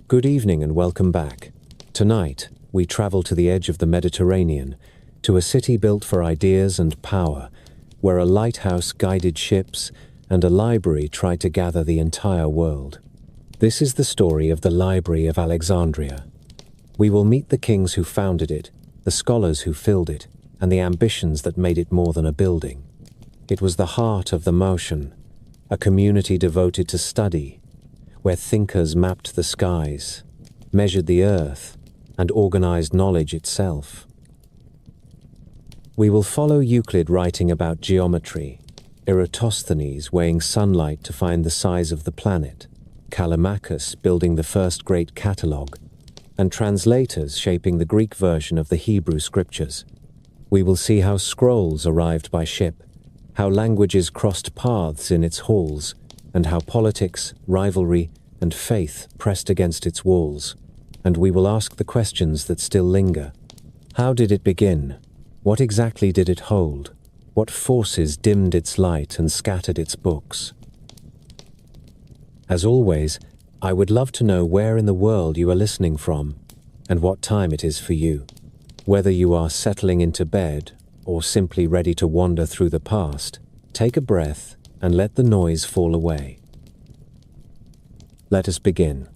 Good evening and welcome back. Tonight, we travel to the edge of the Mediterranean, to a city built for ideas and power, where a lighthouse guided ships and a library tried to gather the entire world. This is the story of the Library of Alexandria. We will meet the kings who founded it, the scholars who filled it, and the ambitions that made it more than a building. It was the heart of the motion, a community devoted to study, where thinkers mapped the skies, measured the earth, and organized knowledge itself. We will follow Euclid writing about geometry, Eratosthenes weighing sunlight to find the size of the planet, Callimachus building the first great catalogue, and translators shaping the Greek version of the Hebrew scriptures. We will see how scrolls arrived by ship, how languages crossed paths in its halls, and how politics, rivalry, and faith pressed against its walls. And we will ask the questions that still linger. How did it begin? What exactly did it hold? What forces dimmed its light and scattered its books? As always, I would love to know where in the world you are listening from, and what time it is for you. Whether you are settling into bed, or simply ready to wander through the past, take a breath and let the noise fall away. Let us begin.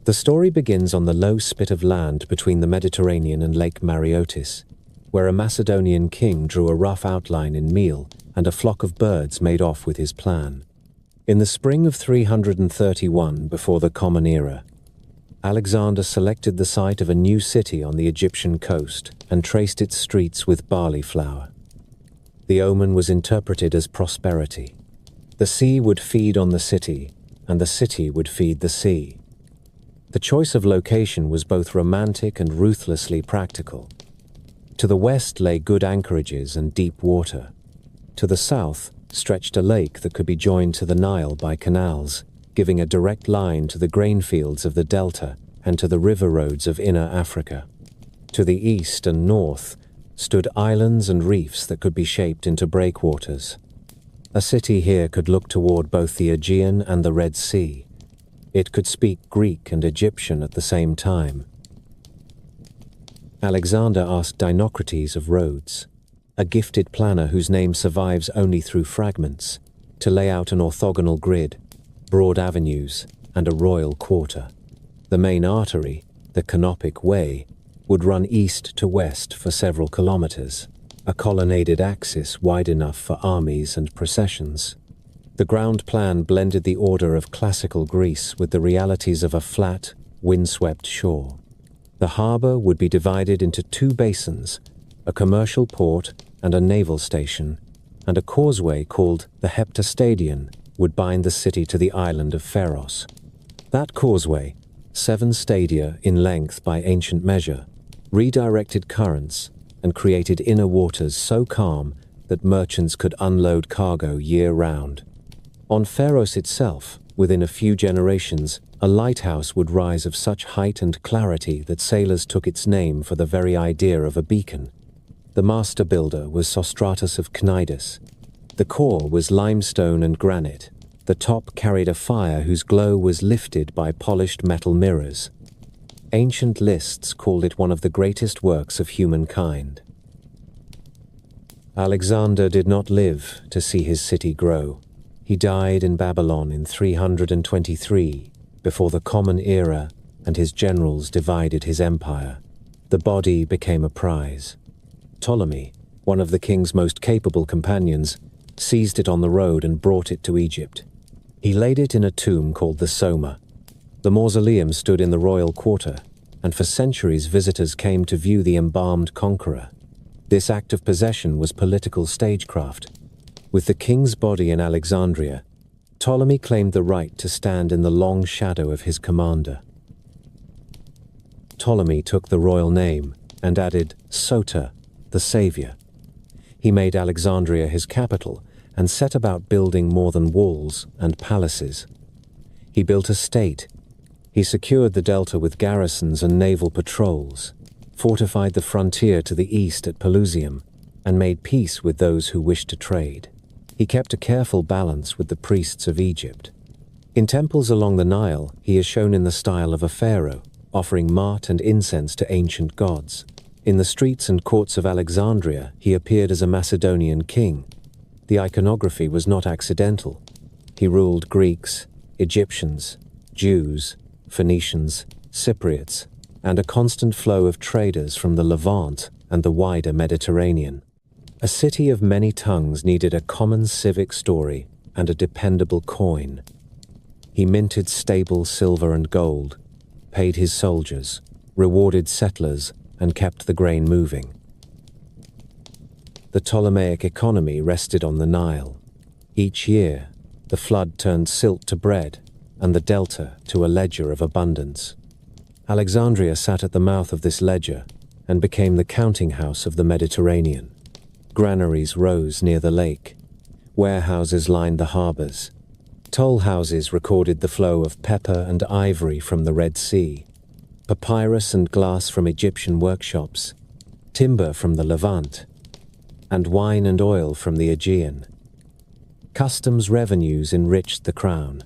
The story begins on the low spit of land between the Mediterranean and Lake Mareotis, where a Macedonian king drew a rough outline in meal and a flock of birds made off with his plan. In the spring of 331 before the Common Era, Alexander selected the site of a new city on the Egyptian coast and traced its streets with barley flour. The omen was interpreted as prosperity. The sea would feed on the city, and the city would feed the sea. The choice of location was both romantic and ruthlessly practical. To the west lay good anchorages and deep water. To the south stretched a lake that could be joined to the Nile by canals, giving a direct line to the grain fields of the delta and to the river roads of inner Africa. To the east and north stood islands and reefs that could be shaped into breakwaters. A city here could look toward both the Aegean and the Red Sea. It could speak Greek and Egyptian at the same time. Alexander asked Dinocrates of Rhodes, a gifted planner whose name survives only through fragments, to lay out an orthogonal grid, broad avenues, and a royal quarter. The main artery, the Canopic Way, would run east to west for several kilometers, a colonnaded axis wide enough for armies and processions. The ground plan blended the order of classical Greece with the realities of a flat, windswept shore. The harbor would be divided into two basins, a commercial port and a naval station, and a causeway called the Heptastadion would bind the city to the island of Pharos. That causeway, 7 stadia in length by ancient measure, redirected currents and created inner waters so calm that merchants could unload cargo year-round. On Pharos itself, within a few generations, a lighthouse would rise of such height and clarity that sailors took its name for the very idea of a beacon. The master builder was Sostratus of Cnidus. The core was limestone and granite. The top carried a fire whose glow was lifted by polished metal mirrors. Ancient lists called it one of the greatest works of humankind. Alexander did not live to see his city grow. He died in Babylon in 323, before the Common Era, and his generals divided his empire. The body became a prize. Ptolemy, one of the king's most capable companions, seized it on the road and brought it to Egypt. He laid it in a tomb called the Soma. The mausoleum stood in the royal quarter, and for centuries visitors came to view the embalmed conqueror. This act of possession was political stagecraft. With the king's body in Alexandria, Ptolemy claimed the right to stand in the long shadow of his commander. Ptolemy took the royal name and added Soter, the savior. He made Alexandria his capital and set about building more than walls and palaces. He built a state. He secured the delta with garrisons and naval patrols, fortified the frontier to the east at Pelusium, and made peace with those who wished to trade. He kept a careful balance with the priests of Egypt. In temples along the Nile, he is shown in the style of a pharaoh, offering mart and incense to ancient gods. In the streets and courts of Alexandria, he appeared as a Macedonian king. The iconography was not accidental. He ruled Greeks, Egyptians, Jews, Phoenicians, Cypriots, and a constant flow of traders from the Levant and the wider Mediterranean. A city of many tongues needed a common civic story and a dependable coin. He minted stable silver and gold, paid his soldiers, rewarded settlers, and kept the grain moving. The Ptolemaic economy rested on the Nile. Each year, the flood turned silt to bread and the delta to a ledger of abundance. Alexandria sat at the mouth of this ledger and became the counting house of the Mediterranean. Granaries rose near the lake. Warehouses lined the harbors. Toll houses recorded the flow of pepper and ivory from the Red Sea, papyrus and glass from Egyptian workshops, timber from the Levant, and wine and oil from the Aegean. Customs revenues enriched the crown.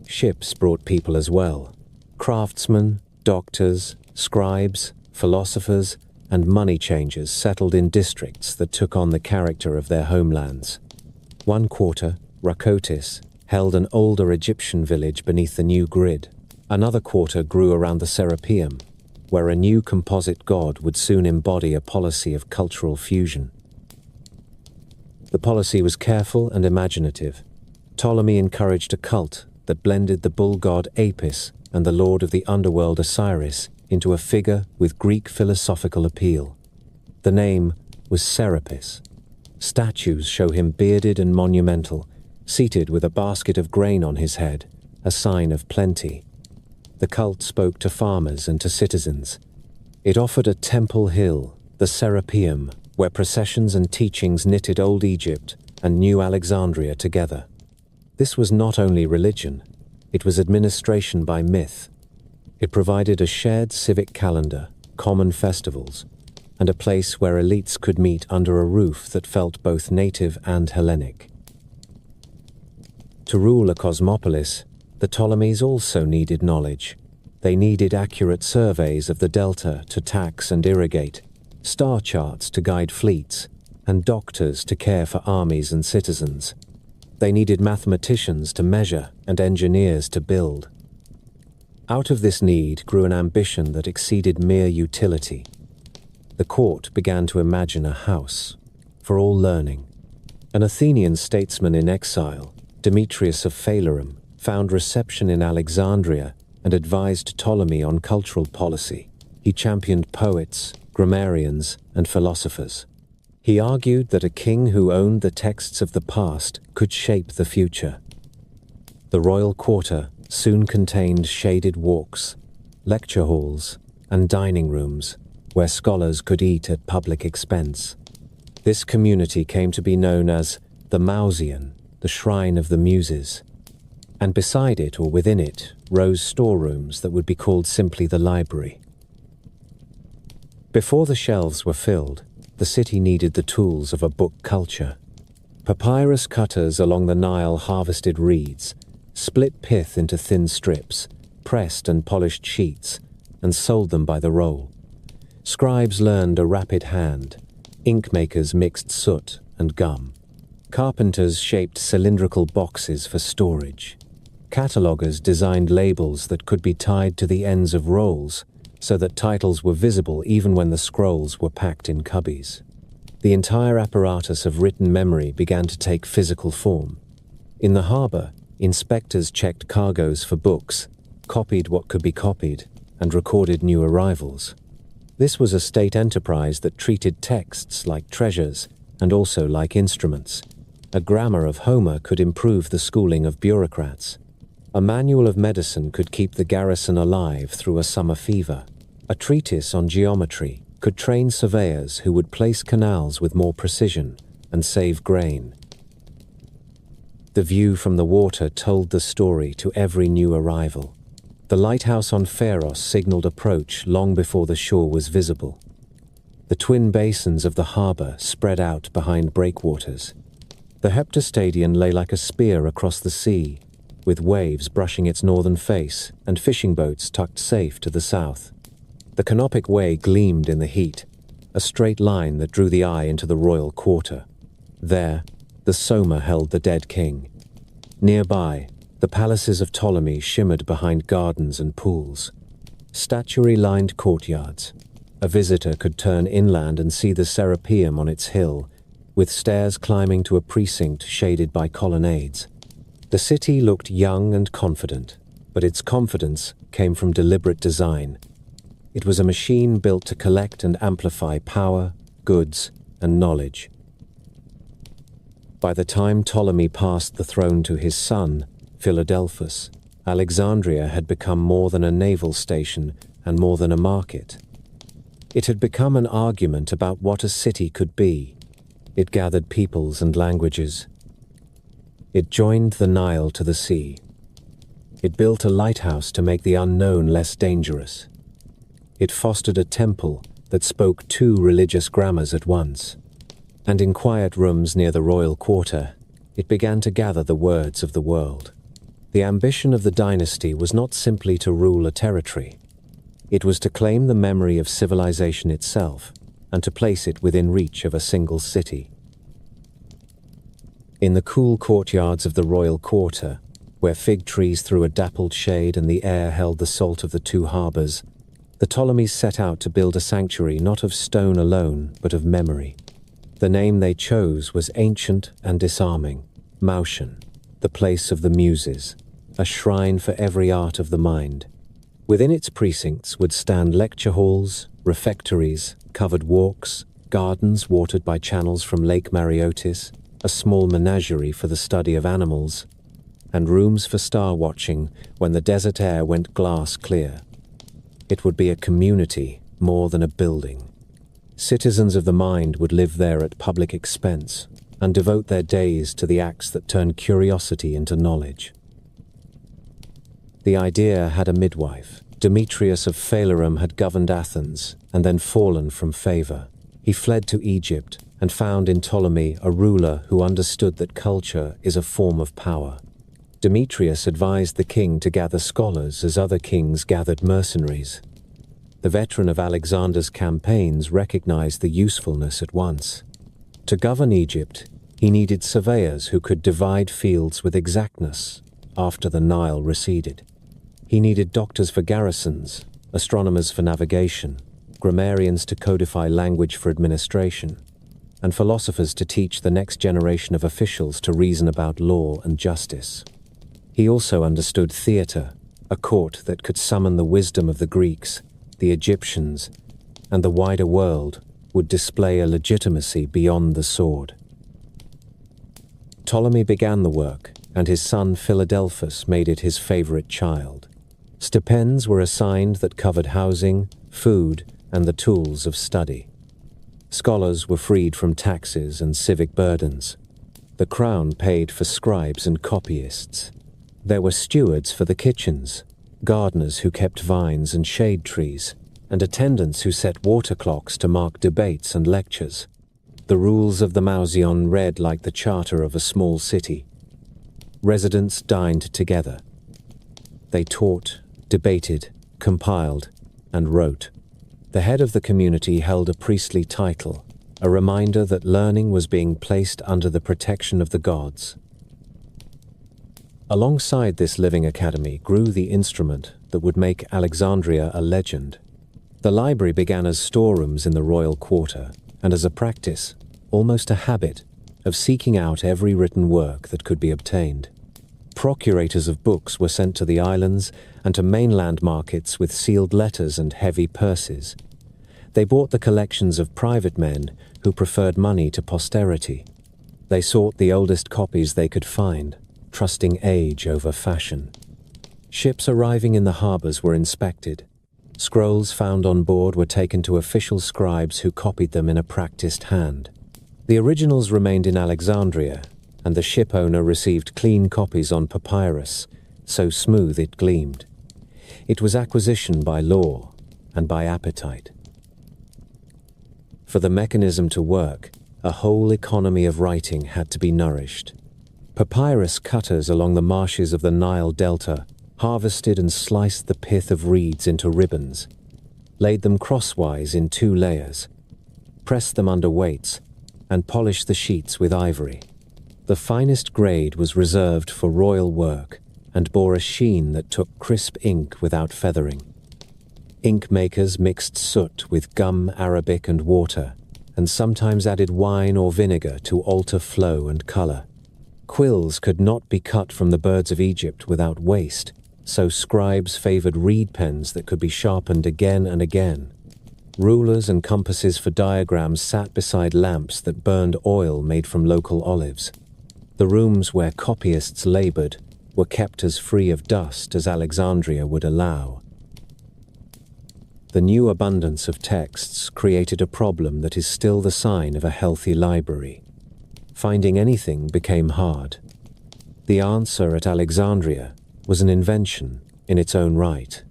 Ships brought people as well. Craftsmen, doctors, scribes, philosophers, and money changers settled in districts that took on the character of their homelands. One quarter, Rakotis, held an older Egyptian village beneath the new grid. Another quarter grew around the Serapeum, where a new composite god would soon embody a policy of cultural fusion. The policy was careful and imaginative. Ptolemy encouraged a cult that blended the bull god Apis and the lord of the underworld Osiris into a figure with Greek philosophical appeal. The name was Serapis. Statues show him bearded and monumental, seated with a basket of grain on his head, a sign of plenty. The cult spoke to farmers and to citizens. It offered a temple hill, the Serapeum, where processions and teachings knitted old Egypt and new Alexandria together. This was not only religion, it was administration by myth. It provided a shared civic calendar, common festivals, and a place where elites could meet under a roof that felt both native and Hellenic. To rule a cosmopolis, the Ptolemies also needed knowledge. They needed accurate surveys of the delta to tax and irrigate, star charts to guide fleets, and doctors to care for armies and citizens. They needed mathematicians to measure and engineers to build. Out of this need grew an ambition that exceeded mere utility. The court began to imagine a house for all learning. An Athenian statesman in exile, Demetrius of Phalerum, found reception in Alexandria and advised Ptolemy on cultural policy. He championed poets, grammarians, and philosophers. He argued that a king who owned the texts of the past could shape the future. The royal quarter soon contained shaded walks, lecture halls, and dining rooms where scholars could eat at public expense. This community came to be known as the Mauseon, the Shrine of the Muses, and beside it or within it rose storerooms that would be called simply the library. Before the shelves were filled, the city needed the tools of a book culture. Papyrus cutters along the Nile harvested reeds, split pith into thin strips, pressed and polished sheets, and sold them by the roll. Scribes learned a rapid hand. Ink makers mixed soot and gum. Carpenters shaped cylindrical boxes for storage. Catalogers designed labels that could be tied to the ends of rolls so that titles were visible even when the scrolls were packed in cubbies. The entire apparatus of written memory began to take physical form. In the harbor, inspectors checked cargoes for books, copied what could be copied, and recorded new arrivals. This was a state enterprise that treated texts like treasures and also like instruments. A grammar of Homer could improve the schooling of bureaucrats. A manual of medicine could keep the garrison alive through a summer fever. A treatise on geometry could train surveyors who would place canals with more precision and save grain. The view from the water told the story to every new arrival. The lighthouse on Pharos signaled approach long before the shore was visible. The twin basins of the harbor spread out behind breakwaters. The heptastadion lay like a spear across the sea, with waves brushing its northern face and fishing boats tucked safe to the south. The Canopic Way gleamed in the heat, a straight line that drew the eye into the royal quarter. There, the Soma held the dead king. Nearby, the palaces of Ptolemy shimmered behind gardens and pools. Statuary-lined courtyards. A visitor could turn inland and see the Serapeum on its hill, with stairs climbing to a precinct shaded by colonnades. The city looked young and confident, but its confidence came from deliberate design. It was a machine built to collect and amplify power, goods, and knowledge. By the time Ptolemy passed the throne to his son, Philadelphus, Alexandria had become more than a naval station and more than a market. It had become an argument about what a city could be. It gathered peoples and languages. It joined the Nile to the sea. It built a lighthouse to make the unknown less dangerous. It fostered a temple that spoke two religious grammars at once. And in quiet rooms near the royal quarter, it began to gather the words of the world. The ambition of the dynasty was not simply to rule a territory. It was to claim the memory of civilization itself and to place it within reach of a single city. In the cool courtyards of the royal quarter, where fig trees threw a dappled shade and the air held the salt of the two harbors, the Ptolemies set out to build a sanctuary not of stone alone, but of memory. The name they chose was ancient and disarming, Maution, the place of the muses, a shrine for every art of the mind. Within its precincts would stand lecture halls, refectories, covered walks, gardens watered by channels from Lake Mariotis, a small menagerie for the study of animals, and rooms for star watching when the desert air went glass clear. It would be a community more than a building. Citizens of the mind would live there at public expense and devote their days to the acts that turn curiosity into knowledge. The idea had a midwife. Demetrius of Phalerum had governed Athens and then fallen from favor. He fled to Egypt and found in Ptolemy a ruler who understood that culture is a form of power. Demetrius advised the king to gather scholars as other kings gathered mercenaries. The veteran of Alexander's campaigns recognized the usefulness at once. To govern Egypt, he needed surveyors who could divide fields with exactness after the Nile receded. He needed doctors for garrisons, astronomers for navigation, grammarians to codify language for administration, and philosophers to teach the next generation of officials to reason about law and justice. He also understood theater, a court that could summon the wisdom of the Greeks, the Egyptians, and the wider world would display a legitimacy beyond the sword. Ptolemy began the work, and his son Philadelphus made it his favorite child. Stipends were assigned that covered housing, food, and the tools of study. Scholars were freed from taxes and civic burdens. The crown paid for scribes and copyists. There were stewards for the kitchens, gardeners who kept vines and shade trees, and attendants who set water clocks to mark debates and lectures. The rules of the Mausion read like the charter of a small city. Residents dined together. They taught, debated, compiled, and wrote. The head of the community held a priestly title, a reminder that learning was being placed under the protection of the gods. Alongside this living academy grew the instrument that would make Alexandria a legend. The library began as storerooms in the royal quarter, and as a practice, almost a habit, of seeking out every written work that could be obtained. Procurators of books were sent to the islands and to mainland markets with sealed letters and heavy purses. They bought the collections of private men who preferred money to posterity. They sought the oldest copies they could find, trusting age over fashion. Ships arriving in the harbors were inspected. Scrolls found on board were taken to official scribes who copied them in a practiced hand. The originals remained in Alexandria, and the ship owner received clean copies on papyrus, so smooth it gleamed. It was acquisition by law and by appetite. For the mechanism to work, a whole economy of writing had to be nourished. Papyrus cutters along the marshes of the Nile Delta harvested and sliced the pith of reeds into ribbons, laid them crosswise in 2 layers, pressed them under weights, and polished the sheets with ivory. The finest grade was reserved for royal work and bore a sheen that took crisp ink without feathering. Ink makers mixed soot with gum, arabic, and water, and sometimes added wine or vinegar to alter flow and color. Quills could not be cut from the birds of Egypt without waste, so scribes favored reed pens that could be sharpened again and again. Rulers and compasses for diagrams sat beside lamps that burned oil made from local olives. The rooms where copyists labored were kept as free of dust as Alexandria would allow. The new abundance of texts created a problem that is still the sign of a healthy library. Finding anything became hard. The answer at Alexandria was an invention in its own right.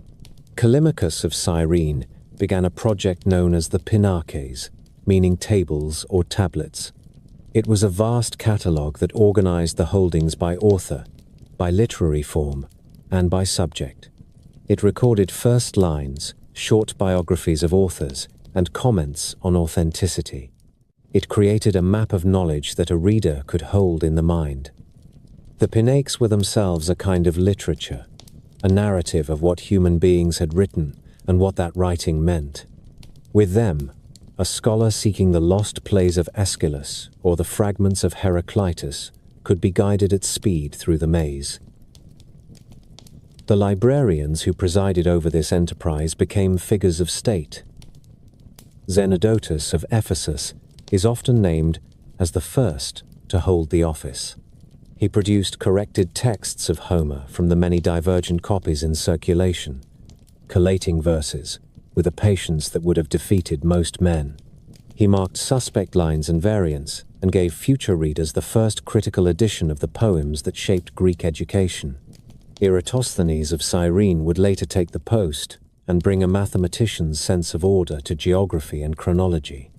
Callimachus of Cyrene began a project known as the Pinakes, meaning tables or tablets. It was a vast catalogue that organized the holdings by author, by literary form, and by subject. It recorded first lines, short biographies of authors, and comments on authenticity. It created a map of knowledge that a reader could hold in the mind. The Pinakes were themselves a kind of literature, a narrative of what human beings had written and what that writing meant. With them, a scholar seeking the lost plays of Aeschylus or the fragments of Heraclitus could be guided at speed through the maze. The librarians who presided over this enterprise became figures of state. Zenodotus of Ephesus is often named as the first to hold the office. He produced corrected texts of Homer from the many divergent copies in circulation, collating verses with a patience that would have defeated most men. He marked suspect lines and variants and gave future readers the first critical edition of the poems that shaped Greek education. Eratosthenes of Cyrene would later take the post and bring a mathematician's sense of order to geography and chronology.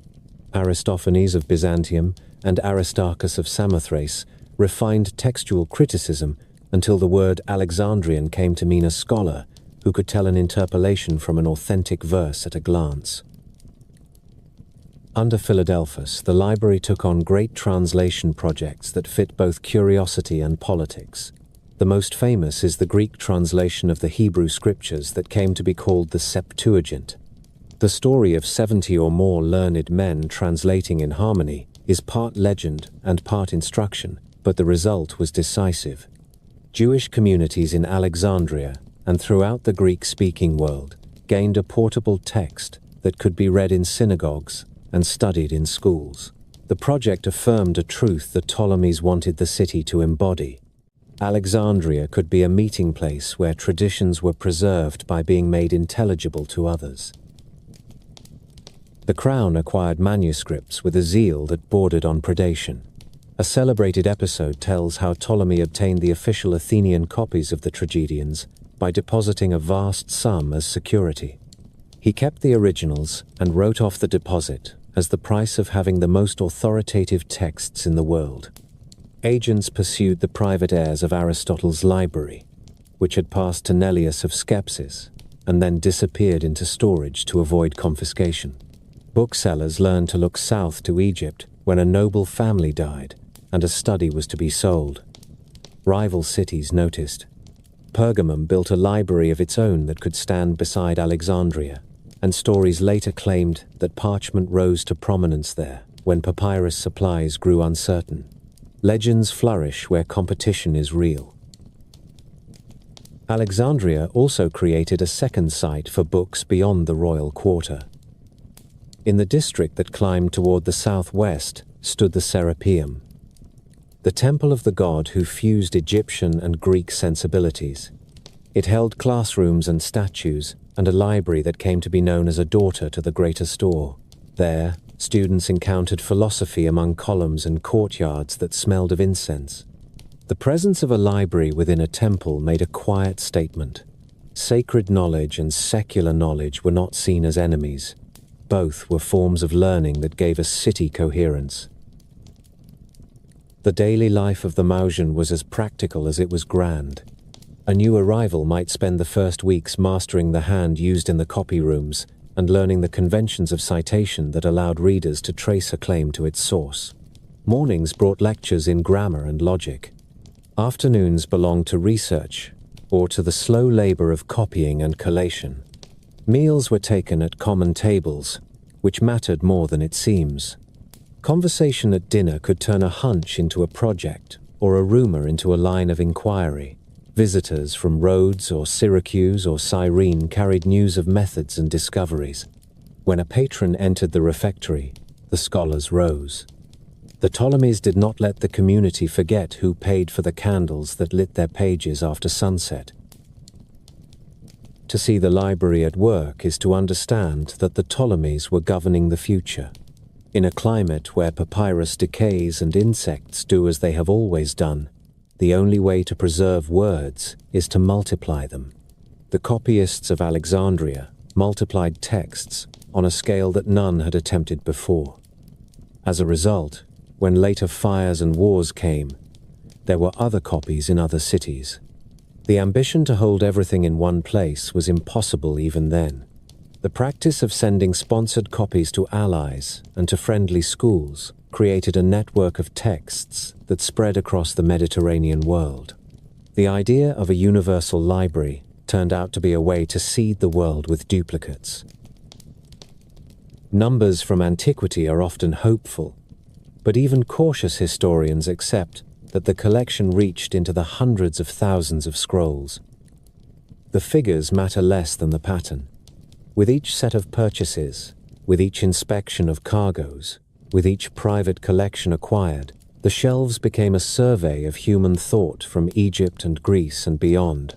Aristophanes of Byzantium and Aristarchus of Samothrace refined textual criticism until the word Alexandrian came to mean a scholar who could tell an interpolation from an authentic verse at a glance. Under Philadelphus, the library took on great translation projects that fit both curiosity and politics. The most famous is the Greek translation of the Hebrew scriptures that came to be called the Septuagint. The story of 70 or more learned men translating in harmony is part legend and part instruction, but the result was decisive. Jewish communities in Alexandria and throughout the Greek-speaking world gained a portable text that could be read in synagogues and studied in schools. The project affirmed a truth the Ptolemies wanted the city to embody. Alexandria could be a meeting place where traditions were preserved by being made intelligible to others. The crown acquired manuscripts with a zeal that bordered on predation. A celebrated episode tells how Ptolemy obtained the official Athenian copies of the tragedians by depositing a vast sum as security. He kept the originals and wrote off the deposit as the price of having the most authoritative texts in the world. Agents pursued the private heirs of Aristotle's library, which had passed to Nellius of Skepsis and then disappeared into storage to avoid confiscation. Booksellers learned to look south to Egypt when a noble family died and a study was to be sold. Rival cities noticed. Pergamum built a library of its own that could stand beside Alexandria, and stories later claimed that parchment rose to prominence there when papyrus supplies grew uncertain. Legends flourish where competition is real. Alexandria also created a second site for books beyond the royal quarter. In the district that climbed toward the southwest stood the Serapeum, the temple of the god who fused Egyptian and Greek sensibilities. It held classrooms and statues and a library that came to be known as a daughter to the greater store. There, students encountered philosophy among columns and courtyards that smelled of incense. The presence of a library within a temple made a quiet statement. Sacred knowledge and secular knowledge were not seen as enemies. Both were forms of learning that gave a city coherence. The daily life of the Mausian was as practical as it was grand. A new arrival might spend the first weeks mastering the hand used in the copy rooms and learning the conventions of citation that allowed readers to trace a claim to its source. Mornings brought lectures in grammar and logic. Afternoons belonged to research, or to the slow labor of copying and collation. Meals were taken at common tables, which mattered more than it seems. Conversation at dinner could turn a hunch into a project, or a rumor into a line of inquiry. Visitors from Rhodes or Syracuse or Cyrene carried news of methods and discoveries. When a patron entered the refectory, the scholars rose. The Ptolemies did not let the community forget who paid for the candles that lit their pages after sunset. To see the library at work is to understand that the Ptolemies were governing the future. In a climate where papyrus decays and insects do as they have always done, the only way to preserve words is to multiply them. The copyists of Alexandria multiplied texts on a scale that none had attempted before. As a result, when later fires and wars came, there were other copies in other cities. The ambition to hold everything in one place was impossible even then. The practice of sending sponsored copies to allies and to friendly schools created a network of texts that spread across the Mediterranean world. The idea of a universal library turned out to be a way to seed the world with duplicates. Numbers from antiquity are often hopeful, but even cautious historians accept that the collection reached into the hundreds of thousands of scrolls. The figures matter less than the pattern. With each set of purchases, with each inspection of cargoes, with each private collection acquired, the shelves became a survey of human thought from Egypt and Greece and beyond.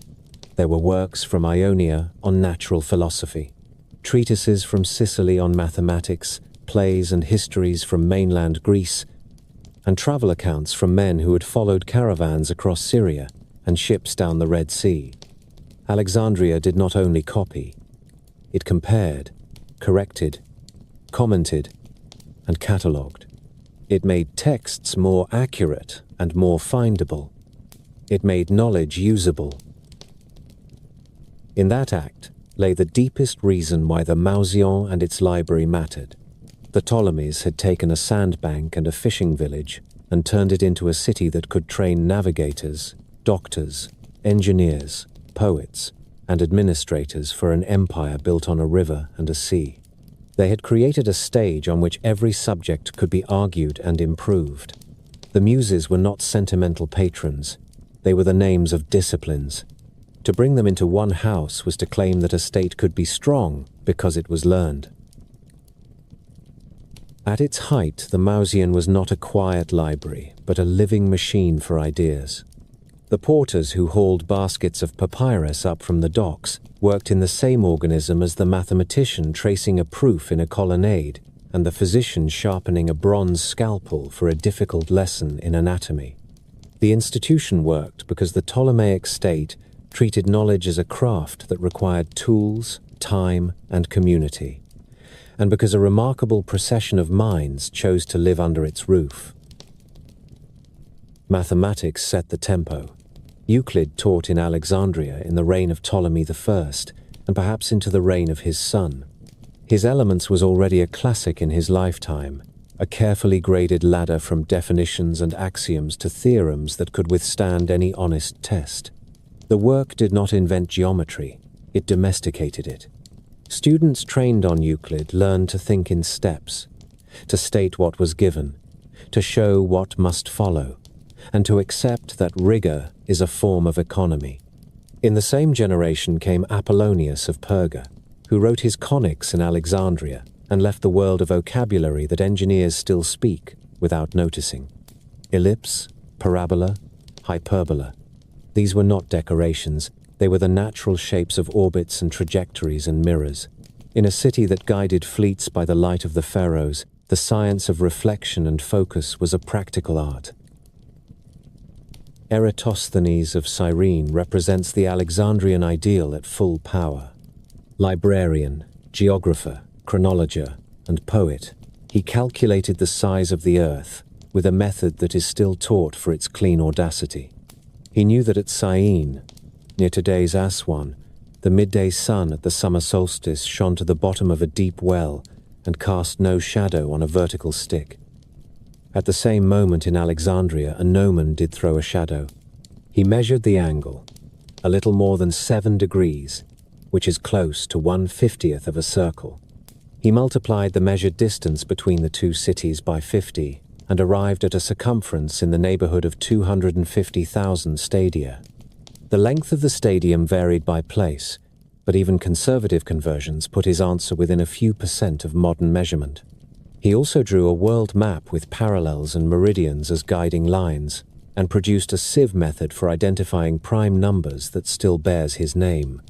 There were works from Ionia on natural philosophy, treatises from Sicily on mathematics, plays and histories from mainland Greece, and travel accounts from men who had followed caravans across Syria and ships down the Red Sea. Alexandria did not only copy, it compared, corrected, commented, and catalogued. It made texts more accurate and more findable. It made knowledge usable. In that act lay the deepest reason why the Mausion and its library mattered. The Ptolemies had taken a sandbank and a fishing village and turned it into a city that could train navigators, doctors, engineers, poets, and administrators for an empire built on a river and a sea. They had created a stage on which every subject could be argued and improved. The muses were not sentimental patrons. They were the names of disciplines. To bring them into one house was to claim that a state could be strong because it was learned. At its height, the Mausian was not a quiet library, but a living machine for ideas. The porters who hauled baskets of papyrus up from the docks worked in the same organism as the mathematician tracing a proof in a colonnade and the physician sharpening a bronze scalpel for a difficult lesson in anatomy. The institution worked because the Ptolemaic state treated knowledge as a craft that required tools, time, and community, and because a remarkable procession of minds chose to live under its roof. Mathematics set the tempo. Euclid taught in Alexandria in the reign of Ptolemy I, and perhaps into the reign of his son. His Elements was already a classic in his lifetime, a carefully graded ladder from definitions and axioms to theorems that could withstand any honest test. The work did not invent geometry, it domesticated it. Students trained on Euclid learned to think in steps, to state what was given, to show what must follow, and to accept that rigor is a form of economy. In the same generation came Apollonius of Perga, who wrote his conics in Alexandria and left the world a vocabulary that engineers still speak without noticing. Ellipse, parabola, hyperbola. These were not decorations, they were the natural shapes of orbits and trajectories and mirrors. In a city that guided fleets by the light of the pharaohs, the science of reflection and focus was a practical art. Eratosthenes of Cyrene represents the Alexandrian ideal at full power. Librarian, geographer, chronologer, and poet, he calculated the size of the earth, with a method that is still taught for its clean audacity. He knew that at Syene, near today's Aswan, the midday sun at the summer solstice shone to the bottom of a deep well and cast no shadow on a vertical stick. At the same moment in Alexandria, a gnomon did throw a shadow. He measured the angle, a little more than 7 degrees, which is close to 1/50th of a circle. He multiplied the measured distance between the two cities by 50 and arrived at a circumference in the neighborhood of 250,000 stadia. The length of the stadium varied by place, but even conservative conversions put his answer within a few % of modern measurement. He also drew a world map with parallels and meridians as guiding lines, and produced a sieve method for identifying prime numbers that still bears his name.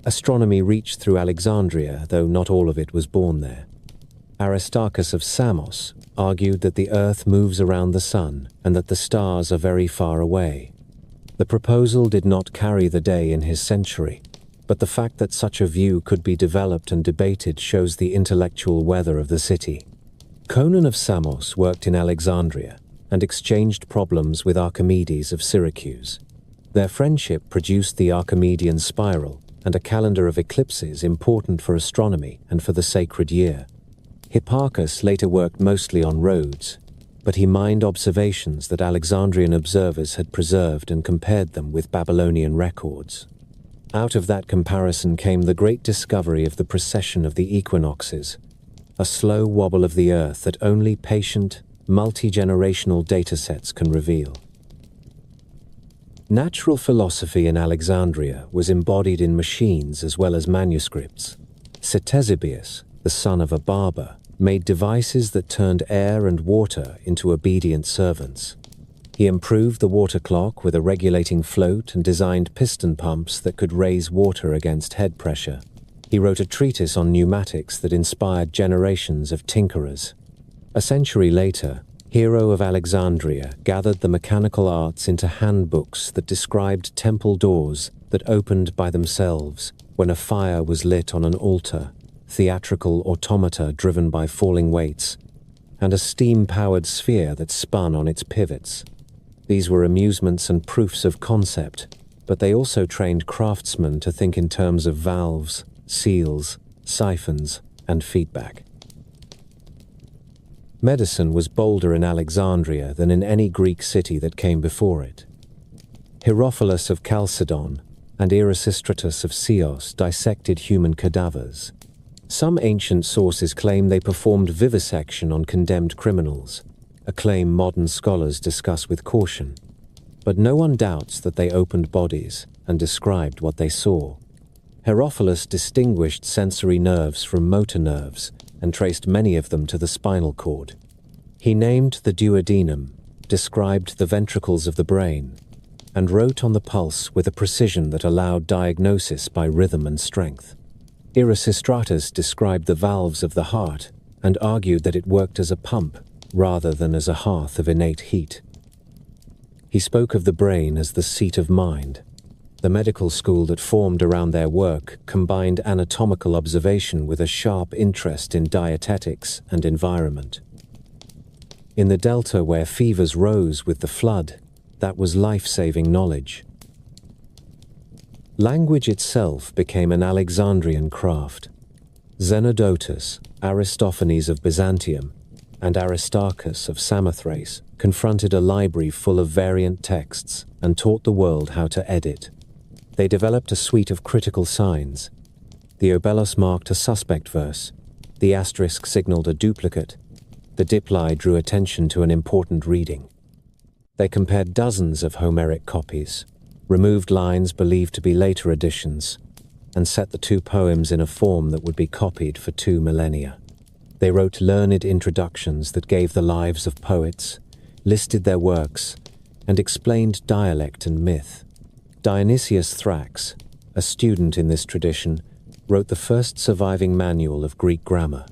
Astronomy reached through Alexandria, though not all of it was born there. Aristarchus of Samos argued that the Earth moves around the Sun and that the stars are very far away. The proposal did not carry the day in his century, but the fact that such a view could be developed and debated shows the intellectual weather of the city. Conon of Samos worked in Alexandria and exchanged problems with Archimedes of Syracuse. Their friendship produced the Archimedean spiral and a calendar of eclipses important for astronomy and for the sacred year. Hipparchus later worked mostly on roads, but he mined observations that Alexandrian observers had preserved and compared them with Babylonian records. Out of that comparison came the great discovery of the precession of the equinoxes, a slow wobble of the Earth that only patient, multi-generational datasets can reveal. Natural philosophy in Alexandria was embodied in machines as well as manuscripts. Ctesibius, the son of a barber, made devices that turned air and water into obedient servants. He improved the water clock with a regulating float and designed piston pumps that could raise water against head pressure. He wrote a treatise on pneumatics that inspired generations of tinkerers. A century later, Hero of Alexandria gathered the mechanical arts into handbooks that described temple doors that opened by themselves when a fire was lit on an altar, theatrical automata driven by falling weights, and a steam-powered sphere that spun on its pivots. These were amusements and proofs of concept, but they also trained craftsmen to think in terms of valves, seals, siphons, and feedback. Medicine was bolder in Alexandria than in any Greek city that came before it. Herophilus of Chalcedon and Erasistratus of Chios dissected human cadavers. Some ancient sources claim they performed vivisection on condemned criminals, a claim modern scholars discuss with caution. But no one doubts that they opened bodies and described what they saw. Herophilus distinguished sensory nerves from motor nerves and traced many of them to the spinal cord. He named the duodenum, described the ventricles of the brain, and wrote on the pulse with a precision that allowed diagnosis by rhythm and strength. Erasistratus described the valves of the heart and argued that it worked as a pump rather than as a hearth of innate heat. He spoke of the brain as the seat of mind. The medical school that formed around their work combined anatomical observation with a sharp interest in dietetics and environment. In the delta where fevers rose with the flood, that was life-saving knowledge. Language itself became an Alexandrian craft. Zenodotus, Aristophanes of Byzantium, and Aristarchus of Samothrace confronted a library full of variant texts and taught the world how to edit. They developed a suite of critical signs. The obelos marked a suspect verse, the asterisk signaled a duplicate, the dipli drew attention to an important reading. They compared dozens of Homeric copies, removed lines believed to be later additions, and set the two poems in a form that would be copied for 2 millennia. They wrote learned introductions that gave the lives of poets, listed their works, and explained dialect and myth. Dionysius Thrax, a student in this tradition, wrote the first surviving manual of Greek grammar.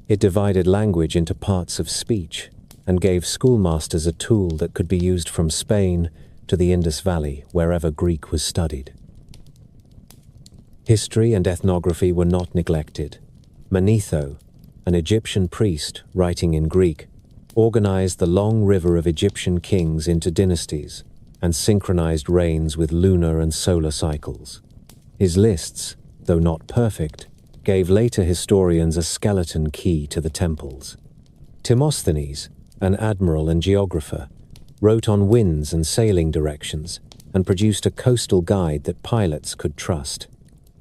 It divided language into parts of speech and gave schoolmasters a tool that could be used from Spain to the Indus Valley, wherever Greek was studied. History and ethnography were not neglected. Manetho, an Egyptian priest writing in Greek, organized the long river of Egyptian kings into dynasties, and synchronized reigns with lunar and solar cycles. His lists, though not perfect, gave later historians a skeleton key to the temples. Timosthenes, an admiral and geographer, wrote on winds and sailing directions and produced a coastal guide that pilots could trust.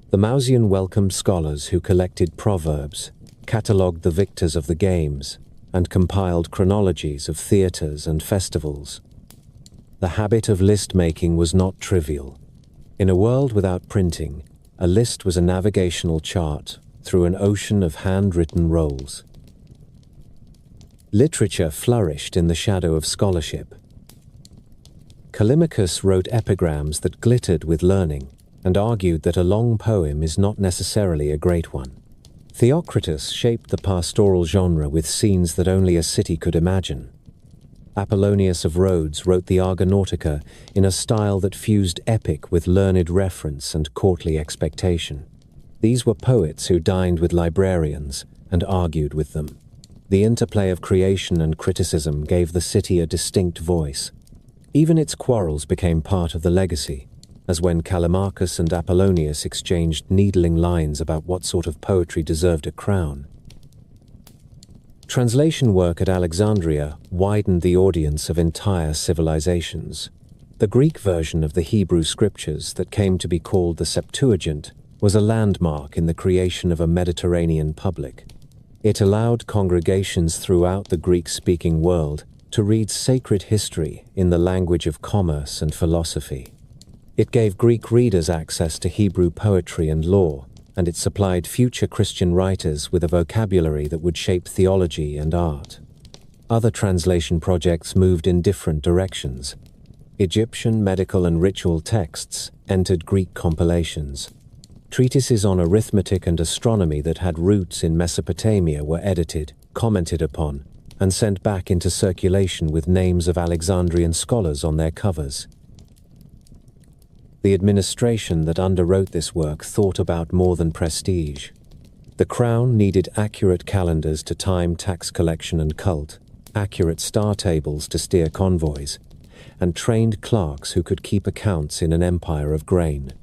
The Mausian welcomed scholars who collected proverbs, catalogued the victors of the games, and compiled chronologies of theaters and festivals. The habit of list-making was not trivial. In a world without printing, a list was a navigational chart through an ocean of handwritten rolls. Literature flourished in the shadow of scholarship. Callimachus wrote epigrams that glittered with learning and argued that a long poem is not necessarily a great one. Theocritus shaped the pastoral genre with scenes that only a city could imagine. Apollonius of Rhodes wrote the Argonautica in a style that fused epic with learned reference and courtly expectation. These were poets who dined with librarians and argued with them. The interplay of creation and criticism gave the city a distinct voice. Even its quarrels became part of the legacy, as when Callimachus and Apollonius exchanged needling lines about what sort of poetry deserved a crown. Translation work at Alexandria widened the audience of entire civilizations. The Greek version of the Hebrew scriptures that came to be called the Septuagint was a landmark in the creation of a Mediterranean public. It allowed congregations throughout the Greek-speaking world to read sacred history in the language of commerce and philosophy. It gave Greek readers access to Hebrew poetry and law, and it supplied future Christian writers with a vocabulary that would shape theology and art. Other translation projects moved in different directions. Egyptian medical and ritual texts entered Greek compilations. Treatises on arithmetic and astronomy that had roots in Mesopotamia were edited, commented upon, and sent back into circulation with names of Alexandrian scholars on their covers. The administration that underwrote this work thought about more than prestige. The crown needed accurate calendars to time tax collection and cult, accurate star tables to steer convoys, and trained clerks who could keep accounts in an empire of grain.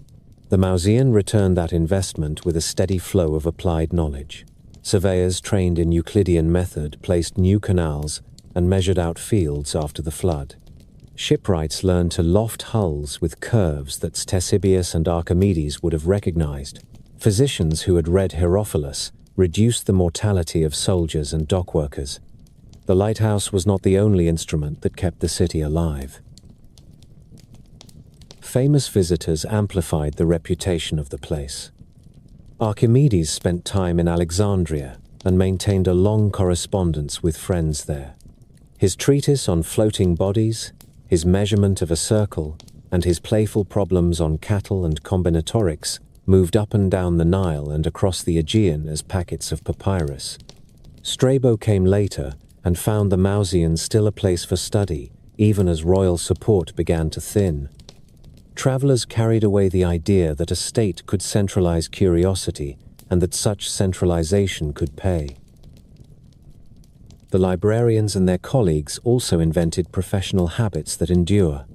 The Mausian returned that investment with a steady flow of applied knowledge. Surveyors trained in Euclidean method placed new canals and measured out fields after the flood. Shipwrights learned to loft hulls with curves that Ctesibius and Archimedes would have recognized. Physicians who had read Herophilus reduced the mortality of soldiers and dockworkers. The lighthouse was not the only instrument that kept the city alive. Famous visitors amplified the reputation of the place. Archimedes spent time in Alexandria and maintained a long correspondence with friends there. His treatise on floating bodies, his measurement of a circle, and his playful problems on cattle and combinatorics moved up and down the Nile and across the Aegean as packets of papyrus. Strabo came later and found the Mausians still a place for study, even as royal support began to thin. Travelers carried away the idea that a state could centralize curiosity and that such centralization could pay. The librarians and their colleagues also invented professional habits that endure.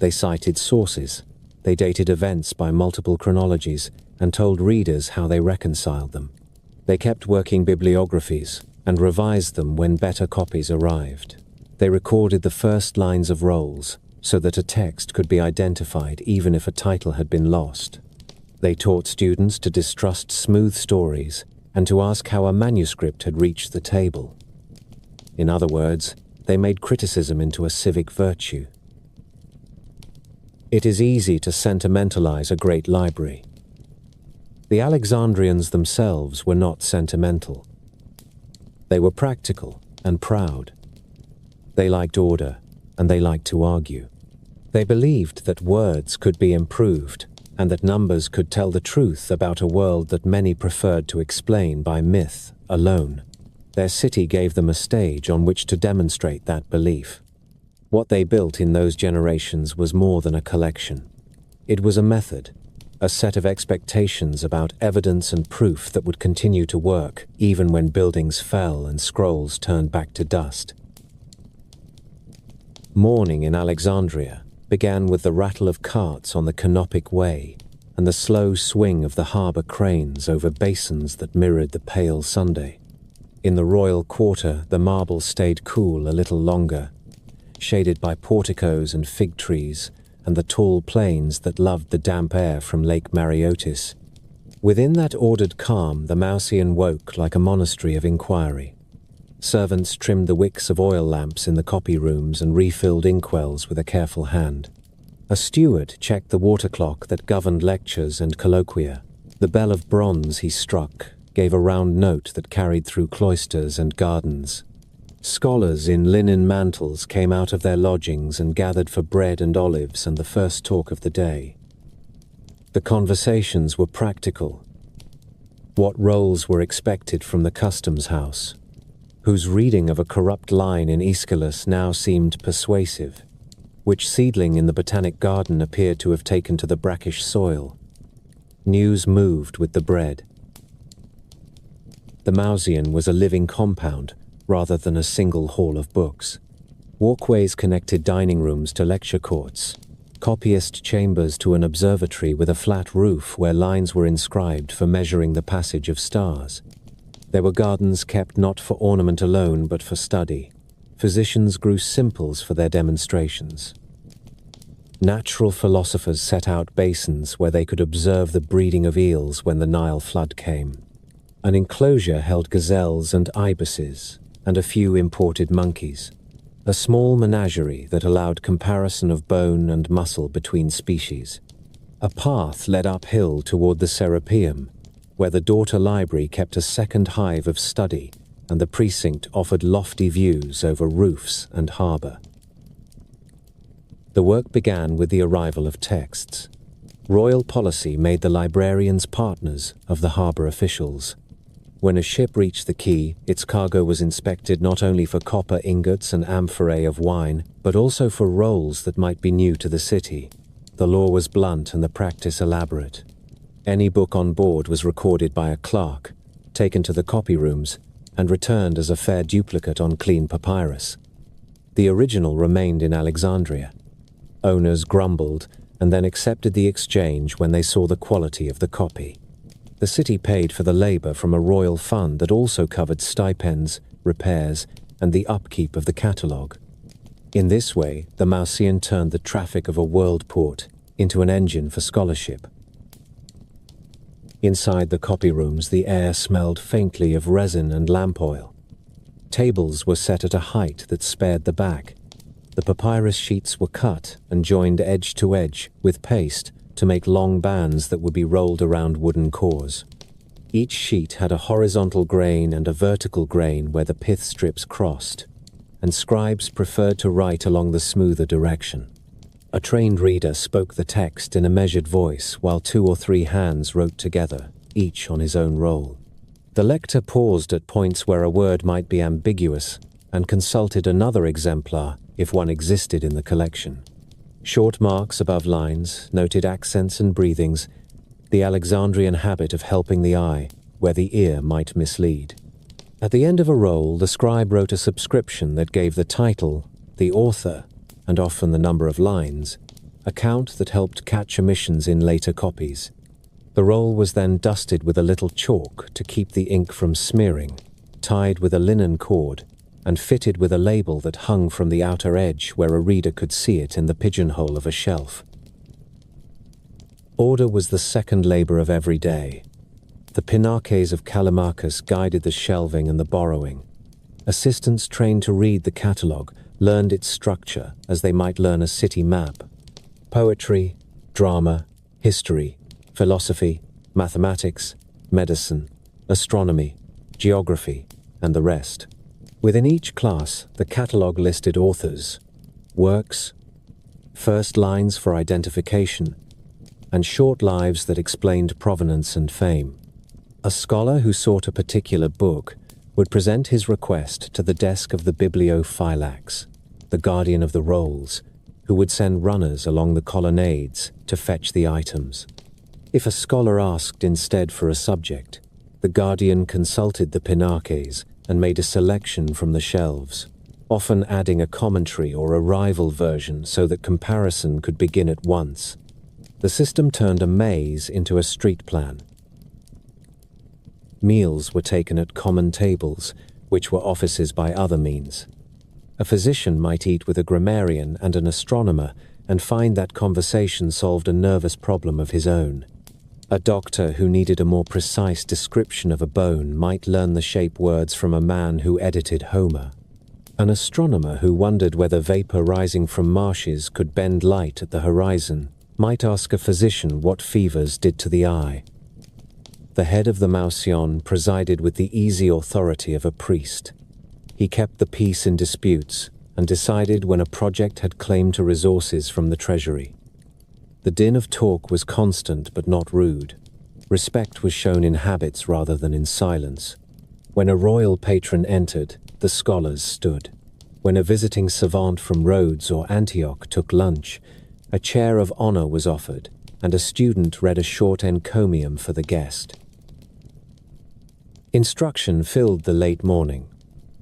They cited sources, they dated events by multiple chronologies, and told readers how they reconciled them. They kept working bibliographies and revised them when better copies arrived. They recorded the first lines of rolls so that a text could be identified even if a title had been lost. They taught students to distrust smooth stories and to ask how a manuscript had reached the table. In other words, they made criticism into a civic virtue. It is easy to sentimentalize a great library. The Alexandrians themselves were not sentimental. They were practical and proud. They liked order, and they liked to argue. They believed that words could be improved, and that numbers could tell the truth about a world that many preferred to explain by myth alone. Their city gave them a stage on which to demonstrate that belief. What they built in those generations was more than a collection. It was a method, a set of expectations about evidence and proof that would continue to work even when buildings fell and scrolls turned back to dust. Morning in Alexandria began with the rattle of carts on the Canopic Way and the slow swing of the harbour cranes over basins that mirrored the pale Sunday. In the royal quarter, the marble stayed cool a little longer, shaded by porticos and fig trees and the tall plains that loved the damp air from Lake Mariotis. Within that ordered calm, the Mausian woke like a monastery of inquiry. Servants trimmed the wicks of oil lamps in the copy rooms and refilled inkwells with a careful hand. A steward checked the water clock that governed lectures and colloquia. The bell of bronze he struck gave a round note that carried through cloisters and gardens. Scholars in linen mantles came out of their lodgings and gathered for bread and olives and the first talk of the day. The conversations were practical. What roles were expected from the customs house, whose reading of a corrupt line in Aeschylus now seemed persuasive, which seedling in the botanic garden appeared to have taken to the brackish soil. News moved with the bread. The Mausian was a living compound rather than a single hall of books. Walkways connected dining rooms to lecture courts, copyist chambers to an observatory with a flat roof where lines were inscribed for measuring the passage of stars. There were gardens kept not for ornament alone but for study. Physicians grew simples for their demonstrations. Natural philosophers set out basins where they could observe the breeding of eels when the Nile flood came. An enclosure held gazelles and ibises, and a few imported monkeys. A small menagerie that allowed comparison of bone and muscle between species. A path led uphill toward the Serapeum, where the daughter library kept a second hive of study, and the precinct offered lofty views over roofs and harbour. The work began with the arrival of texts. Royal policy made the librarians partners of the harbour officials. When a ship reached the quay, its cargo was inspected not only for copper ingots and amphorae of wine, but also for rolls that might be new to the city. The law was blunt and the practice elaborate. Any book on board was recorded by a clerk, taken to the copy rooms, and returned as a fair duplicate on clean papyrus. The original remained in Alexandria. Owners grumbled and then accepted the exchange when they saw the quality of the copy. The city paid for the labor from a royal fund that also covered stipends, repairs, and the upkeep of the catalogue. In this way, the Mausian turned the traffic of a world port into an engine for scholarship. Inside the copy rooms, the air smelled faintly of resin and lamp oil. Tables were set at a height that spared the back. The papyrus sheets were cut and joined edge to edge with paste to make long bands that would be rolled around wooden cores. Each sheet had a horizontal grain and a vertical grain where the pith strips crossed, and scribes preferred to write along the smoother direction. A trained reader spoke the text in a measured voice while 2 or 3 hands wrote together, each on his own roll. The lector paused at points where a word might be ambiguous and consulted another exemplar if one existed in the collection. Short marks above lines noted accents and breathings, the Alexandrian habit of helping the eye where the ear might mislead. At the end of a roll, the scribe wrote a subscription that gave the title, the author, and often the number of lines, a count that helped catch omissions in later copies. The roll was then dusted with a little chalk to keep the ink from smearing, tied with a linen cord, and fitted with a label that hung from the outer edge where a reader could see it in the pigeonhole of a shelf. Order was the second labor of every day. The Pinarches of Callimachus guided the shelving and the borrowing. Assistants trained to read the catalogue learned its structure as they might learn a city map. Poetry, drama, history, philosophy, mathematics, medicine, astronomy, geography, and the rest. Within each class, the catalogue listed authors, works, first lines for identification, and short lives that explained provenance and fame. A scholar who sought a particular book would present his request to the desk of the bibliophylax, the guardian of the rolls, who would send runners along the colonnades to fetch the items. If a scholar asked instead for a subject, the guardian consulted the Pinarches and made a selection from the shelves. often adding a commentary or a rival version so that comparison could begin at once. The system turned a maze into a street plan. Meals were taken at common tables, which were offices by other means. A physician might eat with a grammarian and an astronomer and find that conversation solved a nervous problem of his own. A doctor who needed a more precise description of a bone might learn the shape words from a man who edited Homer. An astronomer who wondered whether vapor rising from marshes could bend light at the horizon might ask a physician what fevers did to the eye. The head of the Mausion presided with the easy authority of a priest. He kept the peace in disputes and decided when a project had claim to resources from the treasury. The din of talk was constant but not rude. Respect was shown in habits rather than in silence. When a royal patron entered, the scholars stood. When a visiting savant from Rhodes or Antioch took lunch, a chair of honor was offered, and a student read a short encomium for the guest. Instruction filled the late morning.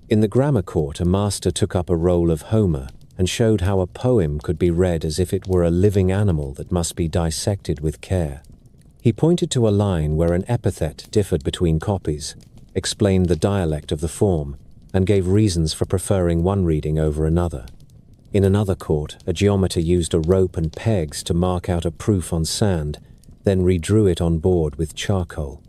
In the grammar court, a master took up a roll of Homer and showed how a poem could be read as if it were a living animal that must be dissected with care. He pointed to a line where an epithet differed between copies, explained the dialect of the form, and gave reasons for preferring one reading over another. In another court, a geometer used a rope and pegs to mark out a proof on sand, then redrew it on board with charcoal.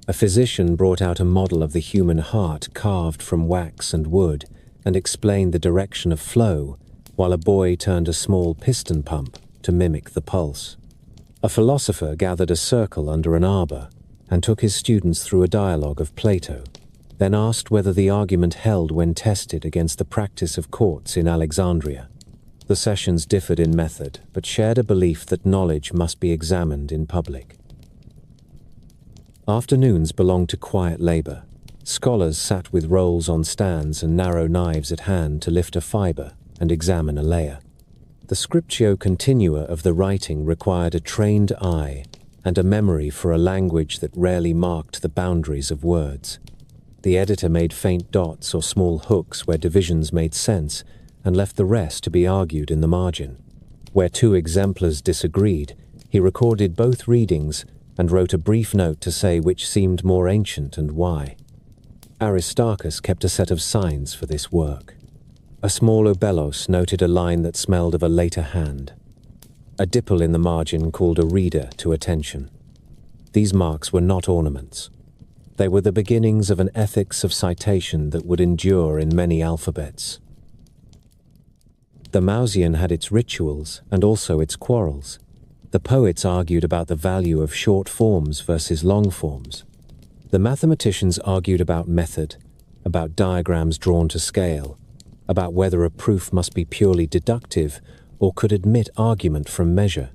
A physician brought out a model of the human heart carved from wax and wood and explained the direction of flow, while a boy turned a small piston pump to mimic the pulse. A philosopher gathered a circle under an arbor and took his students through a dialogue of Plato, then asked whether the argument held when tested against the practice of courts in Alexandria. The sessions differed in method, but shared a belief that knowledge must be examined in public. Afternoons belonged to quiet labor. Scholars sat with rolls on stands and narrow knives at hand to lift a fiber and examine a layer. The scriptio continua of the writing required a trained eye and a memory for a language that rarely marked the boundaries of words. The editor made faint dots or small hooks where divisions made sense and left the rest to be argued in the margin. Where two exemplars disagreed, he recorded both readings and wrote a brief note to say which seemed more ancient and why. Aristarchus kept a set of signs for this work. A small obelos noted a line that smelled of a later hand. A dipple in the margin called a reader to attention. These marks were not ornaments. They were the beginnings of an ethics of citation that would endure in many alphabets. The Mausian had its rituals and also its quarrels. The poets argued about the value of short forms versus long forms. The mathematicians argued about method, about diagrams drawn to scale, about whether a proof must be purely deductive or could admit argument from measure.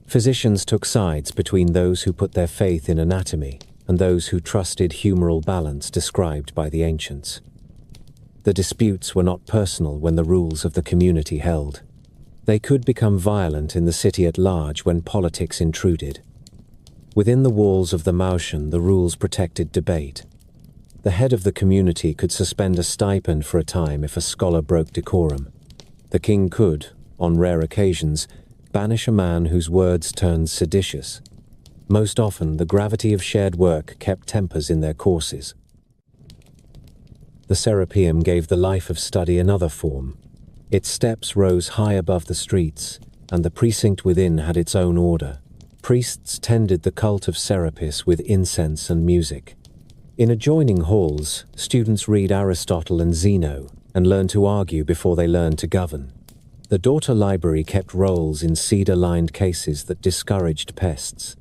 Physicians took sides between those who put their faith in anatomy and those who trusted humoral balance described by the ancients. The disputes were not personal when the rules of the community held. They could become violent in the city at large when politics intruded. Within the walls of the Mausion, the rules protected debate. The head of the community could suspend a stipend for a time if a scholar broke decorum. The king could, on rare occasions, banish a man whose words turned seditious. Most often, the gravity of shared work kept tempers in their courses. The Serapeum gave the life of study another form. Its steps rose high above the streets, and the precinct within had its own order. Priests tended the cult of Serapis with incense and music. In adjoining halls, students read Aristotle and Zeno and learn to argue before they learn to govern. The daughter library kept rolls in cedar-lined cases that discouraged pests.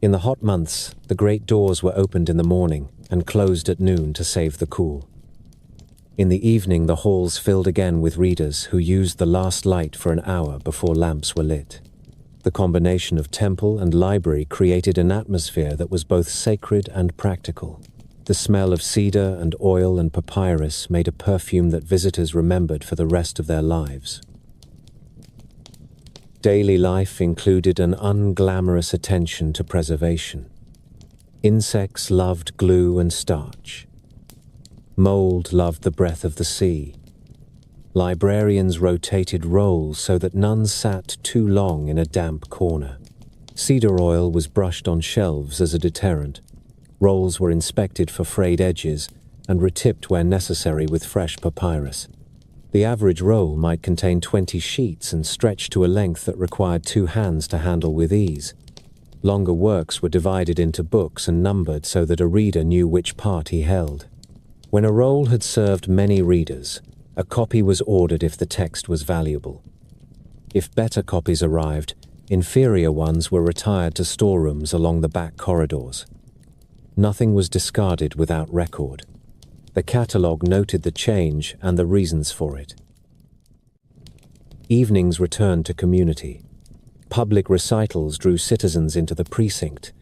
In the hot months, the great doors were opened in the morning and closed at noon to save the cool. In the evening, the halls filled again with readers who used the last light for an hour before lamps were lit. The combination of temple and library created an atmosphere that was both sacred and practical. The smell of cedar and oil and papyrus made a perfume that visitors remembered for the rest of their lives. Daily life included an unglamorous attention to preservation. Insects loved glue and starch. Mold loved the breath of the sea. Librarians rotated roles so that none sat too long in a damp corner. Cedar oil was brushed on shelves as a deterrent. Rolls were inspected for frayed edges and retipped where necessary with fresh papyrus. The average roll might contain 20 sheets and stretch to a length that required 2 hands to handle with ease. Longer works were divided into books and numbered so that a reader knew which part he held. When a roll had served many readers, a copy was ordered if the text was valuable. If better copies arrived, inferior ones were retired to storerooms along the back corridors. Nothing was discarded without record. The catalogue noted the change and the reasons for it. Evenings returned to community. Public recitals drew citizens into the precinct.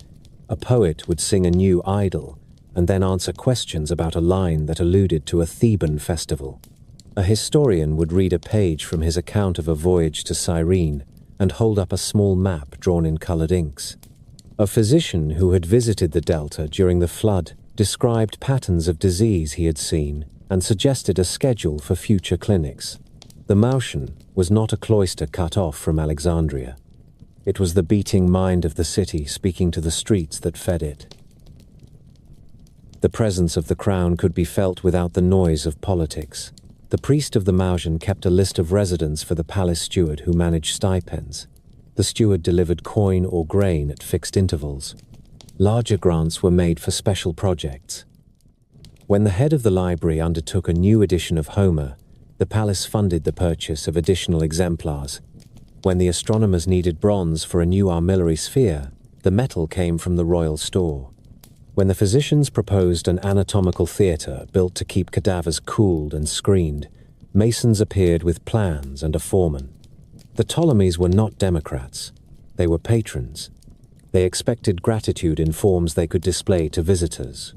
A poet would sing a new idyll and then answer questions about a line that alluded to a Theban festival. A historian would read a page from his account of a voyage to Cyrene and hold up a small map drawn in colored inks. A physician who had visited the Delta during the flood described patterns of disease he had seen and suggested a schedule for future clinics. The Mautian was not a cloister cut off from Alexandria. It was the beating mind of the city speaking to the streets that fed it. The presence of the crown could be felt without the noise of politics. The priest of the Mautian kept a list of residents for the palace steward who managed stipends. The steward delivered coin or grain at fixed intervals. Larger grants were made for special projects. When the head of the library undertook a new edition of Homer, the palace funded the purchase of additional exemplars. When the astronomers needed bronze for a new armillary sphere, the metal came from the royal store. When the physicians proposed an anatomical theatre built to keep cadavers cooled and screened, masons appeared with plans and a foreman. The Ptolemies were not democrats. They were patrons. They expected gratitude in forms they could display to visitors.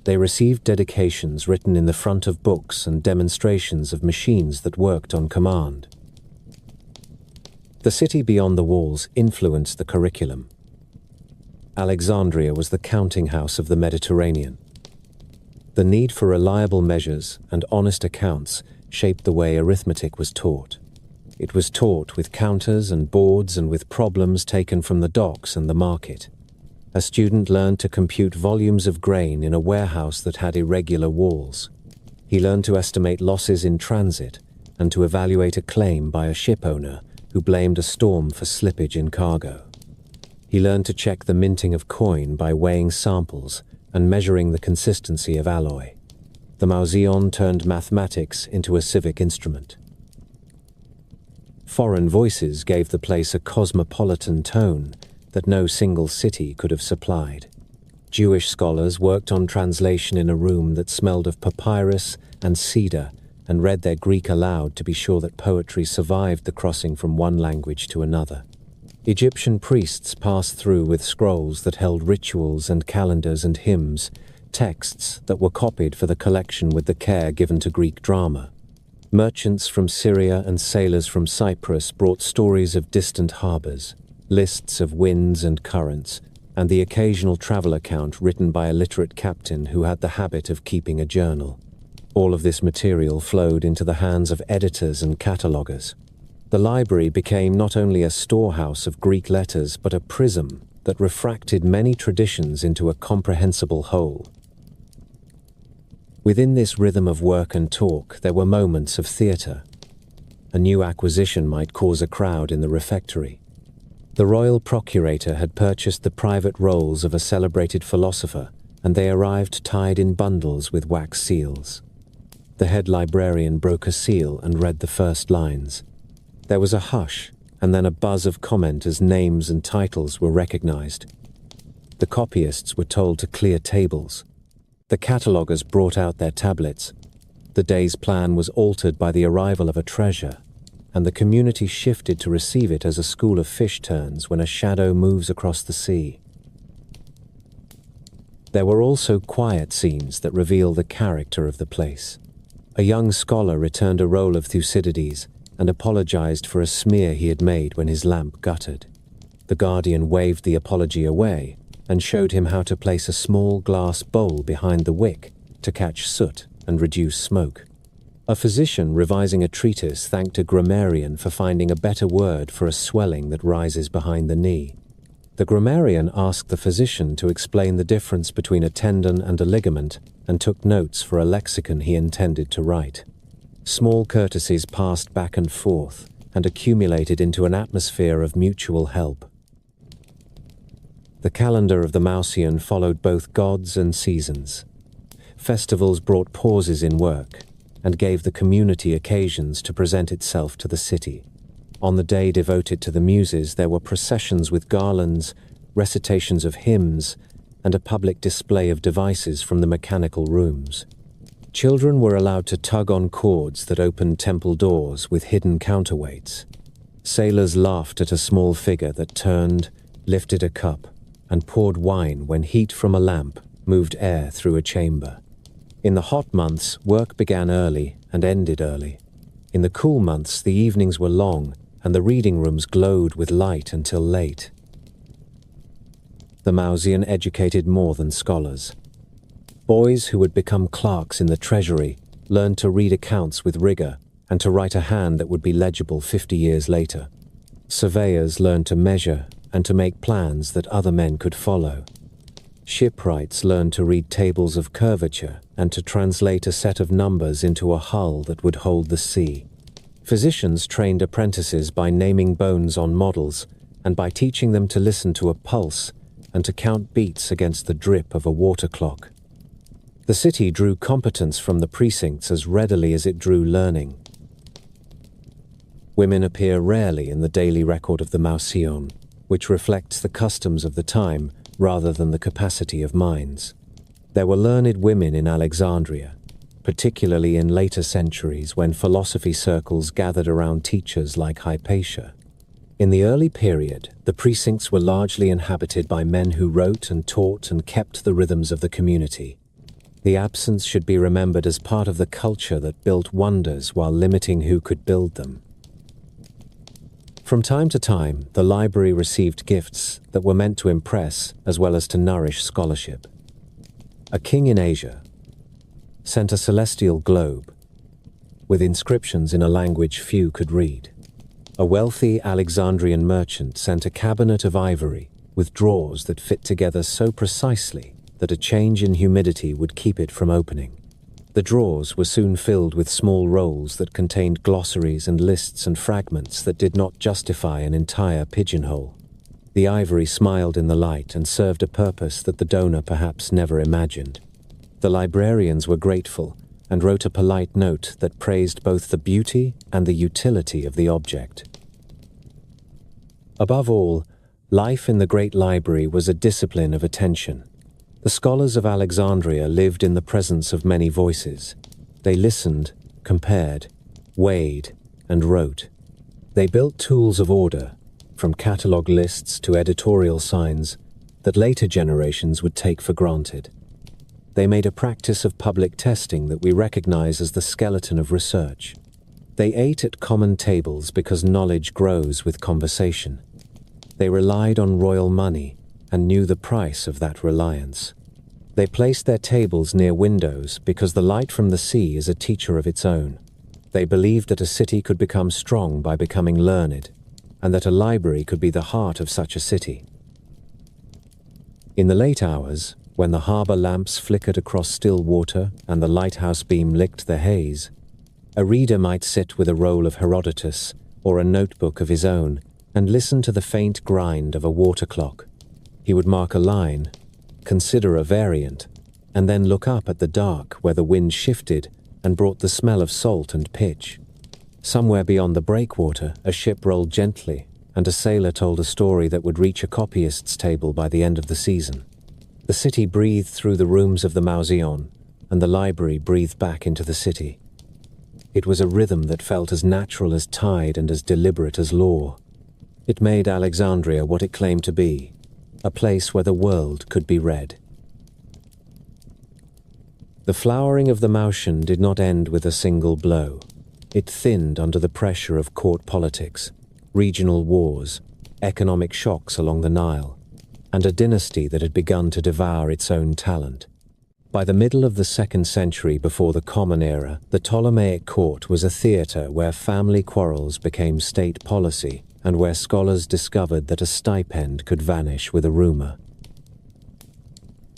They received dedications written in the front of books and demonstrations of machines that worked on command. The city beyond the walls influenced the curriculum. Alexandria was the counting house of the Mediterranean. The need for reliable measures and honest accounts shaped the way arithmetic was taught. It was taught with counters and boards and with problems taken from the docks and the market. A student learned to compute volumes of grain in a warehouse that had irregular walls. He learned to estimate losses in transit and to evaluate a claim by a ship owner who blamed a storm for slippage in cargo. He learned to check the minting of coin by weighing samples and measuring the consistency of alloy. The Mauseon turned mathematics into a civic instrument. Foreign voices gave the place a cosmopolitan tone that no single city could have supplied. Jewish scholars worked on translation in a room that smelled of papyrus and cedar and read their Greek aloud to be sure that poetry survived the crossing from one language to another. Egyptian priests passed through with scrolls that held rituals and calendars and hymns, texts that were copied for the collection with the care given to Greek drama. Merchants from Syria and sailors from Cyprus brought stories of distant harbors, lists of winds and currents, and the occasional travel account written by a literate captain who had the habit of keeping a journal. All of this material flowed into the hands of editors and cataloguers. The library became not only a storehouse of Greek letters, but a prism that refracted many traditions into a comprehensible whole. Within this rhythm of work and talk, there were moments of theatre. A new acquisition might cause a crowd in the refectory. The royal procurator had purchased the private rolls of a celebrated philosopher, and they arrived tied in bundles with wax seals. The head librarian broke a seal and read the first lines. There was a hush, and then a buzz of comment as names and titles were recognized. The copyists were told to clear tables. The catalogers brought out their tablets. The day's plan was altered by the arrival of a treasure, and the community shifted to receive it as a school of fish turns when a shadow moves across the sea. There were also quiet scenes that reveal the character of the place. A young scholar returned a roll of Thucydides and apologized for a smear he had made when his lamp guttered. The guardian waved the apology away and showed him how to place a small glass bowl behind the wick to catch soot and reduce smoke. A physician revising a treatise thanked a grammarian for finding a better word for a swelling that rises behind the knee. The grammarian asked the physician to explain the difference between a tendon and a ligament and took notes for a lexicon he intended to write. Small courtesies passed back and forth and accumulated into an atmosphere of mutual help. The calendar of the Mausian followed both gods and seasons. Festivals brought pauses in work and gave the community occasions to present itself to the city. On the day devoted to the Muses, there were processions with garlands, recitations of hymns, and a public display of devices from the mechanical rooms. Children were allowed to tug on cords that opened temple doors with hidden counterweights. Sailors laughed at a small figure that turned, lifted a cup, and poured wine when heat from a lamp moved air through a chamber. In the hot months, work began early and ended early. In the cool months, the evenings were long, and the reading rooms glowed with light until late. The Mausian educated more than scholars. Boys who would become clerks in the treasury learned to read accounts with rigor and to write a hand that would be legible 50 years later. Surveyors learned to measure and to make plans that other men could follow. Shipwrights learned to read tables of curvature and to translate a set of numbers into a hull that would hold the sea. Physicians trained apprentices by naming bones on models and by teaching them to listen to a pulse and to count beats against the drip of a water clock. The city drew competence from the precincts as readily as it drew learning. Women appear rarely in the daily record of the Mausion, which reflects the customs of the time rather than the capacity of minds. There were learned women in Alexandria, particularly in later centuries when philosophy circles gathered around teachers like Hypatia. In the early period, the precincts were largely inhabited by men who wrote and taught and kept the rhythms of the community. The absence should be remembered as part of the culture that built wonders while limiting who could build them. From time to time, the library received gifts that were meant to impress as well as to nourish scholarship. A king in Asia sent a celestial globe with inscriptions in a language few could read. A wealthy Alexandrian merchant sent a cabinet of ivory with drawers that fit together so precisely that a change in humidity would keep it from opening. The drawers were soon filled with small rolls that contained glossaries and lists and fragments that did not justify an entire pigeonhole. The ivory smiled in the light and served a purpose that the donor perhaps never imagined. The librarians were grateful and wrote a polite note that praised both the beauty and the utility of the object. Above all, life in the great library was a discipline of attention. The scholars of Alexandria lived in the presence of many voices. They listened, compared, weighed, and wrote. They built tools of order, from catalogue lists to editorial signs, that later generations would take for granted. They made a practice of public testing that we recognize as the skeleton of research. They ate at common tables because knowledge grows with conversation. They relied on royal money and knew the price of that reliance. They placed their tables near windows because the light from the sea is a teacher of its own. They believed that a city could become strong by becoming learned, and that a library could be the heart of such a city. In the late hours, when the harbor lamps flickered across still water and the lighthouse beam licked the haze, a reader might sit with a roll of Herodotus or a notebook of his own and listen to the faint grind of a water clock. He would mark a line, consider a variant, and then look up at the dark where the wind shifted and brought the smell of salt and pitch. Somewhere beyond the breakwater, a ship rolled gently, and a sailor told a story that would reach a copyist's table by the end of the season. The city breathed through the rooms of the Mausion, and the library breathed back into the city. It was a rhythm that felt as natural as tide and as deliberate as law. It made Alexandria what it claimed to be, a place where the world could be read. The flowering of the Mausion did not end with a single blow. It thinned under the pressure of court politics, regional wars, economic shocks along the Nile, and a dynasty that had begun to devour its own talent. By the middle of the 2nd century before the Common Era, the Ptolemaic court was a theatre where family quarrels became state policy and where scholars discovered that a stipend could vanish with a rumor.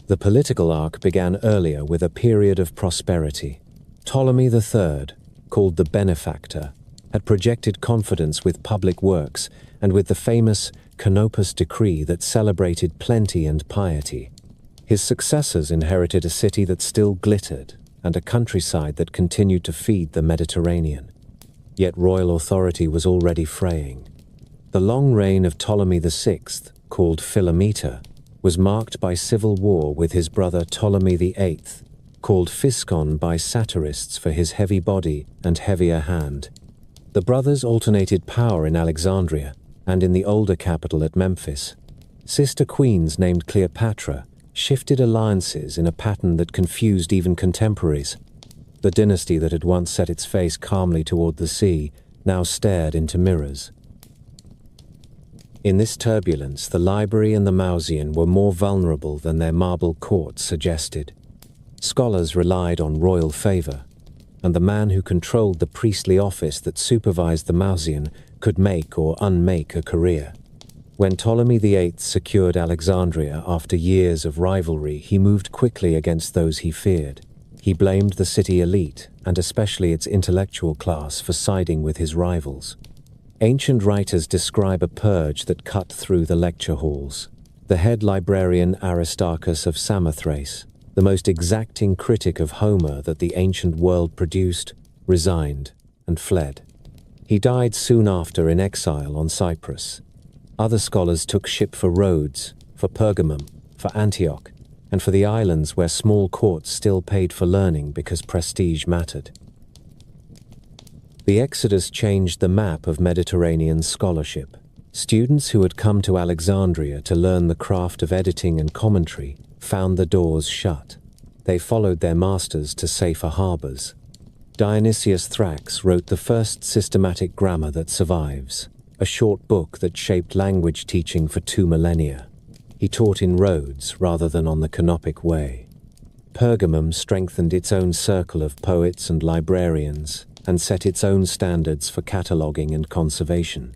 The political arc began earlier with a period of prosperity. Ptolemy III, called the benefactor, had projected confidence with public works and with the famous Canopus decree that celebrated plenty and piety. His successors inherited a city that still glittered and a countryside that continued to feed the Mediterranean. Yet royal authority was already fraying. The long reign of Ptolemy VI, called Philometor, was marked by civil war with his brother Ptolemy VIII, called Physcon by satirists for his heavy body and heavier hand. The brothers alternated power in Alexandria and in the older capital at Memphis. Sister queens named Cleopatra shifted alliances in a pattern that confused even contemporaries. The dynasty that had once set its face calmly toward the sea now stared into mirrors. In this turbulence, the library and the Mausean were more vulnerable than their marble courts suggested. Scholars relied on royal favor, and the man who controlled the priestly office that supervised the Mausean could make or unmake a career. When Ptolemy VIII secured Alexandria after years of rivalry, he moved quickly against those he feared. He blamed the city elite, and especially its intellectual class, for siding with his rivals. Ancient writers describe a purge that cut through the lecture halls. The head librarian Aristarchus of Samothrace, the most exacting critic of Homer that the ancient world produced, resigned and fled. He died soon after in exile on Cyprus. Other scholars took ship for Rhodes, for Pergamum, for Antioch, and for the islands where small courts still paid for learning because prestige mattered. The Exodus changed the map of Mediterranean scholarship. Students who had come to Alexandria to learn the craft of editing and commentary found the doors shut. They followed their masters to safer harbors. Dionysius Thrax wrote the first systematic grammar that survives, a short book that shaped language teaching for 2 millennia. He taught in Rhodes rather than on the Canopic Way. Pergamum strengthened its own circle of poets and librarians and set its own standards for cataloguing and conservation.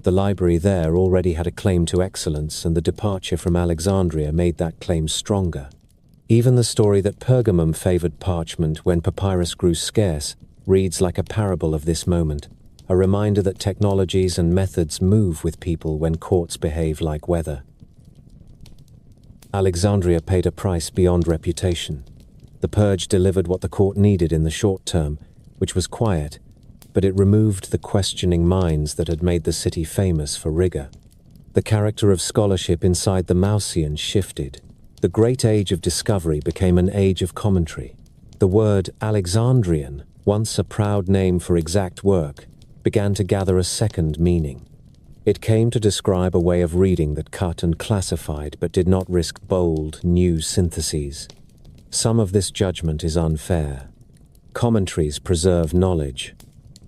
The library there already had a claim to excellence, and the departure from Alexandria made that claim stronger. Even the story that Pergamum favored parchment when papyrus grew scarce reads like a parable of this moment, a reminder that technologies and methods move with people when courts behave like weather. Alexandria paid a price beyond reputation. The purge delivered what the court needed in the short term, which was quiet, but it removed the questioning minds that had made the city famous for rigor. The character of scholarship inside the Mausean shifted. The great age of discovery became an age of commentary. The word Alexandrian, once a proud name for exact work, began to gather a second meaning. It came to describe a way of reading that cut and classified but did not risk bold, new syntheses. Some of this judgment is unfair. Commentaries preserve knowledge.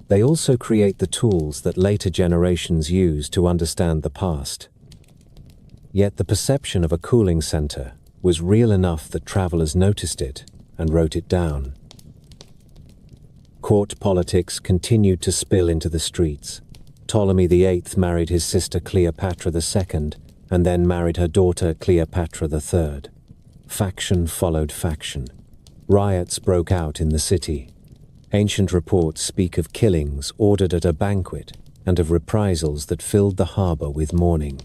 They also create the tools that later generations use to understand the past. Yet the perception of a cooling center was real enough that travelers noticed it and wrote it down. Court politics continued to spill into the streets. Ptolemy VIII married his sister Cleopatra II and then married her daughter Cleopatra III. Faction followed faction. Riots broke out in the city. Ancient reports speak of killings ordered at a banquet and of reprisals that filled the harbor with mourning.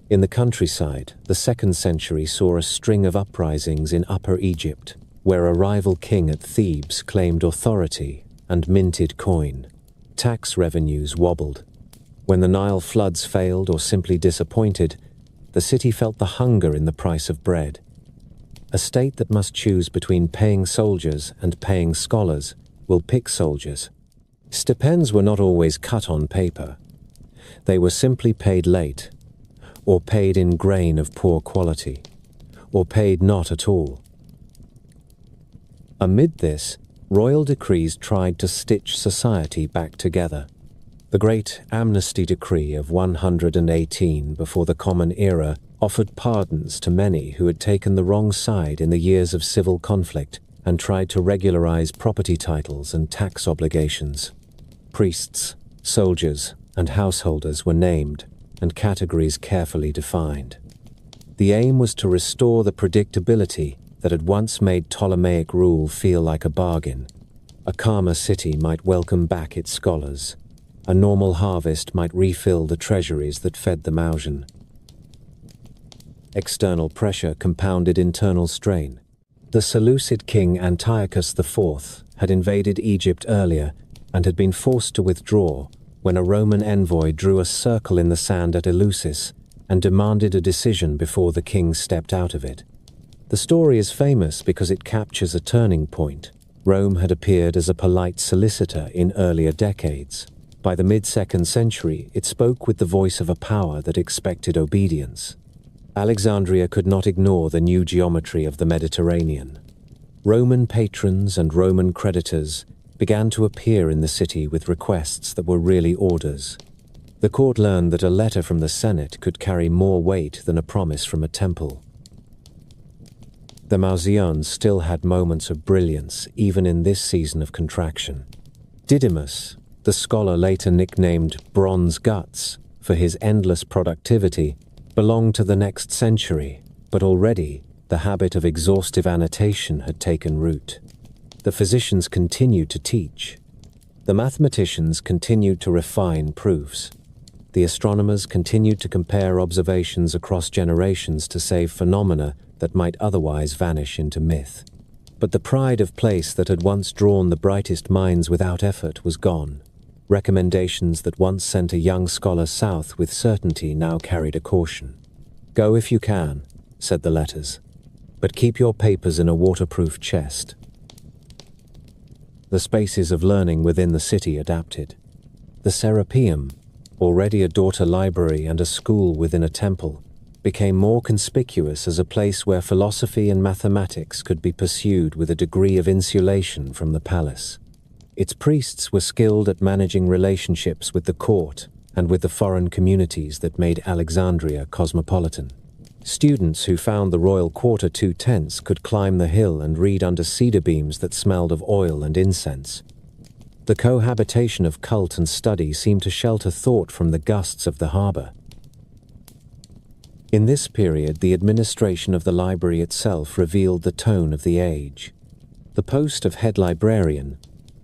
In the countryside, the 2nd century saw a string of uprisings in Upper Egypt, where a rival king at Thebes claimed authority and minted coin. Tax revenues wobbled. When the Nile floods failed or simply disappointed, the city felt the hunger in the price of bread. A state that must choose between paying soldiers and paying scholars will pick soldiers. Stipends were not always cut on paper. They were simply paid late, or paid in grain of poor quality, or paid not at all. Amid this, royal decrees tried to stitch society back together. The great amnesty decree of 118 before the Common Era offered pardons to many who had taken the wrong side in the years of civil conflict and tried to regularize property titles and tax obligations. Priests, soldiers, and householders were named, and categories carefully defined. The aim was to restore the predictability that had once made Ptolemaic rule feel like a bargain. A calmer city might welcome back its scholars. A normal harvest might refill the treasuries that fed the Mausian. External pressure compounded internal strain. The Seleucid king Antiochus IV had invaded Egypt earlier and had been forced to withdraw when a Roman envoy drew a circle in the sand at Eleusis and demanded a decision before the king stepped out of it. The story is famous because it captures a turning point. Rome had appeared as a polite solicitor in earlier decades. By the mid-2nd century, it spoke with the voice of a power that expected obedience. Alexandria could not ignore the new geometry of the Mediterranean. Roman patrons and Roman creditors began to appear in the city with requests that were really orders. The court learned that a letter from the Senate could carry more weight than a promise from a temple. The Mausians still had moments of brilliance even in this season of contraction. Didymus, the scholar later nicknamed Bronze Guts for his endless productivity, belonged to the next century, but already the habit of exhaustive annotation had taken root. The physicians continued to teach. The mathematicians continued to refine proofs. The astronomers continued to compare observations across generations to save phenomena that might otherwise vanish into myth. But the pride of place that had once drawn the brightest minds without effort was gone. Recommendations that once sent a young scholar south with certainty now carried a caution. "Go if you can," said the letters, "but keep your papers in a waterproof chest." The spaces of learning within the city adapted. The Serapeum, already a daughter library and a school within a temple, became more conspicuous as a place where philosophy and mathematics could be pursued with a degree of insulation from the palace. Its priests were skilled at managing relationships with the court and with the foreign communities that made Alexandria cosmopolitan. Students who found the royal quarter too tense could climb the hill and read under cedar beams that smelled of oil and incense. The cohabitation of cult and study seemed to shelter thought from the gusts of the harbor. In this period, the administration of the library itself revealed the tone of the age. The post of head librarian,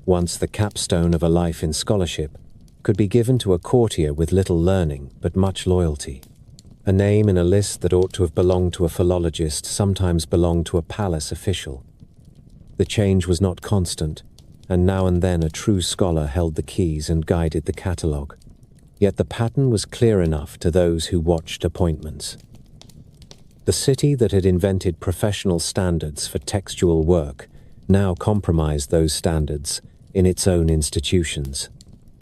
once the capstone of a life in scholarship, could be given to a courtier with little learning but much loyalty. A name in a list that ought to have belonged to a philologist sometimes belonged to a palace official. The change was not constant, and now and then a true scholar held the keys and guided the catalogue. Yet the pattern was clear enough to those who watched appointments. The city that had invented professional standards for textual work now compromised those standards in its own institutions.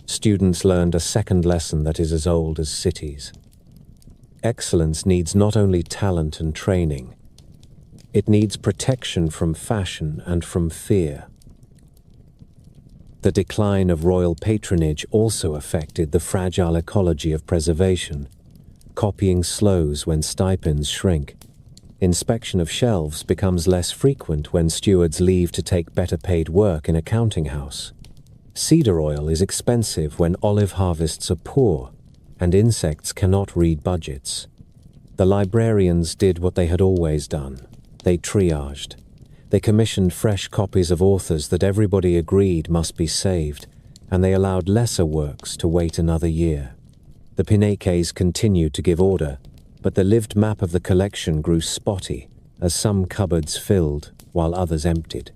Students learned a second lesson that is as old as cities. Excellence needs not only talent and training, it needs protection from fashion and from fear. The decline of royal patronage also affected the fragile ecology of preservation. Copying slows when stipends shrink. Inspection of shelves becomes less frequent when stewards leave to take better paid work in a counting house. Cedar oil is expensive when olive harvests are poor, and insects cannot read budgets. The librarians did what they had always done. They triaged. They commissioned fresh copies of authors that everybody agreed must be saved, and they allowed lesser works to wait another year. The Pinaques continued to give order, but the lived map of the collection grew spotty as some cupboards filled while others emptied.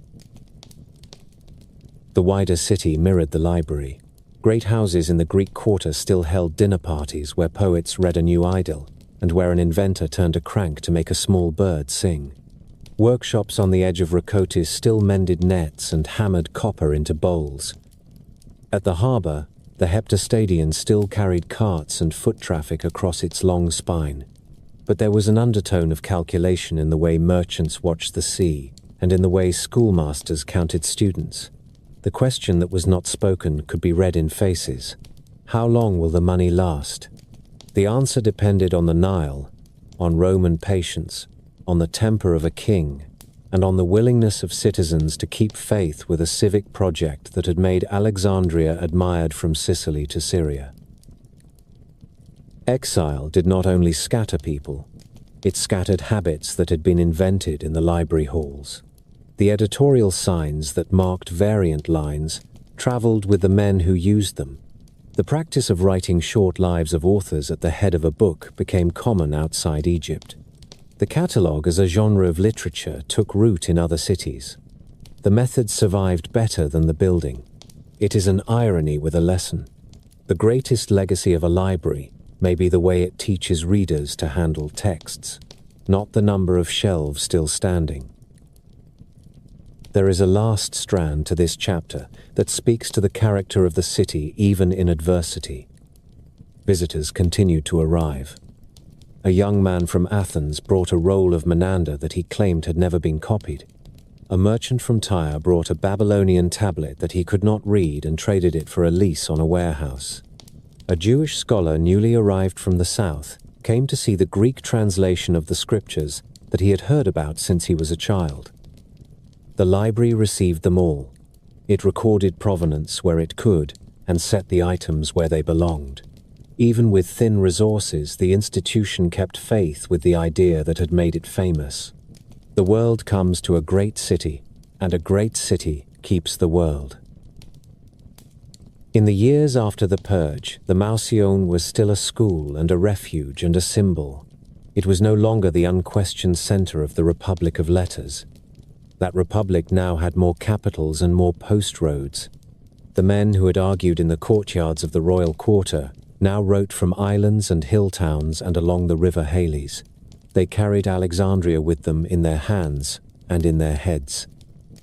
The wider city mirrored the library. Great houses in the Greek quarter still held dinner parties where poets read a new idyll, and where an inventor turned a crank to make a small bird sing. Workshops on the edge of Rakotis still mended nets and hammered copper into bowls. At the harbour, the Heptastadion still carried carts and foot traffic across its long spine. But there was an undertone of calculation in the way merchants watched the sea, and in the way schoolmasters counted students. The question that was not spoken could be read in faces. How long will the money last? The answer depended on the Nile, on Roman patience, on the temper of a king, and on the willingness of citizens to keep faith with a civic project that had made Alexandria admired from Sicily to Syria. Exile did not only scatter people, it scattered habits that had been invented in the library halls. The editorial signs that marked variant lines traveled with the men who used them. The practice of writing short lives of authors at the head of a book became common outside Egypt. The catalogue as a genre of literature took root in other cities. The method survived better than the building. It is an irony with a lesson. The greatest legacy of a library may be the way it teaches readers to handle texts, not the number of shelves still standing. There is a last strand to this chapter that speaks to the character of the city even in adversity. Visitors continued to arrive. A young man from Athens brought a roll of Menander that he claimed had never been copied. A merchant from Tyre brought a Babylonian tablet that he could not read and traded it for a lease on a warehouse. A Jewish scholar newly arrived from the south came to see the Greek translation of the scriptures that he had heard about since he was a child. The library received them all. It recorded provenance where it could and set the items where they belonged. Even with thin resources, the institution kept faith with the idea that had made it famous. The world comes to a great city, and a great city keeps the world. In the years after the purge, the Mausoleum was still a school and a refuge and a symbol. It was no longer the unquestioned center of the Republic of Letters. That republic now had more capitals and more post roads. The men who had argued in the courtyards of the royal quarter now wrote from islands and hill towns and along the river Halys. They carried Alexandria with them in their hands and in their heads.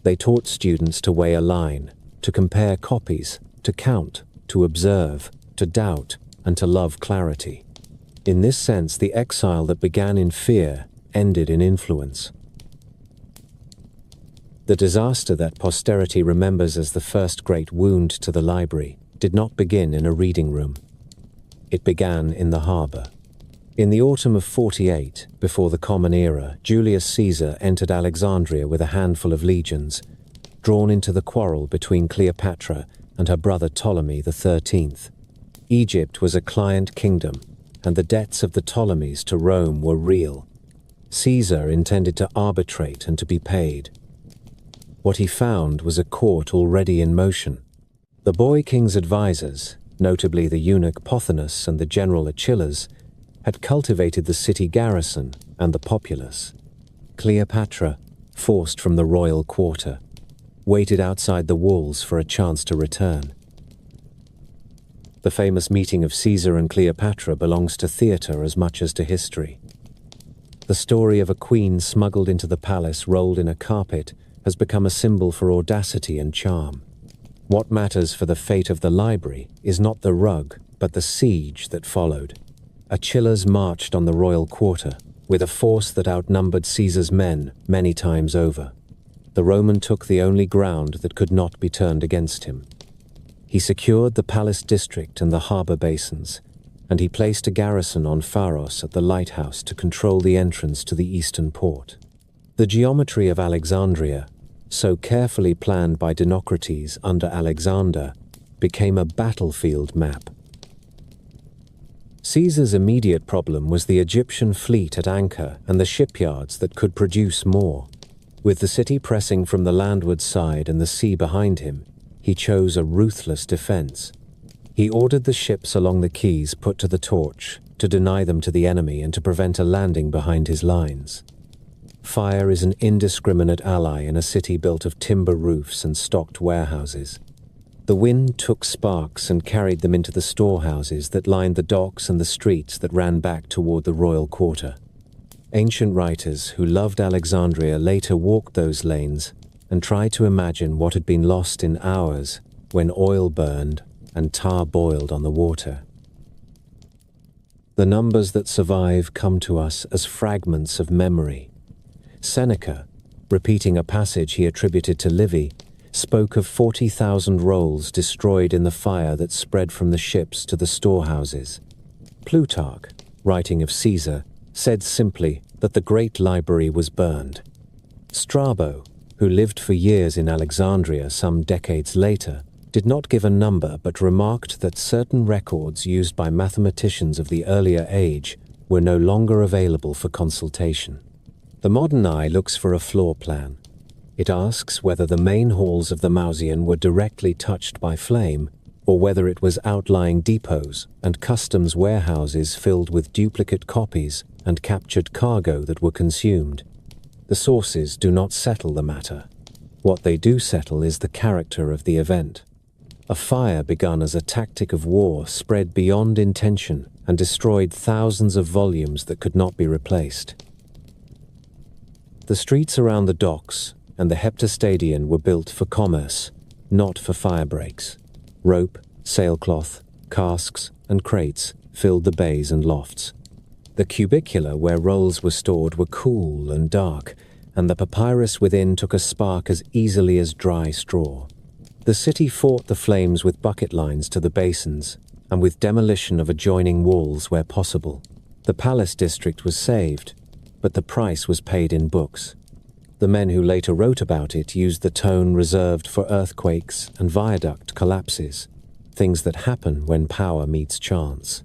They taught students to weigh a line, to compare copies, to count, to observe, to doubt, and to love clarity. In this sense, the exile that began in fear ended in influence. The disaster that posterity remembers as the first great wound to the library did not begin in a reading room. It began in the harbor. In the autumn of 48, before the Common Era, Julius Caesar entered Alexandria with a handful of legions, drawn into the quarrel between Cleopatra and her brother Ptolemy XIII. Egypt was a client kingdom, and the debts of the Ptolemies to Rome were real. Caesar intended to arbitrate and to be paid. What he found was a court already in motion. The boy king's advisors, notably the eunuch Pothinus and the general Achilles, had cultivated the city garrison and the populace. Cleopatra, forced from the royal quarter, waited outside the walls for a chance to return. The famous meeting of Caesar and Cleopatra belongs to theatre as much as to history. The story of a queen smuggled into the palace rolled in a carpet has become a symbol for audacity and charm. What matters for the fate of the library is not the rug, but the siege that followed. Achilles marched on the royal quarter, with a force that outnumbered Caesar's men many times over. The Roman took the only ground that could not be turned against him. He secured the palace district and the harbor basins, and he placed a garrison on Pharos at the lighthouse to control the entrance to the eastern port. The geometry of Alexandria, so carefully planned by Dinocrates under Alexander, became a battlefield map. Caesar's immediate problem was the Egyptian fleet at anchor and the shipyards that could produce more. With the city pressing from the landward side and the sea behind him, he chose a ruthless defense. He ordered the ships along the quays put to the torch to deny them to the enemy and to prevent a landing behind his lines. Fire is an indiscriminate ally in a city built of timber roofs and stocked warehouses. The wind took sparks and carried them into the storehouses that lined the docks and the streets that ran back toward the royal quarter. Ancient writers who loved Alexandria later walked those lanes and tried to imagine what had been lost in hours when oil burned and tar boiled on the water. The numbers that survive come to us as fragments of memory. Seneca, repeating a passage he attributed to Livy, spoke of 40,000 rolls destroyed in the fire that spread from the ships to the storehouses. Plutarch, writing of Caesar, said simply that the great library was burned. Strabo, who lived for years in Alexandria some decades later, did not give a number but remarked that certain records used by mathematicians of the earlier age were no longer available for consultation. The modern eye looks for a floor plan. It asks whether the main halls of the Mausoleum were directly touched by flame, or whether it was outlying depots and customs warehouses filled with duplicate copies and captured cargo that were consumed. The sources do not settle the matter. What they do settle is the character of the event. A fire begun as a tactic of war spread beyond intention and destroyed thousands of volumes that could not be replaced. The streets around the docks and the Heptastadion were built for commerce, not for fire breaks. Rope, sailcloth, casks, and crates filled the bays and lofts. The cubicula where rolls were stored were cool and dark, and the papyrus within took a spark as easily as dry straw. The city fought the flames with bucket lines to the basins, and with demolition of adjoining walls where possible. The palace district was saved, but the price was paid in books. The men who later wrote about it used the tone reserved for earthquakes and viaduct collapses, things that happen when power meets chance.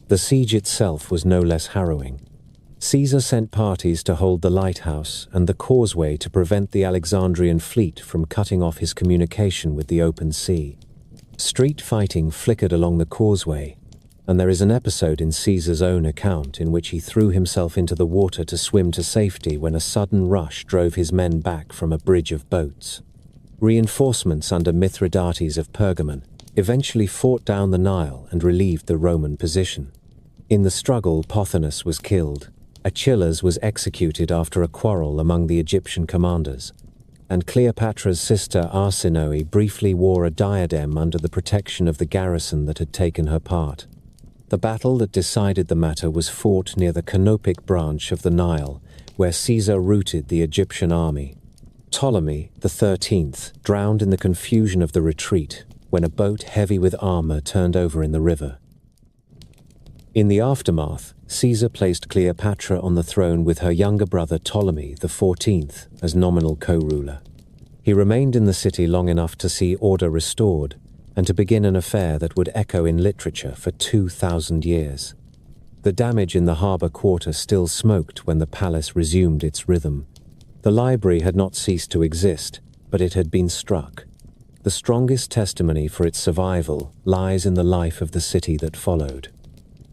The siege itself was no less harrowing. Caesar sent parties to hold the lighthouse and the causeway to prevent the Alexandrian fleet from cutting off his communication with the open sea. Street fighting flickered along the causeway, and there is an episode in Caesar's own account in which he threw himself into the water to swim to safety when a sudden rush drove his men back from a bridge of boats. Reinforcements under Mithridates of Pergamon eventually fought down the Nile and relieved the Roman position. In the struggle, Pothinus was killed, Achilles was executed after a quarrel among the Egyptian commanders, and Cleopatra's sister Arsinoe briefly wore a diadem under the protection of the garrison that had taken her part. The battle that decided the matter was fought near the Canopic branch of the Nile, where Caesar routed the Egyptian army. Ptolemy XIII drowned in the confusion of the retreat when a boat heavy with armor turned over in the river. In the aftermath, Caesar placed Cleopatra on the throne with her younger brother Ptolemy XIV as nominal co-ruler. He remained in the city long enough to see order restored and to begin an affair that would echo in literature for 2,000 years. The damage in the harbour quarter still smoked when the palace resumed its rhythm. The library had not ceased to exist, but it had been struck. The strongest testimony for its survival lies in the life of the city that followed.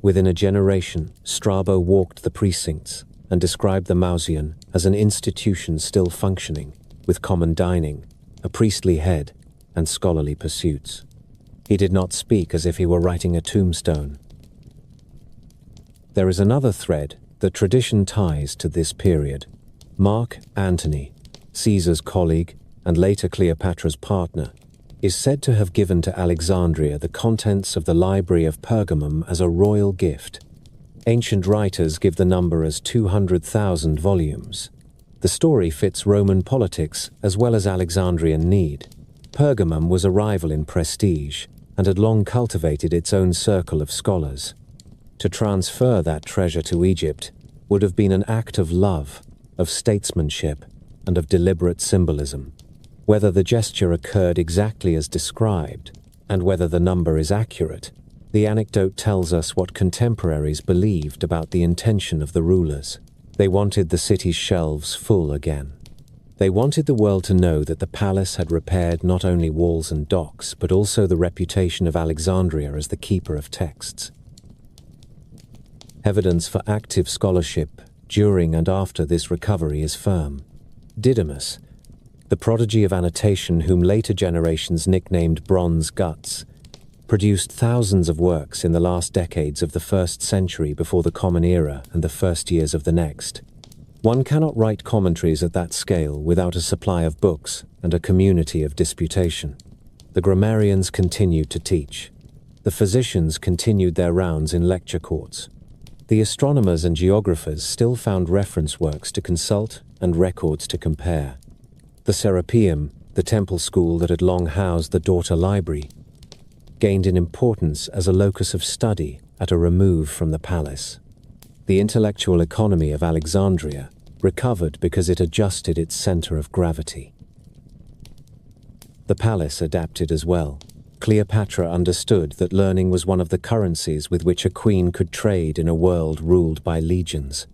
Within a generation, Strabo walked the precincts and described the Mausoleum as an institution still functioning, with common dining, a priestly head, and scholarly pursuits. He did not speak as if he were writing a tombstone. There is another thread that tradition ties to this period. Mark Antony, Caesar's colleague and later Cleopatra's partner, is said to have given to Alexandria the contents of the Library of Pergamum as a royal gift. Ancient writers give the number as 200,000 volumes. The story fits Roman politics as well as Alexandrian need. Pergamum was a rival in prestige and had long cultivated its own circle of scholars. To transfer that treasure to Egypt would have been an act of love, of statesmanship, and of deliberate symbolism. Whether the gesture occurred exactly as described, and whether the number is accurate, the anecdote tells us what contemporaries believed about the intention of the rulers. They wanted the city's shelves full again. They wanted the world to know that the palace had repaired not only walls and docks, but also the reputation of Alexandria as the keeper of texts. Evidence for active scholarship during and after this recovery is firm. Didymus, the prodigy of annotation whom later generations nicknamed Bronze Guts, produced thousands of works in the last decades of the 1st century before the Common Era and the first years of the next. One cannot write commentaries at that scale without a supply of books and a community of disputation. The grammarians continued to teach. The physicians continued their rounds in lecture courts. The astronomers and geographers still found reference works to consult and records to compare. The Serapeum, the temple school that had long housed the daughter library, gained in importance as a locus of study at a remove from the palace. The intellectual economy of Alexandria recovered because it adjusted its center of gravity. The palace adapted as well. Cleopatra understood that learning was one of the currencies with which a queen could trade in a world ruled by legions.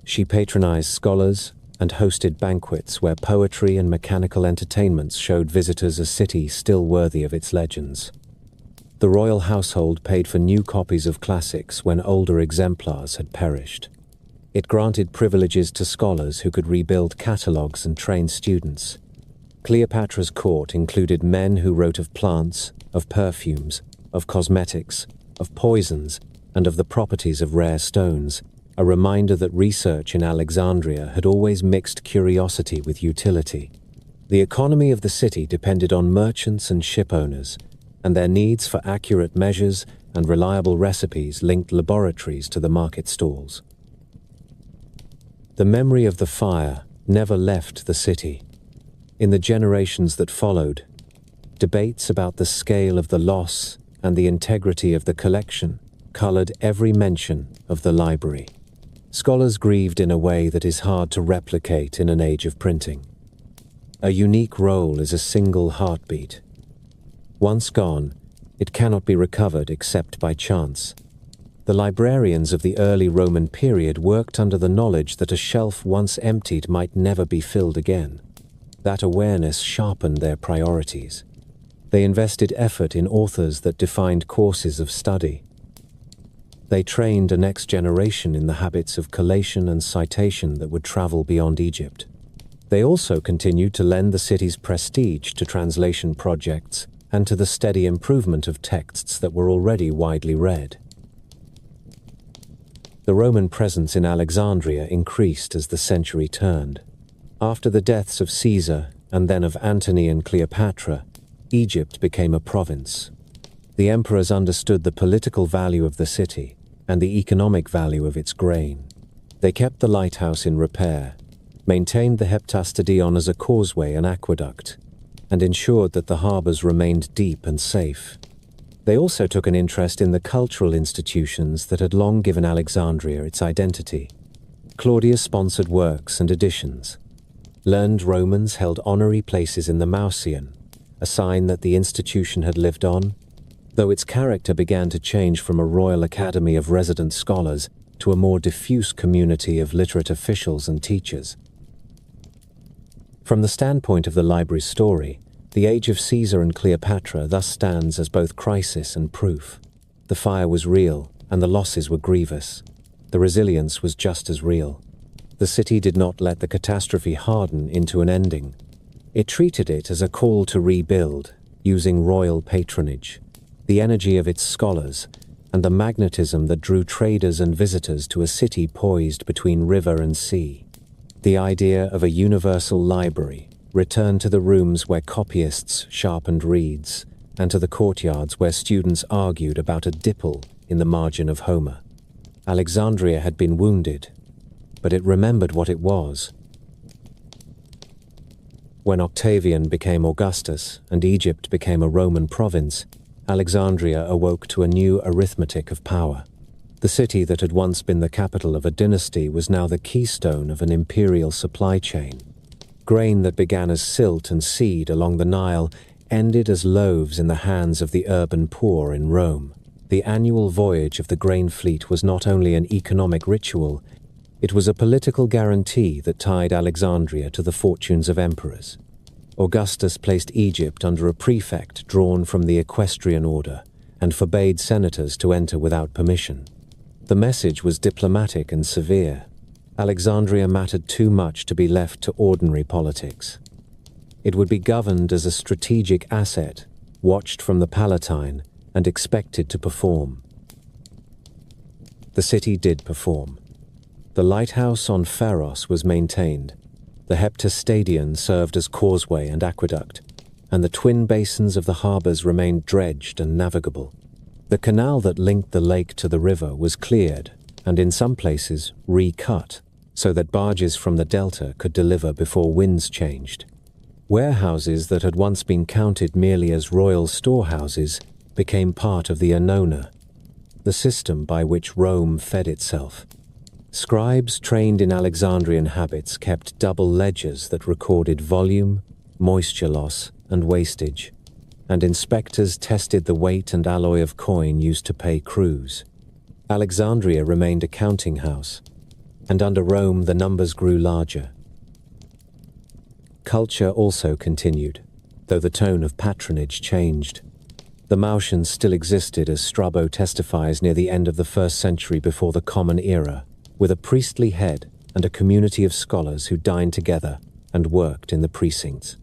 She patronized scholars and hosted banquets where poetry and mechanical entertainments showed visitors a city still worthy of its legends. The royal household paid for new copies of classics when older exemplars had perished. It granted privileges to scholars who could rebuild catalogues and train students. Cleopatra's court included men who wrote of plants, of perfumes, of cosmetics, of poisons, and of the properties of rare stones, a reminder that research in Alexandria had always mixed curiosity with utility. The economy of the city depended on merchants and ship owners, and their needs for accurate measures and reliable recipes linked laboratories to the market stalls. The memory of the fire never left the city. In the generations that followed, debates about the scale of the loss and the integrity of the collection colored every mention of the library. Scholars grieved in a way that is hard to replicate in an age of printing. A unique role is a single heartbeat. Once gone, it cannot be recovered except by chance. The librarians of the early Roman period worked under the knowledge that a shelf once emptied might never be filled again. That awareness sharpened their priorities. They invested effort in authors that defined courses of study. They trained a next generation in the habits of collation and citation that would travel beyond Egypt. They also continued to lend the city's prestige to translation projects and to the steady improvement of texts that were already widely read. The Roman presence in Alexandria increased as the century turned. After the deaths of Caesar and then of Antony and Cleopatra, Egypt became a province. The emperors understood the political value of the city and the economic value of its grain. They kept the lighthouse in repair, maintained the Heptastadion as a causeway and aqueduct, and ensured that the harbors remained deep and safe. They also took an interest in the cultural institutions that had long given Alexandria its identity. Claudius sponsored works and editions. Learned Romans held honorary places in the Mauseon, a sign that the institution had lived on, though its character began to change from a royal academy of resident scholars to a more diffuse community of literate officials and teachers. From the standpoint of the library's story, the age of Caesar and Cleopatra thus stands as both crisis and proof. The fire was real, and the losses were grievous. The resilience was just as real. The city did not let the catastrophe harden into an ending. It treated it as a call to rebuild, using royal patronage, the energy of its scholars, and the magnetism that drew traders and visitors to a city poised between river and sea. The idea of a universal library returned to the rooms where copyists sharpened reeds, and to the courtyards where students argued about a dipple in the margin of Homer. Alexandria had been wounded, but it remembered what it was. When Octavian became Augustus and Egypt became a Roman province, Alexandria awoke to a new arithmetic of power. The city that had once been the capital of a dynasty was now the keystone of an imperial supply chain. Grain that began as silt and seed along the Nile ended as loaves in the hands of the urban poor in Rome. The annual voyage of the grain fleet was not only an economic ritual, it was a political guarantee that tied Alexandria to the fortunes of emperors. Augustus placed Egypt under a prefect drawn from the equestrian order and forbade senators to enter without permission. The message was diplomatic and severe. Alexandria mattered too much to be left to ordinary politics. It would be governed as a strategic asset, watched from the Palatine, and expected to perform. The city did perform. The lighthouse on Pharos was maintained. The Heptastadion served as causeway and aqueduct, and the twin basins of the harbors remained dredged and navigable. The canal that linked the lake to the river was cleared, and in some places recut, so that barges from the delta could deliver before winds changed. Warehouses that had once been counted merely as royal storehouses became part of the Annona, the system by which Rome fed itself. Scribes trained in Alexandrian habits kept double ledgers that recorded volume, moisture loss, and wastage, and inspectors tested the weight and alloy of coin used to pay crews. Alexandria remained a counting house, and under Rome the numbers grew larger. Culture also continued, though the tone of patronage changed. The Mautians still existed, as Strabo testifies, near the end of the 1st century before the Common Era, with a priestly head and a community of scholars who dined together and worked in the precincts.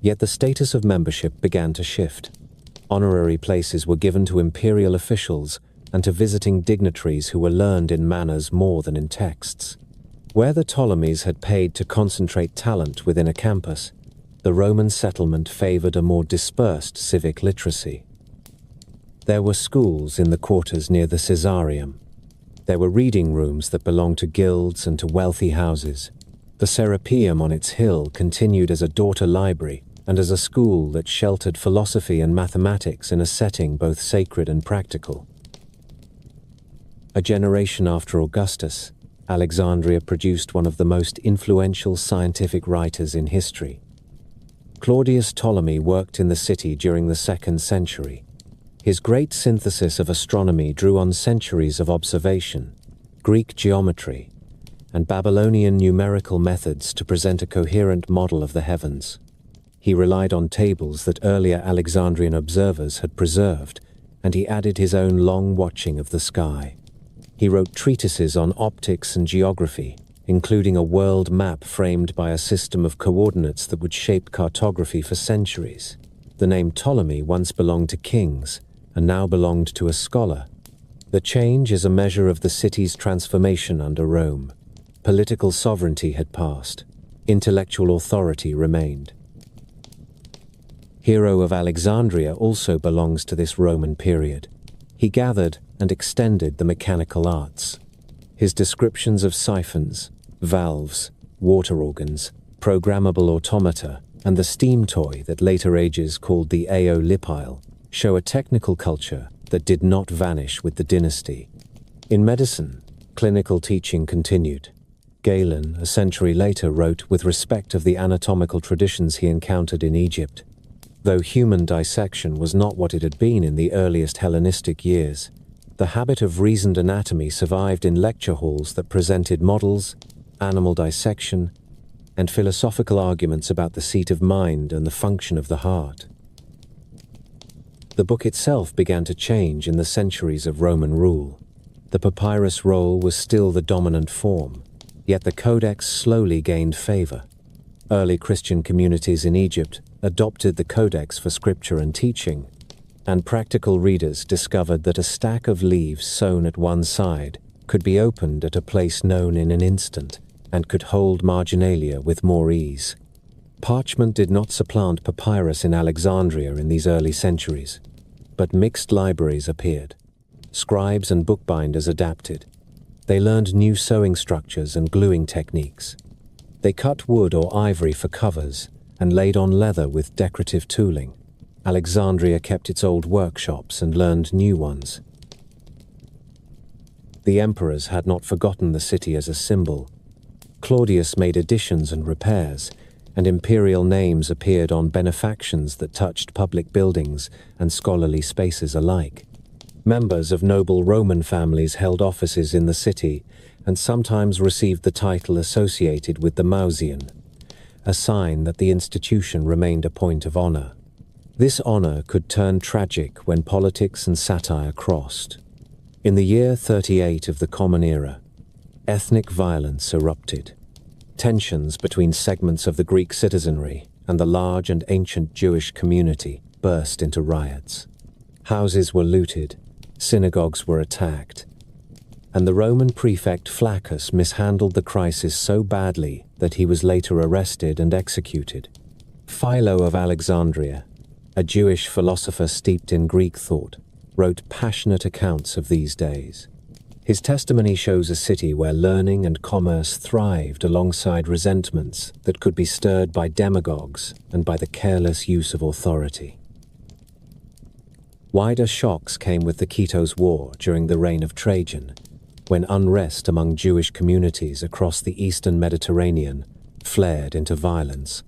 Yet the status of membership began to shift. Honorary places were given to imperial officials and to visiting dignitaries who were learned in manners more than in texts. Where the Ptolemies had paid to concentrate talent within a campus, the Roman settlement favored a more dispersed civic literacy. There were schools in the quarters near the Caesareum. There were reading rooms that belonged to guilds and to wealthy houses. The Serapeum on its hill continued as a daughter library and as a school that sheltered philosophy and mathematics in a setting both sacred and practical. A generation after Augustus, Alexandria produced one of the most influential scientific writers in history. Claudius Ptolemy worked in the city during the 2nd century. His great synthesis of astronomy drew on centuries of observation, Greek geometry, and Babylonian numerical methods to present a coherent model of the heavens. He relied on tables that earlier Alexandrian observers had preserved, and he added his own long watching of the sky. He wrote treatises on optics and geography, including a world map framed by a system of coordinates that would shape cartography for centuries. The name Ptolemy once belonged to kings, and now belonged to a scholar. The change is a measure of the city's transformation under Rome. Political sovereignty had passed. Intellectual authority remained. Hero of Alexandria also belongs to this Roman period. He gathered and extended the mechanical arts. His descriptions of siphons, valves, water organs, programmable automata, and the steam toy that later ages called the Aeolipile show a technical culture that did not vanish with the dynasty. In medicine, clinical teaching continued. Galen, a century later, wrote with respect of the anatomical traditions he encountered in Egypt. Though human dissection was not what it had been in the earliest Hellenistic years, the habit of reasoned anatomy survived in lecture halls that presented models, animal dissection, and philosophical arguments about the seat of mind and the function of the heart. The book itself began to change in the centuries of Roman rule. The papyrus roll was still the dominant form, yet the codex slowly gained favor. Early Christian communities in Egypt adopted the codex for scripture and teaching, and practical readers discovered that a stack of leaves sewn at one side could be opened at a place known in an instant and could hold marginalia with more ease. Parchment did not supplant papyrus in Alexandria in these early centuries, but mixed libraries appeared. Scribes and bookbinders adapted. They learned new sewing structures and gluing techniques. They cut wood or ivory for covers and laid on leather with decorative tooling. Alexandria kept its old workshops and learned new ones. The emperors had not forgotten the city as a symbol. Claudius made additions and repairs, and imperial names appeared on benefactions that touched public buildings and scholarly spaces alike. Members of noble Roman families held offices in the city and sometimes received the title associated with the Mausian, a sign that the institution remained a point of honor. This honor could turn tragic when politics and satire crossed. In the year 38 of the Common Era, ethnic violence erupted. Tensions between segments of the Greek citizenry and the large and ancient Jewish community burst into riots. Houses were looted, synagogues were attacked, and the Roman prefect Flaccus mishandled the crisis so badly that he was later arrested and executed. Philo of Alexandria, a Jewish philosopher steeped in Greek thought, wrote passionate accounts of these days. His testimony shows a city where learning and commerce thrived alongside resentments that could be stirred by demagogues and by the careless use of authority. Wider shocks came with the Kitos War during the reign of Trajan. when unrest among Jewish communities across the eastern Mediterranean flared into violence.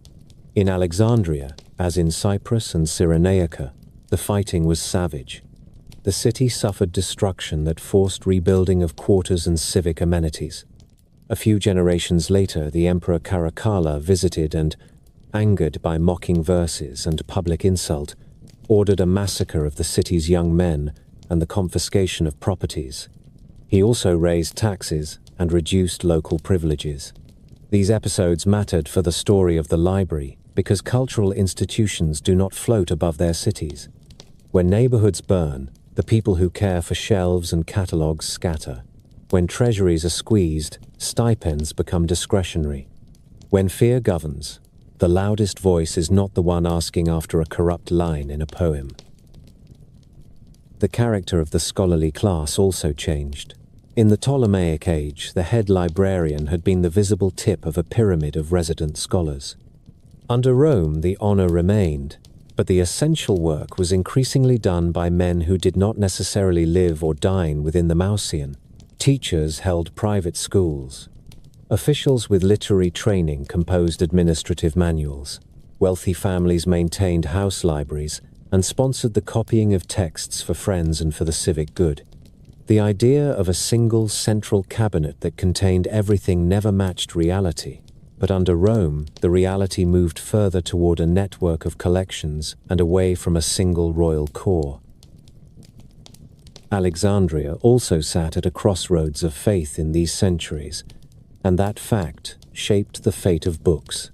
In Alexandria, as in Cyprus and Cyrenaica, the fighting was savage. The city suffered destruction that forced rebuilding of quarters and civic amenities. A few generations later, the Emperor Caracalla visited and, angered by mocking verses and public insult, ordered a massacre of the city's young men and the confiscation of properties. He also raised taxes and reduced local privileges. These episodes mattered for the story of the library because cultural institutions do not float above their cities. When neighborhoods burn, the people who care for shelves and catalogs scatter. When treasuries are squeezed, stipends become discretionary. When fear governs, the loudest voice is not the one asking after a corrupt line in a poem. The character of the scholarly class also changed. In the Ptolemaic age, the head librarian had been the visible tip of a pyramid of resident scholars. Under Rome, the honor remained, but the essential work was increasingly done by men who did not necessarily live or dine within the Mausian. Teachers held private schools. Officials with literary training composed administrative manuals. Wealthy families maintained house libraries and sponsored the copying of texts for friends and for the civic good. The idea of a single central cabinet that contained everything never matched reality. But under Rome, the reality moved further toward a network of collections and away from a single royal core. Alexandria also sat at a crossroads of faith in these centuries, and that fact shaped the fate of books.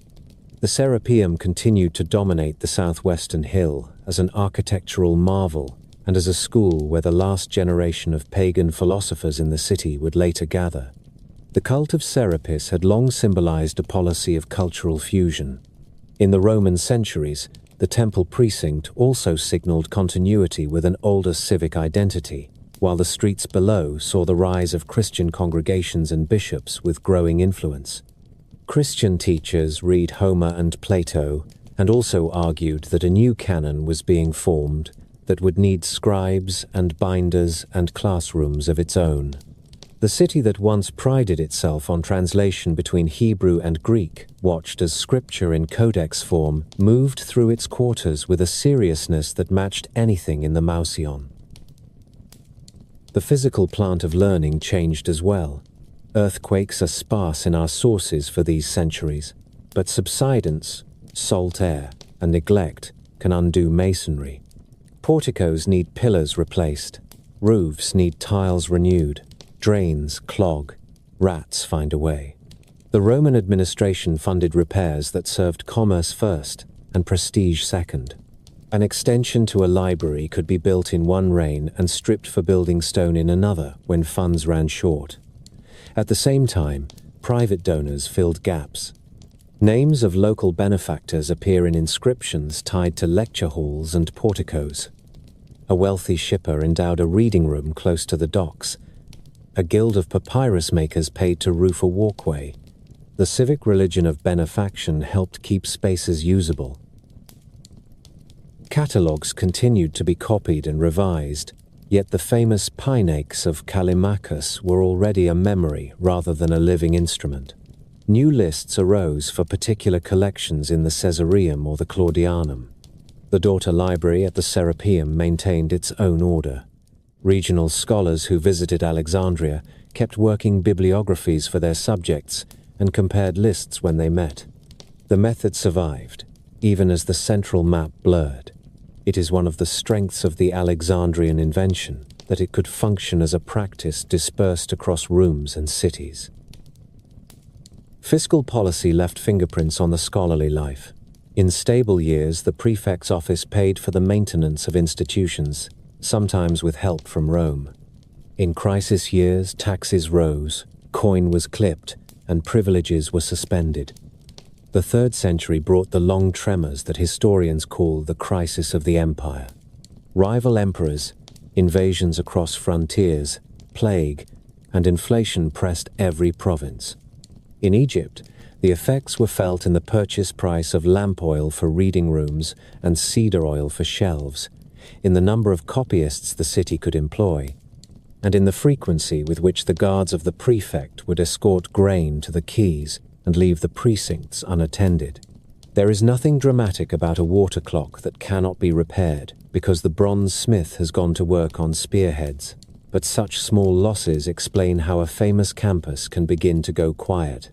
The Serapeum continued to dominate the southwestern hill as an architectural marvel and as a school where the last generation of pagan philosophers in the city would later gather. The cult of Serapis had long symbolized a policy of cultural fusion. In the Roman centuries, the temple precinct also signaled continuity with an older civic identity, while the streets below saw the rise of Christian congregations and bishops with growing influence. Christian teachers read Homer and Plato, and also argued that a new canon was being formed that would need scribes and binders and classrooms of its own. The city that once prided itself on translation between Hebrew and Greek, watched as scripture in codex form moved through its quarters with a seriousness that matched anything in the Mausion. The physical plant of learning changed as well. Earthquakes are sparse in our sources for these centuries, but subsidence, salt air, and neglect can undo masonry. Porticos need pillars replaced, roofs need tiles renewed, drains clog, rats find a way. The Roman administration funded repairs that served commerce first and prestige second. An extension to a library could be built in one reign and stripped for building stone in another when funds ran short. At the same time, private donors filled gaps. Names of local benefactors appear in inscriptions tied to lecture halls and porticos. A wealthy shipper endowed a reading room close to the docks. A guild of papyrus makers paid to roof a walkway. The civic religion of benefaction helped keep spaces usable. Catalogues continued to be copied and revised, yet the famous Pinaques of Callimachus were already a memory rather than a living instrument. New lists arose for particular collections in the Caesareum or the Claudianum. The daughter library at the Serapeum maintained its own order. Regional scholars who visited Alexandria kept working bibliographies for their subjects and compared lists when they met. The method survived, even as the central map blurred. It is one of the strengths of the Alexandrian invention that it could function as a practice dispersed across rooms and cities. Fiscal policy left fingerprints on the scholarly life. In stable years, the prefect's office paid for the maintenance of institutions, sometimes with help from Rome. In crisis years, taxes rose, coin was clipped, and privileges were suspended. The 3rd century brought the long tremors that historians call the crisis of the empire. Rival emperors, invasions across frontiers, plague, and inflation pressed every province. In Egypt, the effects were felt in the purchase price of lamp oil for reading rooms and cedar oil for shelves, in the number of copyists the city could employ, and in the frequency with which the guards of the prefect would escort grain to the quays and leave the precincts unattended. There is nothing dramatic about a water clock that cannot be repaired because the bronze smith has gone to work on spearheads, but such small losses explain how a famous campus can begin to go quiet.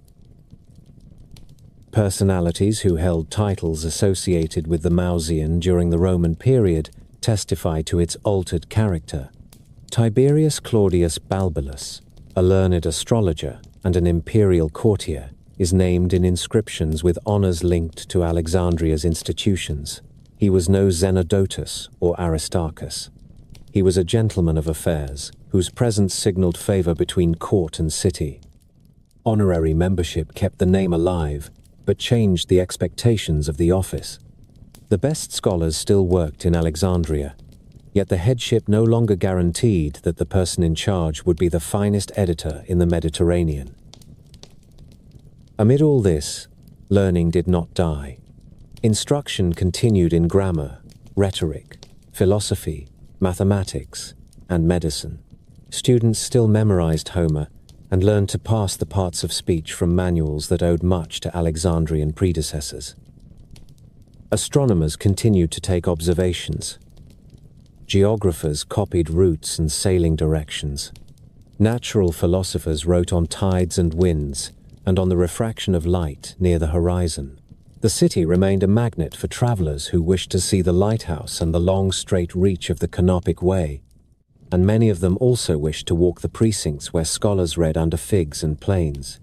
Personalities who held titles associated with the Mausian during the Roman period testify to its altered character. Tiberius Claudius Balbillus, a learned astrologer and an imperial courtier, is named in inscriptions with honors linked to Alexandria's institutions. He was no Zenodotus or Aristarchus. He was a gentleman of affairs, whose presence signaled favor between court and city. Honorary membership kept the name alive, but changed the expectations of the office. The best scholars still worked in Alexandria, yet the headship no longer guaranteed that the person in charge would be the finest editor in the Mediterranean. Amid all this, learning did not die. Instruction continued in grammar, rhetoric, philosophy, mathematics, and medicine. Students still memorized Homer and learned to parse the parts of speech from manuals that owed much to Alexandrian predecessors. Astronomers continued to take observations. Geographers copied routes and sailing directions. Natural philosophers wrote on tides and winds and on the refraction of light near the horizon. The city remained a magnet for travelers who wished to see the lighthouse and the long straight reach of the Canopic Way, and many of them also wished to walk the precincts where scholars read under figs and planes.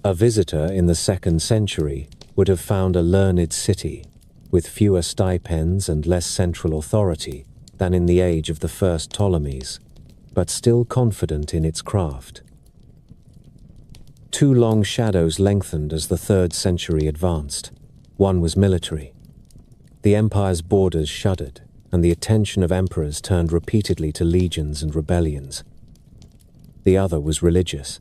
A visitor in the 2nd century would have found a learned city, with fewer stipends and less central authority than in the age of the first Ptolemies, but still confident in its craft. 2 long shadows lengthened as the 3rd century advanced. One was military. The empire's borders shuddered, and the attention of emperors turned repeatedly to legions and rebellions. The other was religious.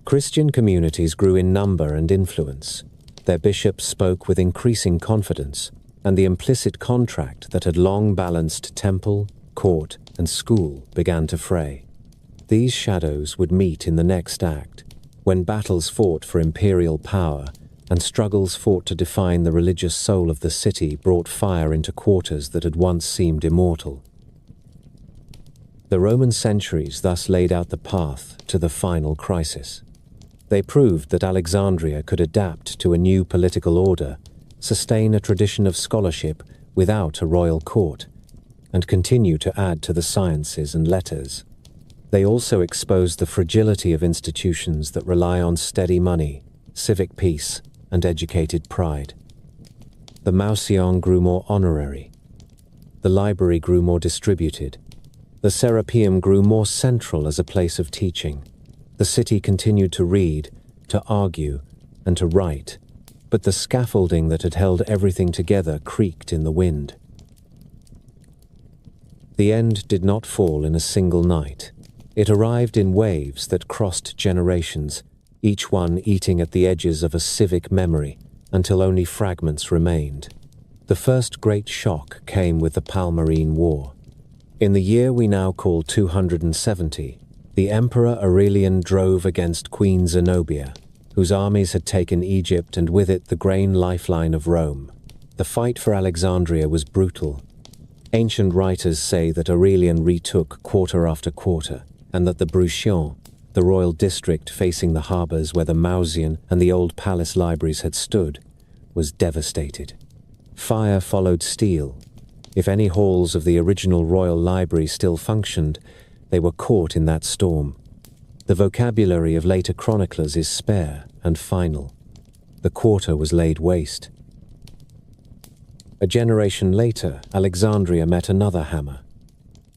Christian communities grew in number and influence. Their bishops spoke with increasing confidence, and the implicit contract that had long balanced temple, court, and school began to fray. These shadows would meet in the next act, when battles fought for imperial power and struggles fought to define the religious soul of the city brought fire into quarters that had once seemed immortal. The Roman centuries thus laid out the path to the final crisis. They proved that Alexandria could adapt to a new political order, sustain a tradition of scholarship without a royal court, and continue to add to the sciences and letters. They also exposed the fragility of institutions that rely on steady money, civic peace, and educated pride. The Mausion grew more honorary. The library grew more distributed. The Serapeum grew more central as a place of teaching. The city continued to read, to argue, and to write, but the scaffolding that had held everything together creaked in the wind. The end did not fall in a single night. It arrived in waves that crossed generations, each one eating at the edges of a civic memory until only fragments remained. The first great shock came with the Palmyrene War. In the year we now call 270, the Emperor Aurelian drove against Queen Zenobia, whose armies had taken Egypt and with it the grain lifeline of Rome. The fight for Alexandria was brutal. Ancient writers say that Aurelian retook quarter after quarter, and that the Bruchion, the royal district facing the harbors where the Mausian and the old palace libraries had stood, was devastated. Fire followed steel. If any halls of the original royal library still functioned, they were caught in that storm. The vocabulary of later chroniclers is spare and final. The quarter was laid waste. A generation later, Alexandria met another hammer.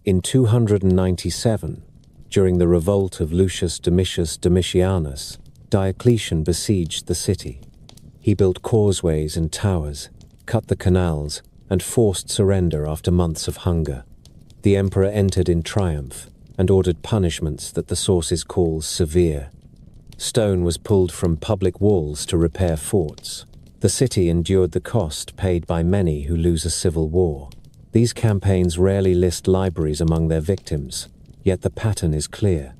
In 297, during the revolt of Lucius Domitius Domitianus, Diocletian besieged the city. He built causeways and towers, cut the canals, and forced surrender after months of hunger. The emperor entered in triumph and ordered punishments that the sources call severe. Stone was pulled from public walls to repair forts. The city endured the cost paid by many who lose a civil war. These campaigns rarely list libraries among their victims, yet the pattern is clear.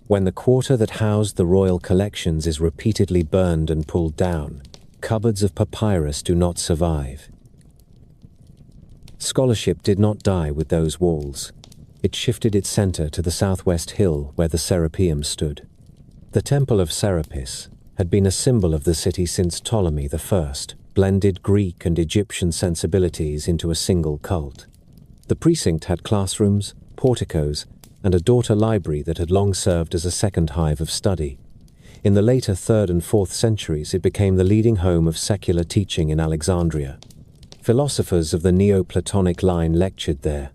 When the quarter that housed the royal collections is repeatedly burned and pulled down, cupboards of papyrus do not survive. Scholarship did not die with those walls. It shifted its center to the southwest hill where the Serapeum stood. The Temple of Serapis had been a symbol of the city since Ptolemy I blended Greek and Egyptian sensibilities into a single cult. The precinct had classrooms, porticos, and a daughter library that had long served as a second hive of study. In the later 3rd and 4th centuries, it became the leading home of secular teaching in Alexandria. Philosophers of the Neoplatonic line lectured there.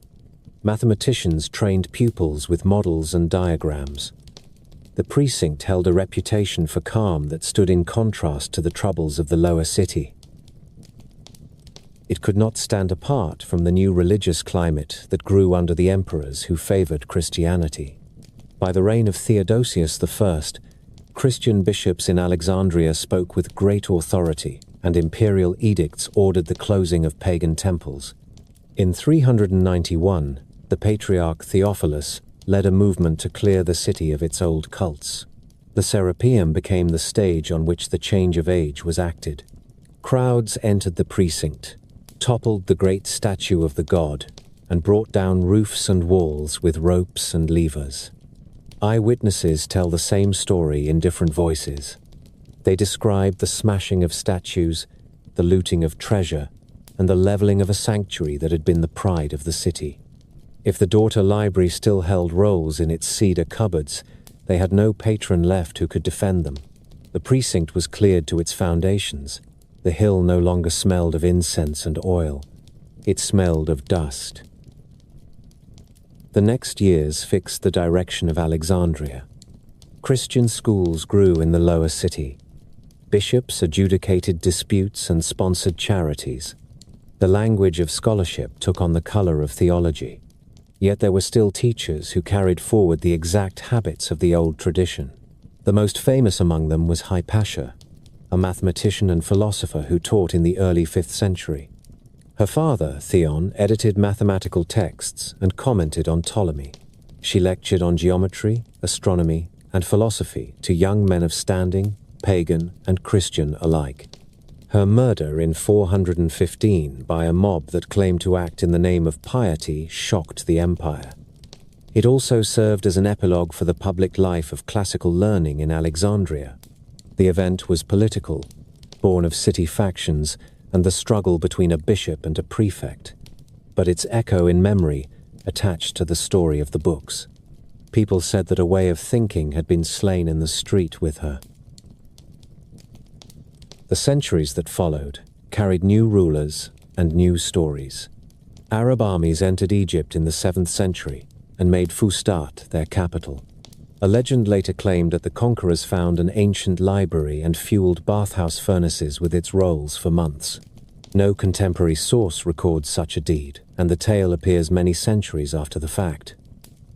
Mathematicians trained pupils with models and diagrams. The precinct held a reputation for calm that stood in contrast to the troubles of the lower city. It could not stand apart from the new religious climate that grew under the emperors who favored Christianity. By the reign of Theodosius I, Christian bishops in Alexandria spoke with great authority, and imperial edicts ordered the closing of pagan temples. In 391, the Patriarch Theophilus led a movement to clear the city of its old cults. The Serapeum became the stage on which the change of age was acted. Crowds entered the precinct, toppled the great statue of the god, and brought down roofs and walls with ropes and levers. Eyewitnesses tell the same story in different voices. They describe the smashing of statues, the looting of treasure, and the leveling of a sanctuary that had been the pride of the city. If the daughter library still held rolls in its cedar cupboards, they had no patron left who could defend them. The precinct was cleared to its foundations. The hill no longer smelled of incense and oil. It smelled of dust. The next years fixed the direction of Alexandria. Christian schools grew in the lower city. Bishops adjudicated disputes and sponsored charities. The language of scholarship took on the color of theology. Yet there were still teachers who carried forward the exact habits of the old tradition. The most famous among them was Hypatia, a mathematician and philosopher who taught in the early 5th century. Her father, Theon, edited mathematical texts and commented on Ptolemy. She lectured on geometry, astronomy, and philosophy to young men of standing, pagan and Christian alike. Her murder in 415 by a mob that claimed to act in the name of piety shocked the empire. It also served as an epilogue for the public life of classical learning in Alexandria. The event was political, born of city factions and the struggle between a bishop and a prefect, but its echo in memory attached to the story of the books. People said that a way of thinking had been slain in the street with her. The centuries that followed carried new rulers and new stories. Arab armies entered Egypt in the 7th century and made Fustat their capital. A legend later claimed that the conquerors found an ancient library and fueled bathhouse furnaces with its rolls for months. No contemporary source records such a deed, and the tale appears many centuries after the fact.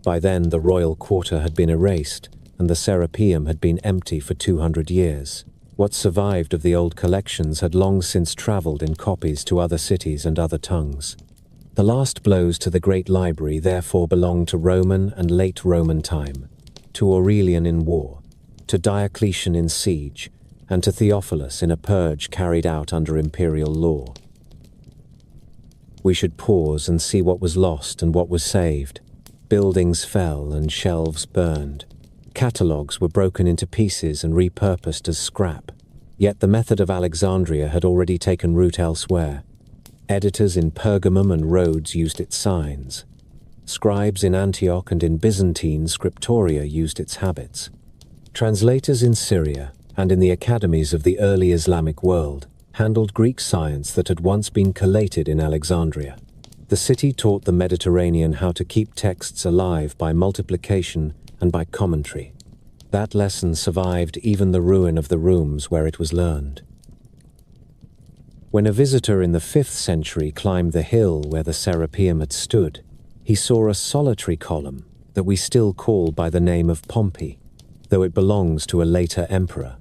By then, the royal quarter had been erased, and the Serapeum had been empty for 200 years. What survived of the old collections had long since traveled in copies to other cities and other tongues. The last blows to the great library therefore belonged to Roman and late Roman time, to Aurelian in war, to Diocletian in siege, and to Theophilus in a purge carried out under imperial law. We should pause and see what was lost and what was saved. Buildings fell and shelves burned. Catalogues were broken into pieces and repurposed as scrap. Yet the method of Alexandria had already taken root elsewhere. Editors in Pergamum and Rhodes used its signs. Scribes in Antioch and in Byzantine scriptoria used its habits. Translators in Syria and in the academies of the early Islamic world handled Greek science that had once been collated in Alexandria. The city taught the Mediterranean how to keep texts alive by multiplication and by commentary. That lesson survived even the ruin of the rooms where it was learned. When a visitor in the 5th century climbed the hill where the Serapeum had stood, he saw a solitary column that we still call by the name of Pompey, though it belongs to a later emperor.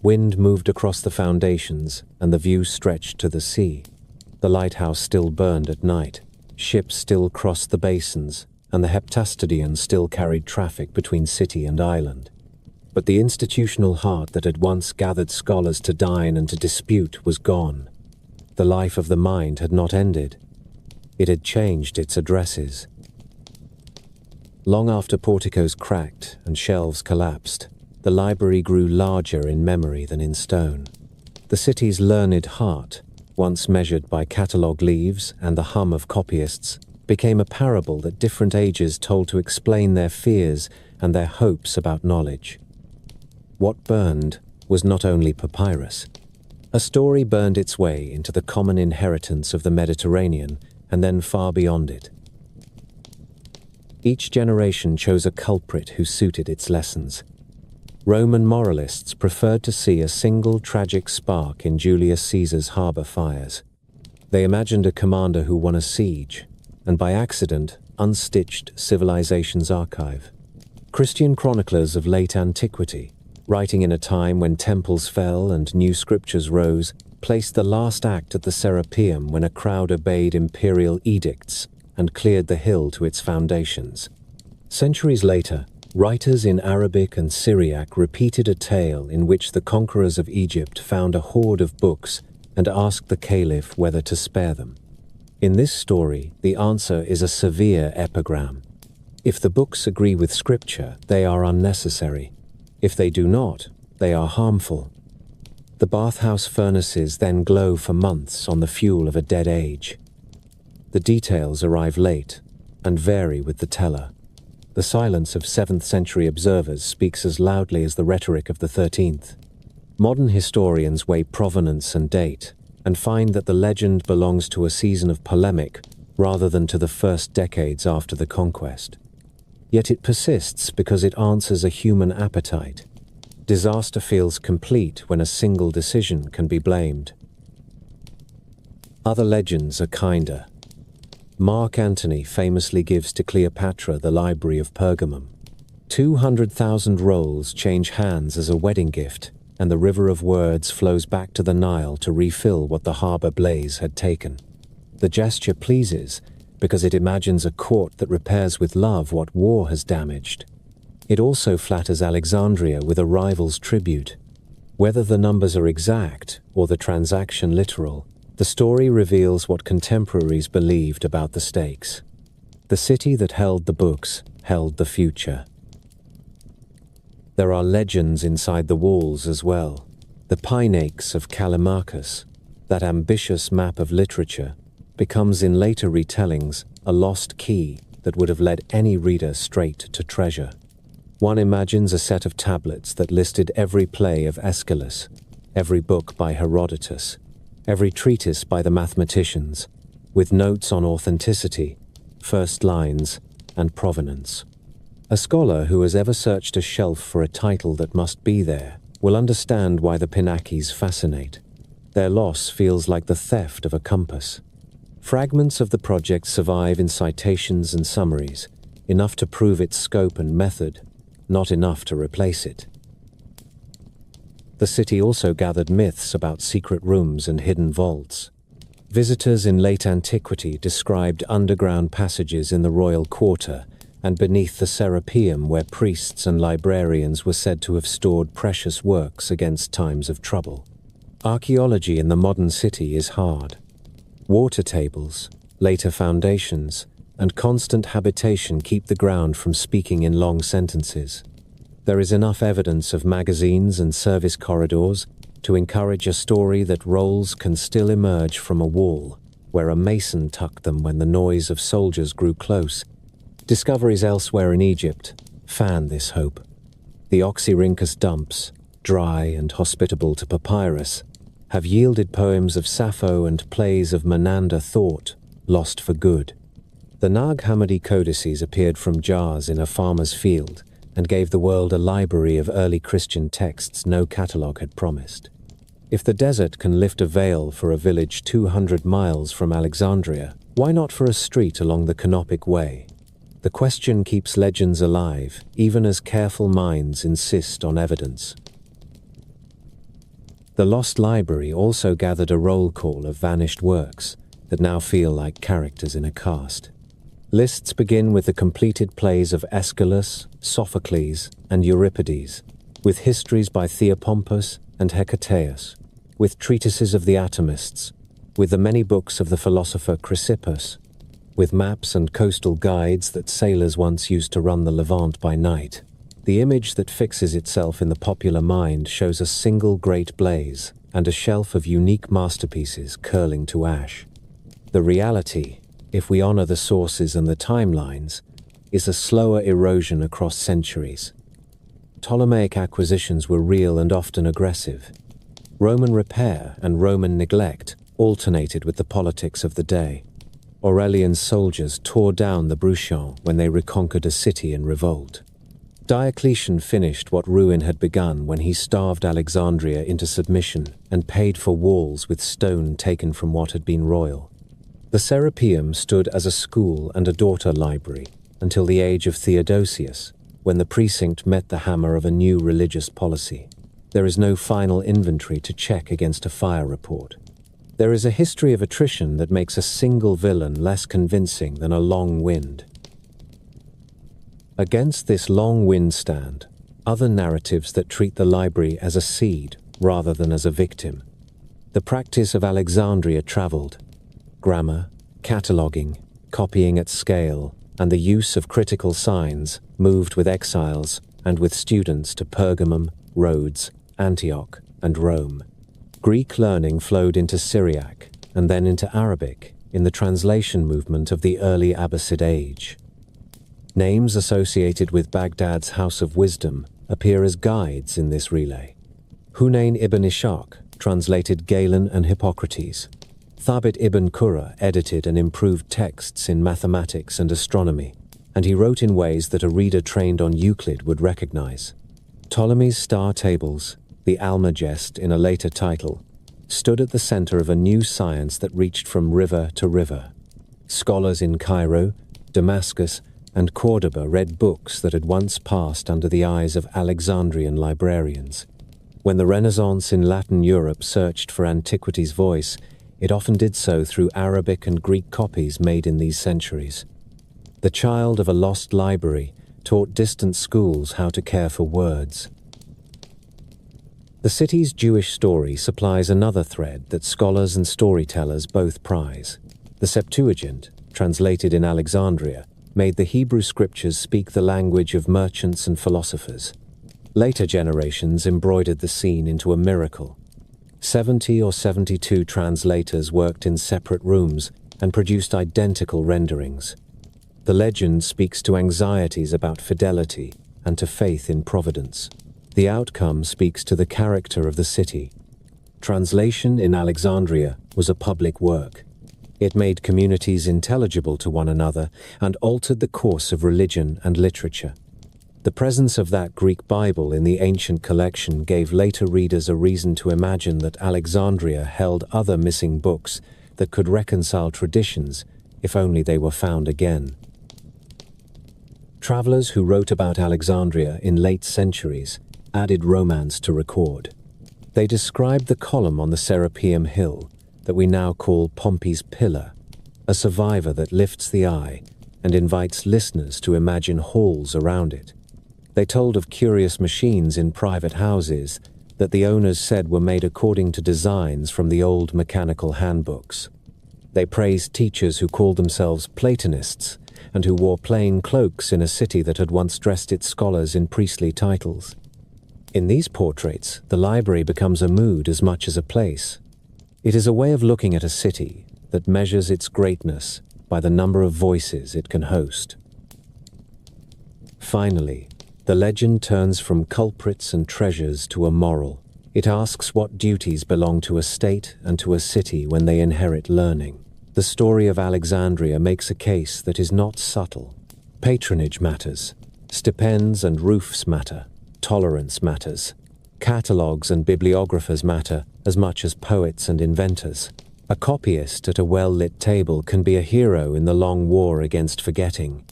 Wind moved across the foundations, and the view stretched to the sea. The lighthouse still burned at night. Ships still crossed the basins, and the heptastodion still carried traffic between city and island. But the institutional heart that had once gathered scholars to dine and to dispute was gone. The life of the mind had not ended. It had changed its addresses. Long after porticos cracked and shelves collapsed, the library grew larger in memory than in stone. The city's learned heart, once measured by catalogue leaves and the hum of copyists, became a parable that different ages told to explain their fears and their hopes about knowledge. What burned was not only papyrus. A story burned its way into the common inheritance of the Mediterranean and then far beyond it. Each generation chose a culprit who suited its lessons. Roman moralists preferred to see a single tragic spark in Julius Caesar's harbour fires. They imagined a commander who won a siege, and by accident unstitched civilization's archive. Christian chroniclers of late antiquity, writing in a time when temples fell and new scriptures rose, placed the last act at the Serapeum when a crowd obeyed imperial edicts and cleared the hill to its foundations. Centuries later, writers in Arabic and Syriac repeated a tale in which the conquerors of Egypt found a hoard of books and asked the caliph whether to spare them. In this story, the answer is a severe epigram. If the books agree with scripture, they are unnecessary. If they do not, they are harmful. The bathhouse furnaces then glow for months on the fuel of a dead age. The details arrive late and vary with the teller. The silence of 7th century observers speaks as loudly as the rhetoric of the 13th. Modern historians weigh provenance and date and find that the legend belongs to a season of polemic rather than to the first decades after the conquest. Yet it persists because it answers a human appetite. Disaster feels complete when a single decision can be blamed. Other legends are kinder. Mark Antony famously gives to Cleopatra the Library of Pergamum. 200,000 rolls change hands as a wedding gift, and the river of words flows back to the Nile to refill what the harbour blaze had taken. The gesture pleases because it imagines a court that repairs with love what war has damaged. It also flatters Alexandria with a rival's tribute. Whether the numbers are exact or the transaction literal, the story reveals what contemporaries believed about the stakes. The city that held the books held the future. There are legends inside the walls as well. The Pinakes of Callimachus, that ambitious map of literature, becomes in later retellings a lost key that would have led any reader straight to treasure. One imagines a set of tablets that listed every play of Aeschylus, every book by Herodotus, every treatise by the mathematicians, with notes on authenticity, first lines, and provenance. A scholar who has ever searched a shelf for a title that must be there will understand why the Pinakes fascinate. Their loss feels like the theft of a compass. Fragments of the project survive in citations and summaries, enough to prove its scope and method, not enough to replace it. The city also gathered myths about secret rooms and hidden vaults. Visitors in late antiquity described underground passages in the royal quarter and beneath the Serapeum where priests and librarians were said to have stored precious works against times of trouble. Archaeology in the modern city is hard. Water tables, later foundations, and constant habitation keep the ground from speaking in long sentences. There is enough evidence of magazines and service corridors to encourage a story that rolls can still emerge from a wall, where a mason tucked them when the noise of soldiers grew close. Discoveries elsewhere in Egypt fan this hope. The Oxyrhynchus dumps, dry and hospitable to papyrus, have yielded poems of Sappho and plays of Menander thought, lost for good. The Nag Hammadi codices appeared from jars in a farmer's field and gave the world a library of early Christian texts no catalogue had promised. If the desert can lift a veil for a village 200 miles from Alexandria, why not for a street along the Canopic Way? The question keeps legends alive, even as careful minds insist on evidence. The Lost Library also gathered a roll call of vanished works that now feel like characters in a cast. Lists begin with the completed plays of Aeschylus, Sophocles, and Euripides, with histories by Theopompus and Hecataeus, with treatises of the atomists, with the many books of the philosopher Chrysippus, with maps and coastal guides that sailors once used to run the Levant by night. The image that fixes itself in the popular mind shows a single great blaze and a shelf of unique masterpieces curling to ash. The reality, if we honor the sources and the timelines, is a slower erosion across centuries. Ptolemaic acquisitions were real and often aggressive. Roman repair and Roman neglect alternated with the politics of the day. Aurelian's soldiers tore down the Bruchon when they reconquered a city in revolt. Diocletian finished what ruin had begun when he starved Alexandria into submission and paid for walls with stone taken from what had been royal. The Serapeum stood as a school and a daughter library until the age of Theodosius, when the precinct met the hammer of a new religious policy. There is no final inventory to check against a fire report. There is a history of attrition that makes a single villain less convincing than a long wind. Against this long wind stand other narratives that treat the library as a seed rather than as a victim. The practice of Alexandria traveled. Grammar, cataloguing, copying at scale, and the use of critical signs moved with exiles and with students to Pergamum, Rhodes, Antioch, and Rome. Greek learning flowed into Syriac and then into Arabic in the translation movement of the early Abbasid age. Names associated with Baghdad's House of Wisdom appear as guides in this relay. Hunayn ibn Ishaq translated Galen and Hippocrates. Thabit ibn Qurra edited and improved texts in mathematics and astronomy, and he wrote in ways that a reader trained on Euclid would recognize. Ptolemy's star tables, the Almagest in a later title, stood at the center of a new science that reached from river to river. Scholars in Cairo, Damascus, and Cordoba read books that had once passed under the eyes of Alexandrian librarians. When the Renaissance in Latin Europe searched for antiquity's voice, it often did so through Arabic and Greek copies made in these centuries. The child of a lost library taught distant schools how to care for words. The city's Jewish story supplies another thread that scholars and storytellers both prize. The Septuagint, translated in Alexandria, made the Hebrew scriptures speak the language of merchants and philosophers. Later generations embroidered the scene into a miracle. 70 or 72 translators worked in separate rooms and produced identical renderings. The legend speaks to anxieties about fidelity and to faith in providence. The outcome speaks to the character of the city. Translation in Alexandria was a public work. It made communities intelligible to one another and altered the course of religion and literature. The presence of that Greek Bible in the ancient collection gave later readers a reason to imagine that Alexandria held other missing books that could reconcile traditions if only they were found again. Travelers who wrote about Alexandria in late centuries added romance to record. They described the column on the Serapeum Hill that we now call Pompey's Pillar, a survivor that lifts the eye and invites listeners to imagine halls around it. They told of curious machines in private houses that the owners said were made according to designs from the old mechanical handbooks. They praised teachers who called themselves Platonists and who wore plain cloaks in a city that had once dressed its scholars in priestly titles. In these portraits, the library becomes a mood as much as a place. It is a way of looking at a city that measures its greatness by the number of voices it can host. Finally, the legend turns from culprits and treasures to a moral. It asks what duties belong to a state and to a city when they inherit learning. The story of Alexandria makes a case that is not subtle. Patronage matters. Stipends and roofs matter. Tolerance matters. Catalogues and bibliographers matter as much as poets and inventors. A copyist at a well-lit table can be a hero in the long war against forgetting.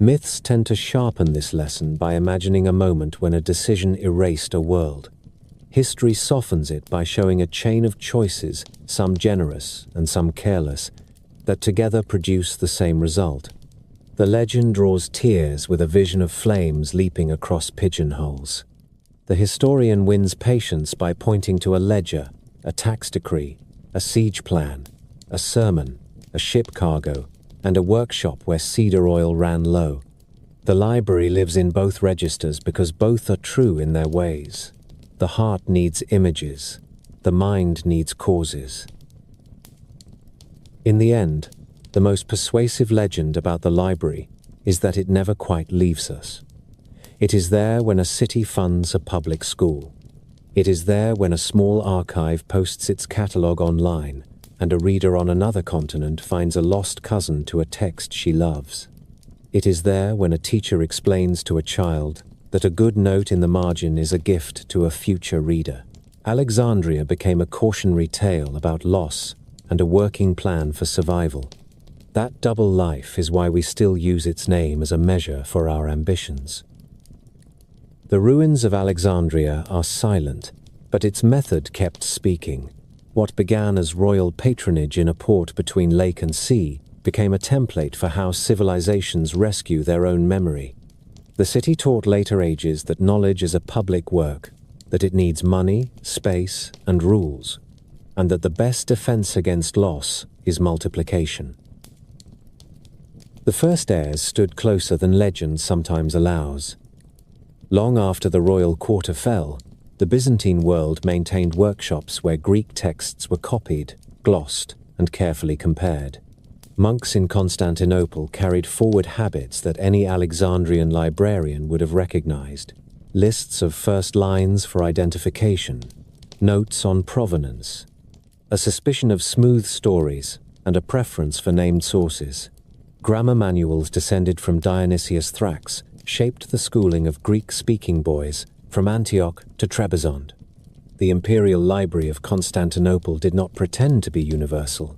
Myths tend to sharpen this lesson by imagining a moment when a decision erased a world. History softens it by showing a chain of choices, some generous and some careless, that together produce the same result. The legend draws tears with a vision of flames leaping across pigeonholes. The historian wins patience by pointing to a ledger, a tax decree, a siege plan, a sermon, a ship cargo, and a workshop where cedar oil ran low. The library lives in both registers because both are true in their ways. The heart needs images, the mind needs causes. In the end, the most persuasive legend about the library is that it never quite leaves us. It is there when a city funds a public school. It is there when a small archive posts its catalogue online and a reader on another continent finds a lost cousin to a text she loves. It is there when a teacher explains to a child that a good note in the margin is a gift to a future reader. Alexandria became a cautionary tale about loss and a working plan for survival. That double life is why we still use its name as a measure for our ambitions. The ruins of Alexandria are silent, but its method kept speaking. What began as royal patronage in a port between lake and sea became a template for how civilizations rescue their own memory. The city taught later ages that knowledge is a public work, that it needs money, space, and rules, and that the best defense against loss is multiplication. The first heirs stood closer than legend sometimes allows. Long after the royal quarter fell, the Byzantine world maintained workshops where Greek texts were copied, glossed, and carefully compared. Monks in Constantinople carried forward habits that any Alexandrian librarian would have recognized. Lists of first lines for identification, notes on provenance, a suspicion of smooth stories, and a preference for named sources. Grammar manuals descended from Dionysius Thrax shaped the schooling of Greek-speaking boys from Antioch to Trebizond. The Imperial Library of Constantinople did not pretend to be universal,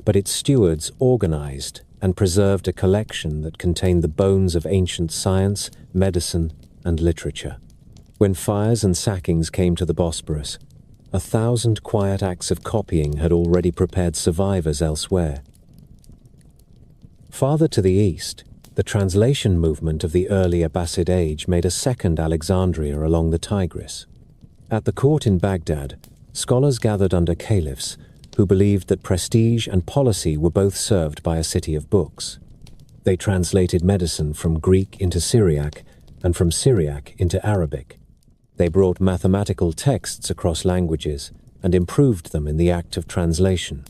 but its stewards organized and preserved a collection that contained the bones of ancient science, medicine, and literature. When fires and sackings came to the Bosporus, 1,000 quiet acts of copying had already prepared survivors elsewhere. Farther to the east, the translation movement of the early Abbasid age made a second Alexandria along the Tigris. At the court in Baghdad, scholars gathered under caliphs who believed that prestige and policy were both served by a city of books. They translated medicine from Greek into Syriac and from Syriac into Arabic. They brought mathematical texts across languages and improved them in the act of translation.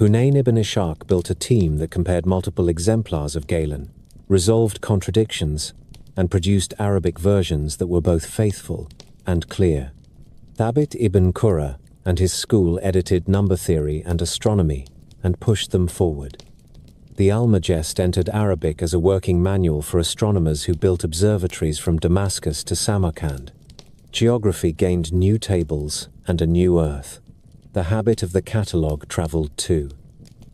Hunayn ibn Ishaq built a team that compared multiple exemplars of Galen, resolved contradictions, and produced Arabic versions that were both faithful and clear. Thabit ibn Qurra and his school edited number theory and astronomy and pushed them forward. The Almagest entered Arabic as a working manual for astronomers who built observatories from Damascus to Samarkand. Geography gained new tables and a new earth. The habit of the catalogue traveled too.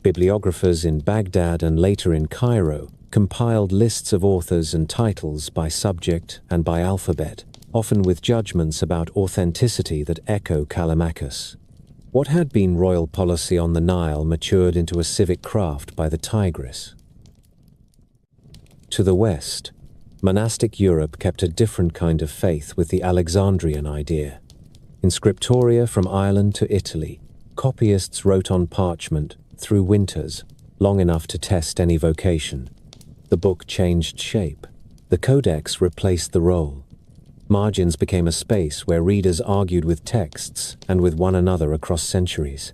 Bibliographers in Baghdad and later in Cairo compiled lists of authors and titles by subject and by alphabet, often with judgments about authenticity that echo Callimachus. What had been royal policy on the Nile matured into a civic craft by the Tigris. To the west, monastic Europe kept a different kind of faith with the Alexandrian idea. In scriptoria from Ireland to Italy, copyists wrote on parchment through winters, long enough to test any vocation. The book changed shape. The codex replaced the roll. Margins became a space where readers argued with texts and with one another across centuries.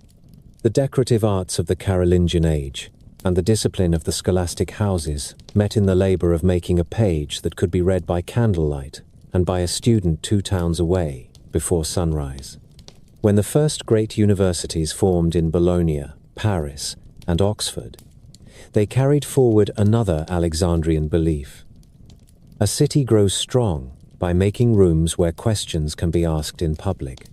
The decorative arts of the Carolingian age and the discipline of the scholastic houses met in the labor of making a page that could be read by candlelight and by a student 2 towns away before sunrise. When the first great universities formed in Bologna, Paris, and Oxford, they carried forward another Alexandrian belief. A city grows strong by making rooms where questions can be asked in public.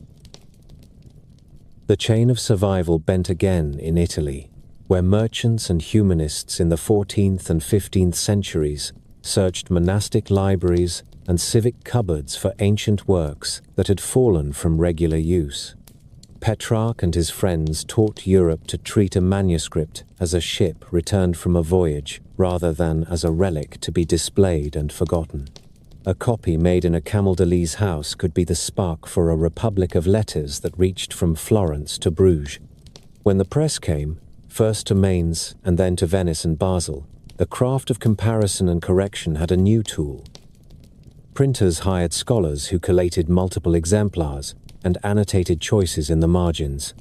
The chain of survival bent again in Italy, where merchants and humanists in the 14th and 15th centuries searched monastic libraries and civic cupboards for ancient works that had fallen from regular use. Petrarch and his friends taught Europe to treat a manuscript as a ship returned from a voyage rather than as a relic to be displayed and forgotten. A copy made in a Camaldolese house could be the spark for a republic of letters that reached from Florence to Bruges. When the press came, first to Mainz and then to Venice and Basel, the craft of comparison and correction had a new tool. Printers hired scholars who collated multiple exemplars and annotated choices in the margins.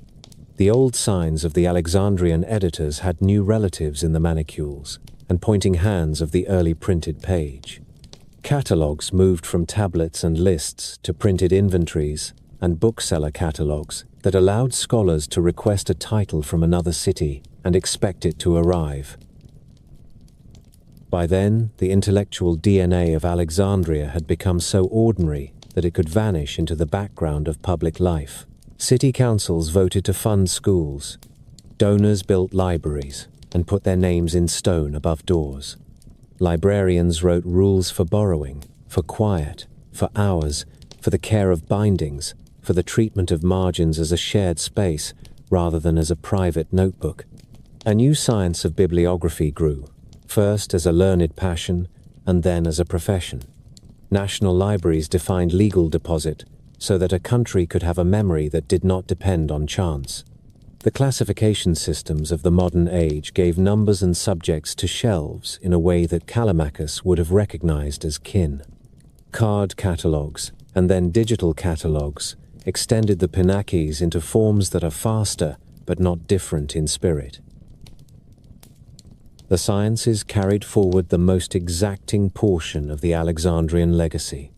The old signs of the Alexandrian editors had new relatives in the manicules and pointing hands of the early printed page. Catalogues moved from tablets and lists to printed inventories and bookseller catalogues that allowed scholars to request a title from another city and expect it to arrive. By then, the intellectual DNA of Alexandria had become so ordinary that it could vanish into the background of public life. City councils voted to fund schools. Donors built libraries and put their names in stone above doors. Librarians wrote rules for borrowing, for quiet, for hours, for the care of bindings, for the treatment of margins as a shared space rather than as a private notebook. A new science of bibliography grew, first as a learned passion and then as a profession. National libraries defined legal deposit so that a country could have a memory that did not depend on chance. The classification systems of the modern age gave numbers and subjects to shelves in a way that Callimachus would have recognized as kin. Card catalogues and then digital catalogues extended the pinakes into forms that are faster but not different in spirit. The sciences carried forward the most exacting portion of the Alexandrian legacy.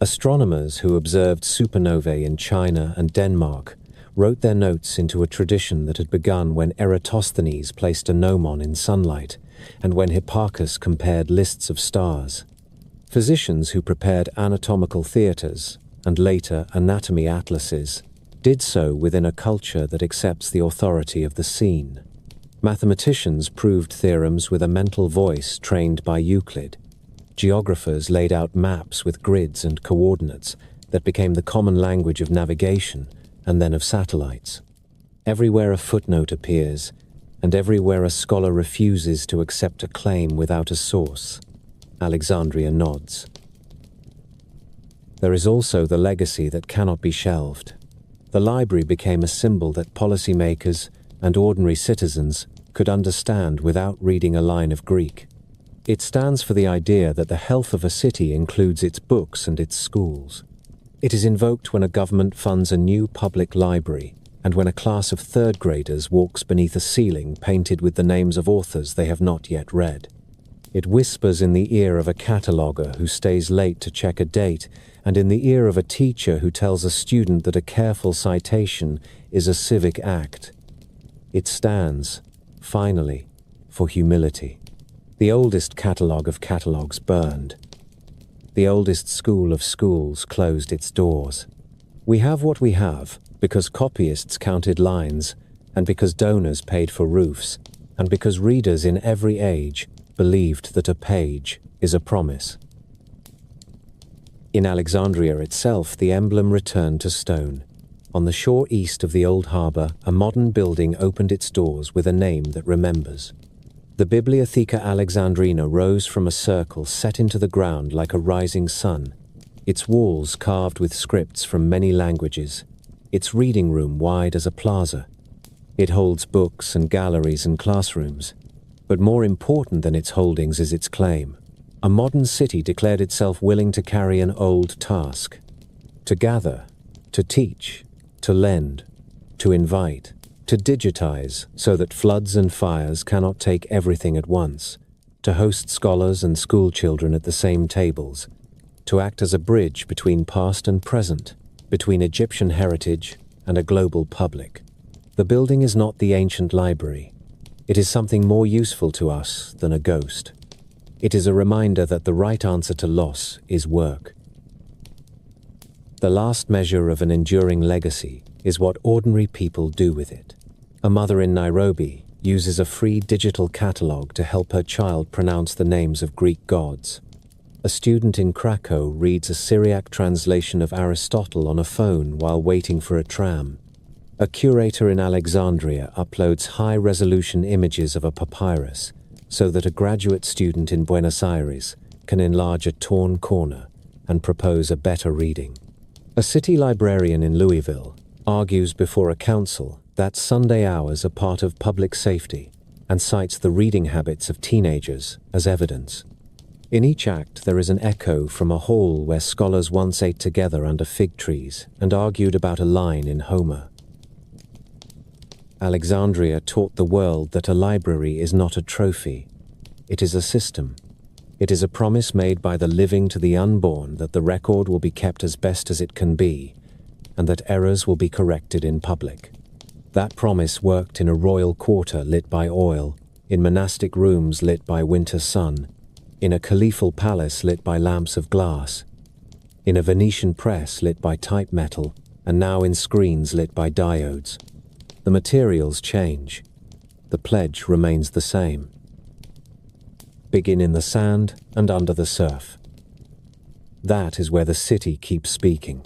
Astronomers who observed supernovae in China and Denmark wrote their notes into a tradition that had begun when Eratosthenes placed a gnomon in sunlight and when Hipparchus compared lists of stars. Physicians who prepared anatomical theatres and later anatomy atlases did so within a culture that accepts the authority of the seen. Mathematicians proved theorems with a mental voice trained by Euclid. Geographers laid out maps with grids and coordinates that became the common language of navigation and then of satellites. Everywhere a footnote appears, and everywhere a scholar refuses to accept a claim without a source, Alexandria nods. There is also the legacy that cannot be shelved. The library became a symbol that policymakers and ordinary citizens could understand without reading a line of Greek. It stands for the idea that the health of a city includes its books and its schools. It is invoked when a government funds a new public library and when a class of third graders walks beneath a ceiling painted with the names of authors they have not yet read. It whispers in the ear of a cataloguer who stays late to check a date and in the ear of a teacher who tells a student that a careful citation is a civic act. It stands, finally, for humility. The oldest catalogue of catalogues burned. The oldest school of schools closed its doors. We have what we have because copyists counted lines, and because donors paid for roofs, and because readers in every age believed that a page is a promise. In Alexandria itself, the emblem returned to stone. On the shore east of the old harbour, a modern building opened its doors with a name that remembers. The Bibliotheca Alexandrina rose from a circle set into the ground like a rising sun, its walls carved with scripts from many languages, its reading room wide as a plaza. It holds books and galleries and classrooms, but more important than its holdings is its claim. A modern city declared itself willing to carry an old task: to gather, to teach, to lend, to invite, to digitize so that floods and fires cannot take everything at once, to host scholars and school children at the same tables, to act as a bridge between past and present, between Egyptian heritage and a global public. The building is not the ancient library. It is something more useful to us than a ghost. It is a reminder that the right answer to loss is work. The last measure of an enduring legacy is what ordinary people do with it. A mother in Nairobi uses a free digital catalogue to help her child pronounce the names of Greek gods. A student in Krakow reads a Syriac translation of Aristotle on a phone while waiting for a tram. A curator in Alexandria uploads high-resolution images of a papyrus so that a graduate student in Buenos Aires can enlarge a torn corner and propose a better reading. A city librarian in Louisville argues before a council that Sunday hours are part of public safety and cites the reading habits of teenagers as evidence. In each act, there is an echo from a hall where scholars once ate together under fig trees and argued about a line in Homer. Alexandria taught the world that a library is not a trophy. It is a system. It is a promise made by the living to the unborn that the record will be kept as best as it can be, and that errors will be corrected in public. That promise worked in a royal quarter lit by oil, in monastic rooms lit by winter sun, in a caliphal palace lit by lamps of glass, in a Venetian press lit by type metal, and now in screens lit by diodes. The materials change. The pledge remains the same. Begin in the sand and under the surf. That is where the city keeps speaking.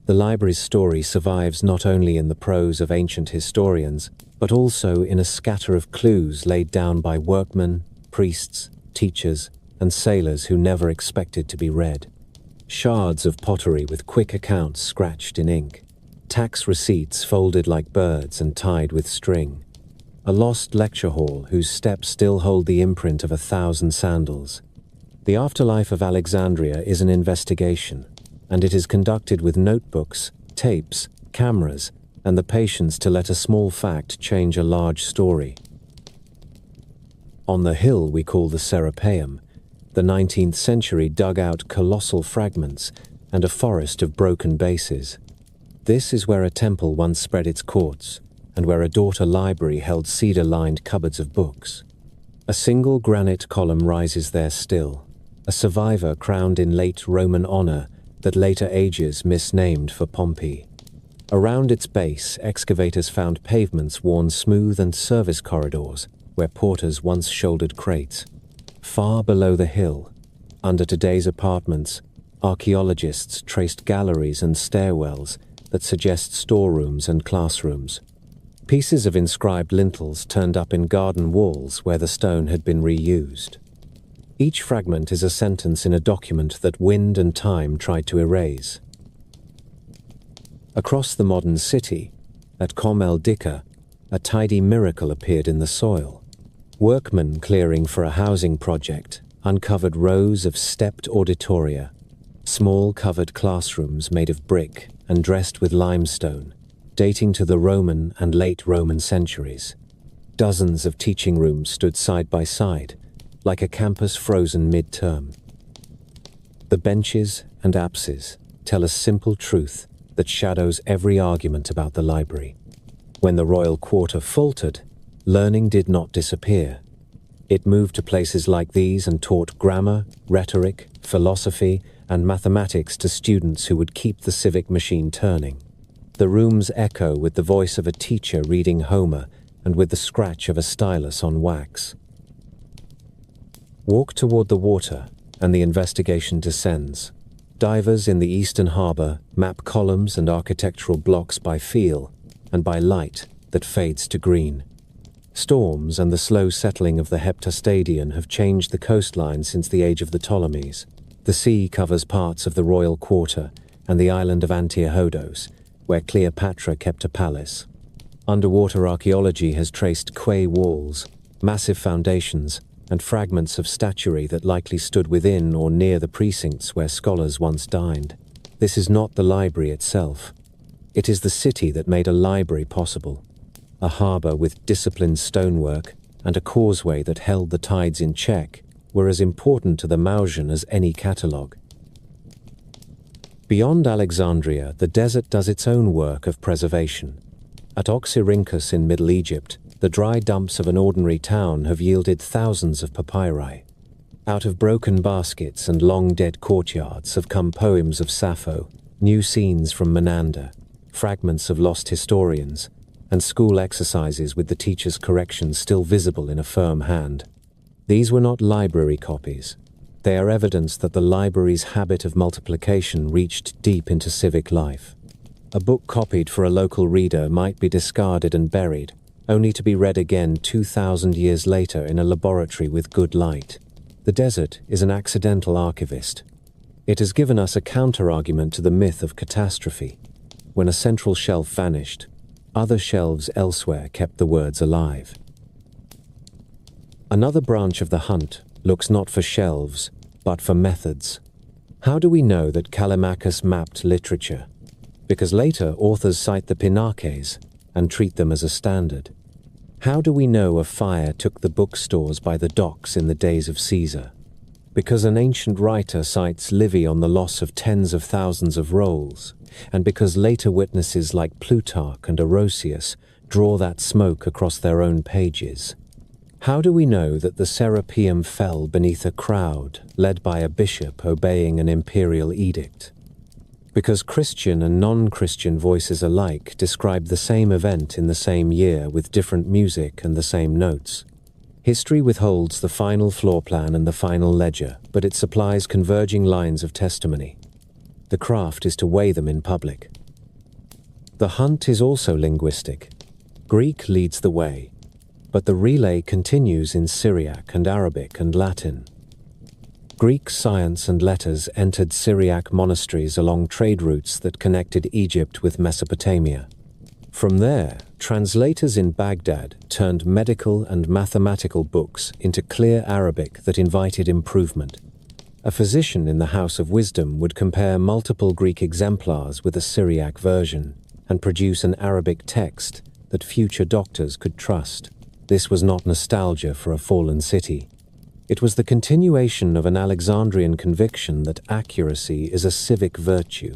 The library's story survives not only in the prose of ancient historians, but also in a scatter of clues laid down by workmen, priests, teachers, and sailors who never expected to be read. Shards of pottery with quick accounts scratched in ink. Tax receipts folded like birds and tied with string. A lost lecture hall whose steps still hold the imprint of 1,000 sandals. The afterlife of Alexandria is an investigation, and it is conducted with notebooks, tapes, cameras, and the patience to let a small fact change a large story. On the hill we call the Serapeum, the 19th century dug out colossal fragments and a forest of broken bases. This is where a temple once spread its courts, and where a daughter library held cedar-lined cupboards of books. A single granite column rises there still, a survivor crowned in late Roman honor that later ages misnamed for Pompey. Around its base, excavators found pavements worn smooth and service corridors where porters once shouldered crates. Far below the hill, under today's apartments, archaeologists traced galleries and stairwells that suggest storerooms and classrooms. Pieces of inscribed lintels turned up in garden walls where the stone had been reused. Each fragment is a sentence in a document that wind and time tried to erase. Across the modern city, at Com el Dica, a tidy miracle appeared in the soil. Workmen clearing for a housing project uncovered rows of stepped auditoria, small covered classrooms made of brick and dressed with limestone, dating to the Roman and late Roman centuries. Dozens of teaching rooms stood side by side, like a campus frozen mid-term. The benches and apses tell a simple truth that shadows every argument about the library. When the royal quarter faltered, learning did not disappear. It moved to places like these and taught grammar, rhetoric, philosophy, and mathematics to students who would keep the civic machine turning. The rooms echo with the voice of a teacher reading Homer and with the scratch of a stylus on wax. Walk toward the water, and the investigation descends. Divers in the eastern harbor map columns and architectural blocks by feel and by light that fades to green. Storms and the slow settling of the heptastadion have changed the coastline since the age of the Ptolemies. The sea covers parts of the royal quarter and the island of Antiochodos, where Cleopatra kept a palace. Underwater archaeology has traced quay walls, massive foundations, and fragments of statuary that likely stood within or near the precincts where scholars once dined. This is not the library itself. It is the city that made a library possible. A harbor with disciplined stonework and a causeway that held the tides in check were as important to the Mausian as any catalogue. Beyond Alexandria, the desert does its own work of preservation. At Oxyrhynchus in Middle Egypt, the dry dumps of an ordinary town have yielded thousands of papyri. Out of broken baskets and long-dead courtyards have come poems of Sappho, new scenes from Menander, fragments of lost historians, and school exercises with the teacher's corrections still visible in a firm hand. These were not library copies. They are evidence that the library's habit of multiplication reached deep into civic life. A book copied for a local reader might be discarded and buried, only to be read again 2,000 years later in a laboratory with good light. The desert is an accidental archivist. It has given us a counter-argument to the myth of catastrophe. When a central shelf vanished, other shelves elsewhere kept the words alive. Another branch of the hunt looks not for shelves, but for methods. How do we know that Callimachus mapped literature? Because later authors cite the Pinakes and treat them as a standard. How do we know a fire took the bookstores by the docks in the days of Caesar? Because an ancient writer cites Livy on the loss of tens of thousands of rolls, and because later witnesses like Plutarch and Orosius draw that smoke across their own pages. How do we know that the Serapeum fell beneath a crowd led by a bishop obeying an imperial edict? Because Christian and non-Christian voices alike describe the same event in the same year with different music and the same notes. History withholds the final floor plan and the final ledger, but it supplies converging lines of testimony. The craft is to weigh them in public. The hunt is also linguistic. Greek leads the way, but the relay continues in Syriac and Arabic and Latin. Greek science and letters entered Syriac monasteries along trade routes that connected Egypt with Mesopotamia. From there, translators in Baghdad turned medical and mathematical books into clear Arabic that invited improvement. A physician in the House of Wisdom would compare multiple Greek exemplars with a Syriac version and produce an Arabic text that future doctors could trust. This was not nostalgia for a fallen city. It was the continuation of an Alexandrian conviction that accuracy is a civic virtue.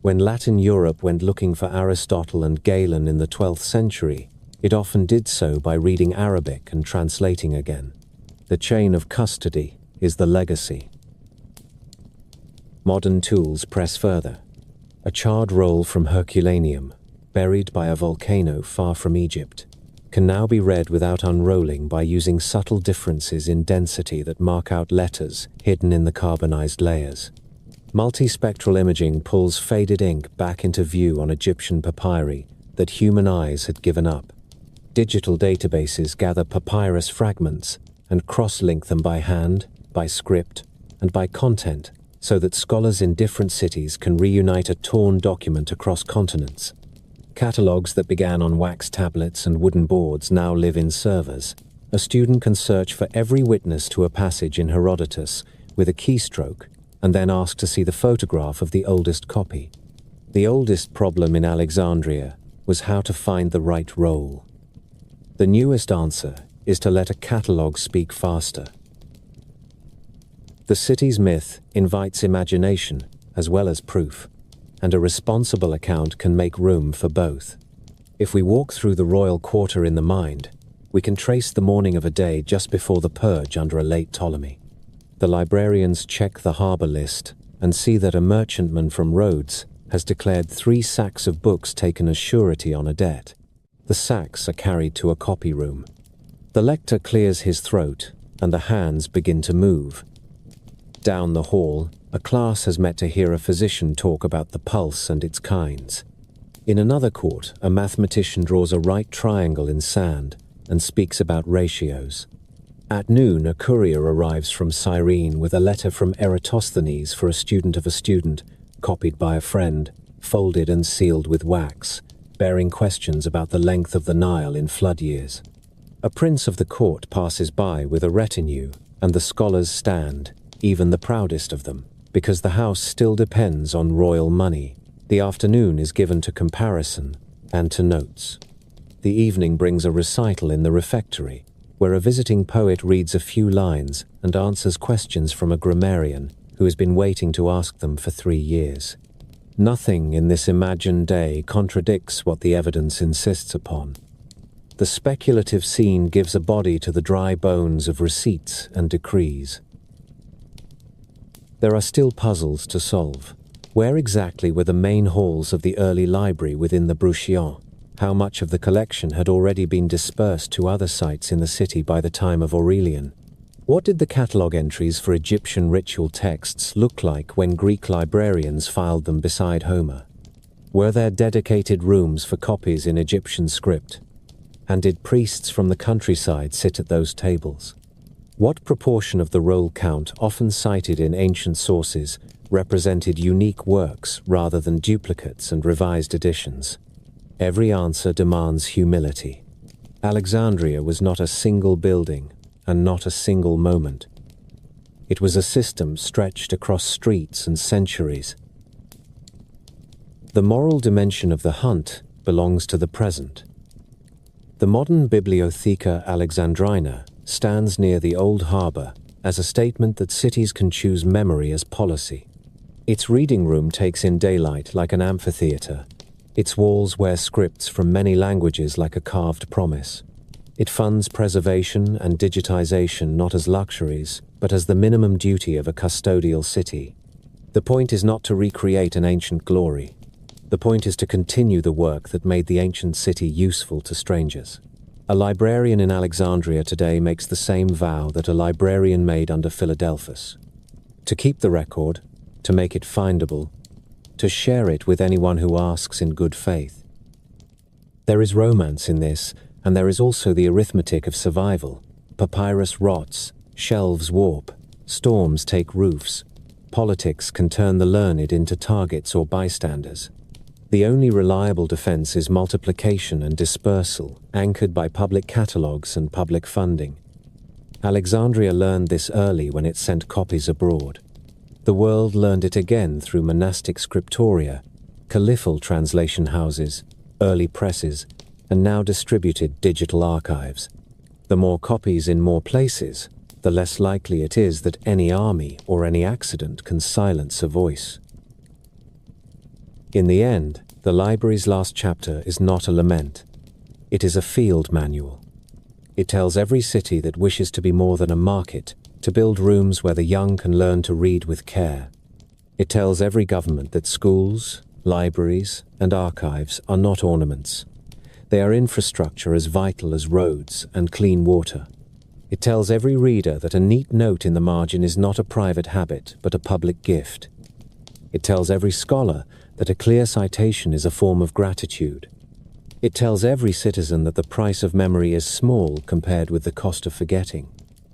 When Latin Europe went looking for Aristotle and Galen in the 12th century, it often did so by reading Arabic and translating again. The chain of custody is the legacy. Modern tools press further. A charred roll from Herculaneum, buried by a volcano far from Egypt, can now be read without unrolling by using subtle differences in density that mark out letters hidden in the carbonized layers. Multispectral imaging pulls faded ink back into view on Egyptian papyri that human eyes had given up. Digital databases gather papyrus fragments and cross-link them by hand, by script, and by content so that scholars in different cities can reunite a torn document across continents. Catalogues that began on wax tablets and wooden boards now live in servers. A student can search for every witness to a passage in Herodotus with a keystroke and then ask to see the photograph of the oldest copy. The oldest problem in Alexandria was how to find the right roll. The newest answer is to let a catalogue speak faster. The city's myth invites imagination as well as proof, and a responsible account can make room for both. If we walk through the royal quarter in the mind, we can trace the morning of a day just before the purge under a late Ptolemy. The librarians check the harbour list and see that a merchantman from Rhodes has declared 3 sacks of books taken as surety on a debt. The sacks are carried to a copy room. The lector clears his throat and the hands begin to move. Down the hall, a class has met to hear a physician talk about the pulse and its kinds. In another court, a mathematician draws a right triangle in sand and speaks about ratios. At noon, a courier arrives from Cyrene with a letter from Eratosthenes for a student of a student, copied by a friend, folded and sealed with wax, bearing questions about the length of the Nile in flood years. A prince of the court passes by with a retinue, and the scholars stand, even the proudest of them, because the house still depends on royal money. The afternoon is given to comparison and to notes. The evening brings a recital in the refectory, where a visiting poet reads a few lines and answers questions from a grammarian who has been waiting to ask them for 3 years. Nothing in this imagined day contradicts what the evidence insists upon. The speculative scene gives a body to the dry bones of receipts and decrees. There are still puzzles to solve. Where exactly were the main halls of the early library within the Bruchion? How much of the collection had already been dispersed to other sites in the city by the time of Aurelian? What did the catalogue entries for Egyptian ritual texts look like when Greek librarians filed them beside Homer? Were there dedicated rooms for copies in Egyptian script? And did priests from the countryside sit at those tables? What proportion of the roll count often cited in ancient sources represented unique works rather than duplicates and revised editions? Every answer demands humility. Alexandria was not a single building and not a single moment. It was a system stretched across streets and centuries. The moral dimension of the hunt belongs to the present. The modern Bibliotheca Alexandrina stands near the old harbour as a statement that cities can choose memory as policy. Its reading room takes in daylight like an amphitheatre. Its walls wear scripts from many languages like a carved promise. It funds preservation and digitization not as luxuries, but as the minimum duty of a custodial city. The point is not to recreate an ancient glory. The point is to continue the work that made the ancient city useful to strangers. A librarian in Alexandria today makes the same vow that a librarian made under Philadelphus: to keep the record, to make it findable, to share it with anyone who asks in good faith. There is romance in this, and there is also the arithmetic of survival. Papyrus rots, shelves warp, storms take roofs. Politics can turn the learned into targets or bystanders. The only reliable defense is multiplication and dispersal, anchored by public catalogues and public funding. Alexandria learned this early when it sent copies abroad. The world learned it again through monastic scriptoria, caliphal translation houses, early presses, and now distributed digital archives. The more copies in more places, the less likely it is that any army or any accident can silence a voice. In the end, the library's last chapter is not a lament. It is a field manual. It tells every city that wishes to be more than a market to build rooms where the young can learn to read with care. It tells every government that schools, libraries, and archives are not ornaments. They are infrastructure as vital as roads and clean water. It tells every reader that a neat note in the margin is not a private habit, but a public gift. It tells every scholar that a clear citation is a form of gratitude. It tells every citizen that the price of memory is small compared with the cost of forgetting.